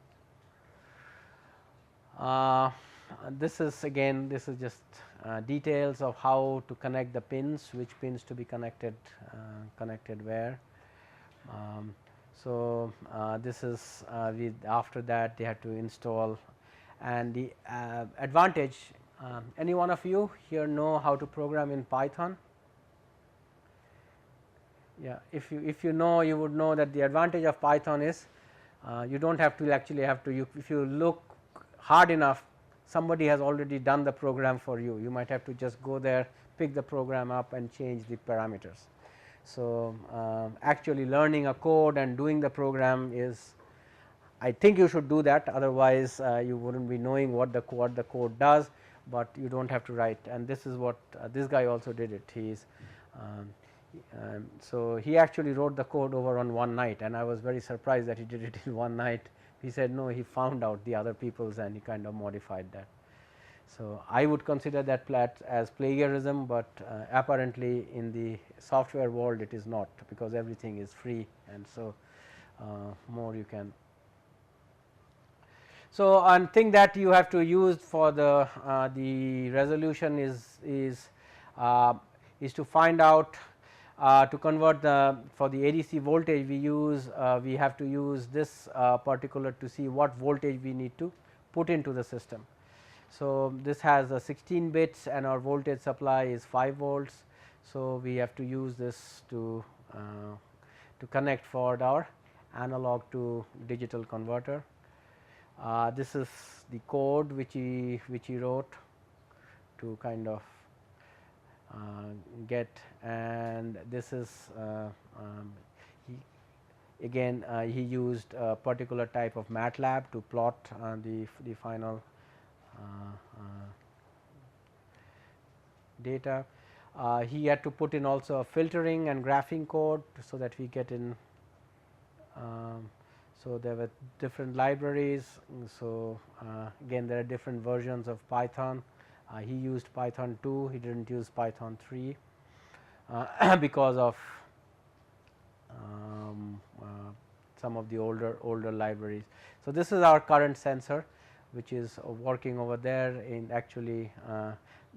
This is just details of how to connect the pins, which pins to be connected where. So, this is after that they had to install, and the advantage, any one of you here know how to program in Python? Yeah, if you know, you would know that the advantage of Python is you do not have to actually have to if you look hard enough, somebody has already done the program for you. You might have to just go there, pick the program up and change the parameters. So, actually learning a code and doing the program is, I think you should do that, otherwise you would not be knowing what the code does, but you do not have to write, and this is what this guy also did it. He is so he actually wrote the code over on one night, and I was very surprised that he did it in one night. He said no, he found out the other people's and he kind of modified that. So, I would consider that as plagiarism, but apparently in the software world it is not, because everything is free, and so more you can. So, one thing that you have to use for the resolution is to find out to convert for the ADC voltage we have to use this particular to see what voltage we need to put into the system. So, this has 16 bits and our voltage supply is 5 volts. So, we have to use this to connect for our analog to digital converter. This is the code which he wrote to kind of get, and this is he used a particular type of MATLAB to plot the final data. He had to put in also a filtering and graphing code, so that we get in. So, there were different libraries. So, again there are different versions of Python. He used Python 2, he did not use Python 3 because of some of the older libraries. So, this is our current sensor which is working over there. In actually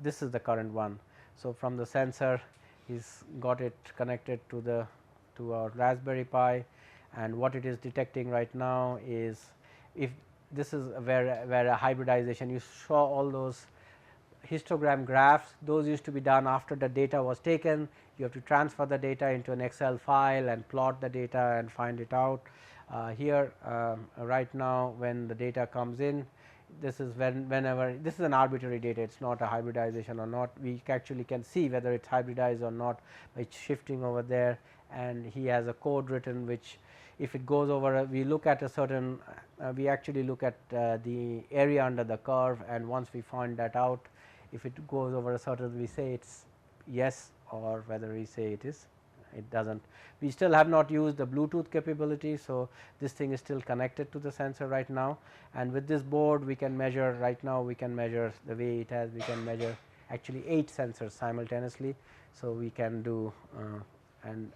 this is the current one. So, from the sensor he's got it connected to our Raspberry Pi, and what it is detecting right now is, if this is where a hybridization, you saw all those histogram graphs, those used to be done after the data was taken. You have to transfer the data into an Excel file and plot the data and find it out. Here right now when the data comes in, this is whenever this is an arbitrary data, it is not a hybridization or not. We actually can see whether it is hybridized or not by shifting over there, and he has a code written which, if it goes over, we look at a certain we actually look at the area under the curve, and once we find that out, if it goes over a certain, we say it is yes, or whether we say it does not. We still have not used the Bluetooth capability. So, this thing is still connected to the sensor right now, and with this board we can measure right now, we can measure the way it has, we can measure actually 8 sensors simultaneously. So, we can do and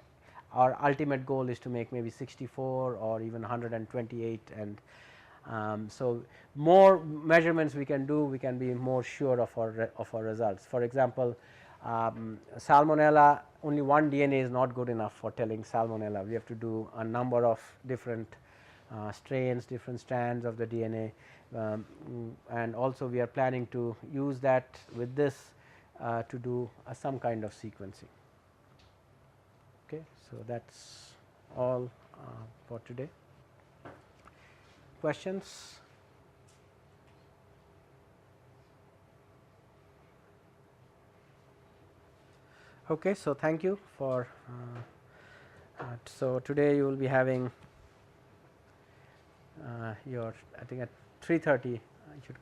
our ultimate goal is to make maybe 64 or even 128, and so more measurements we can do, we can be more sure of our results. For example, salmonella, only one DNA is not good enough for telling salmonella. We have to do a number of different strains, different strands of the DNA, and also we are planning to use that with this to do some kind of sequencing. Okay, so that's all for today. Questions? Okay, so thank you for. So today you will be having your, I think at 3:30 you should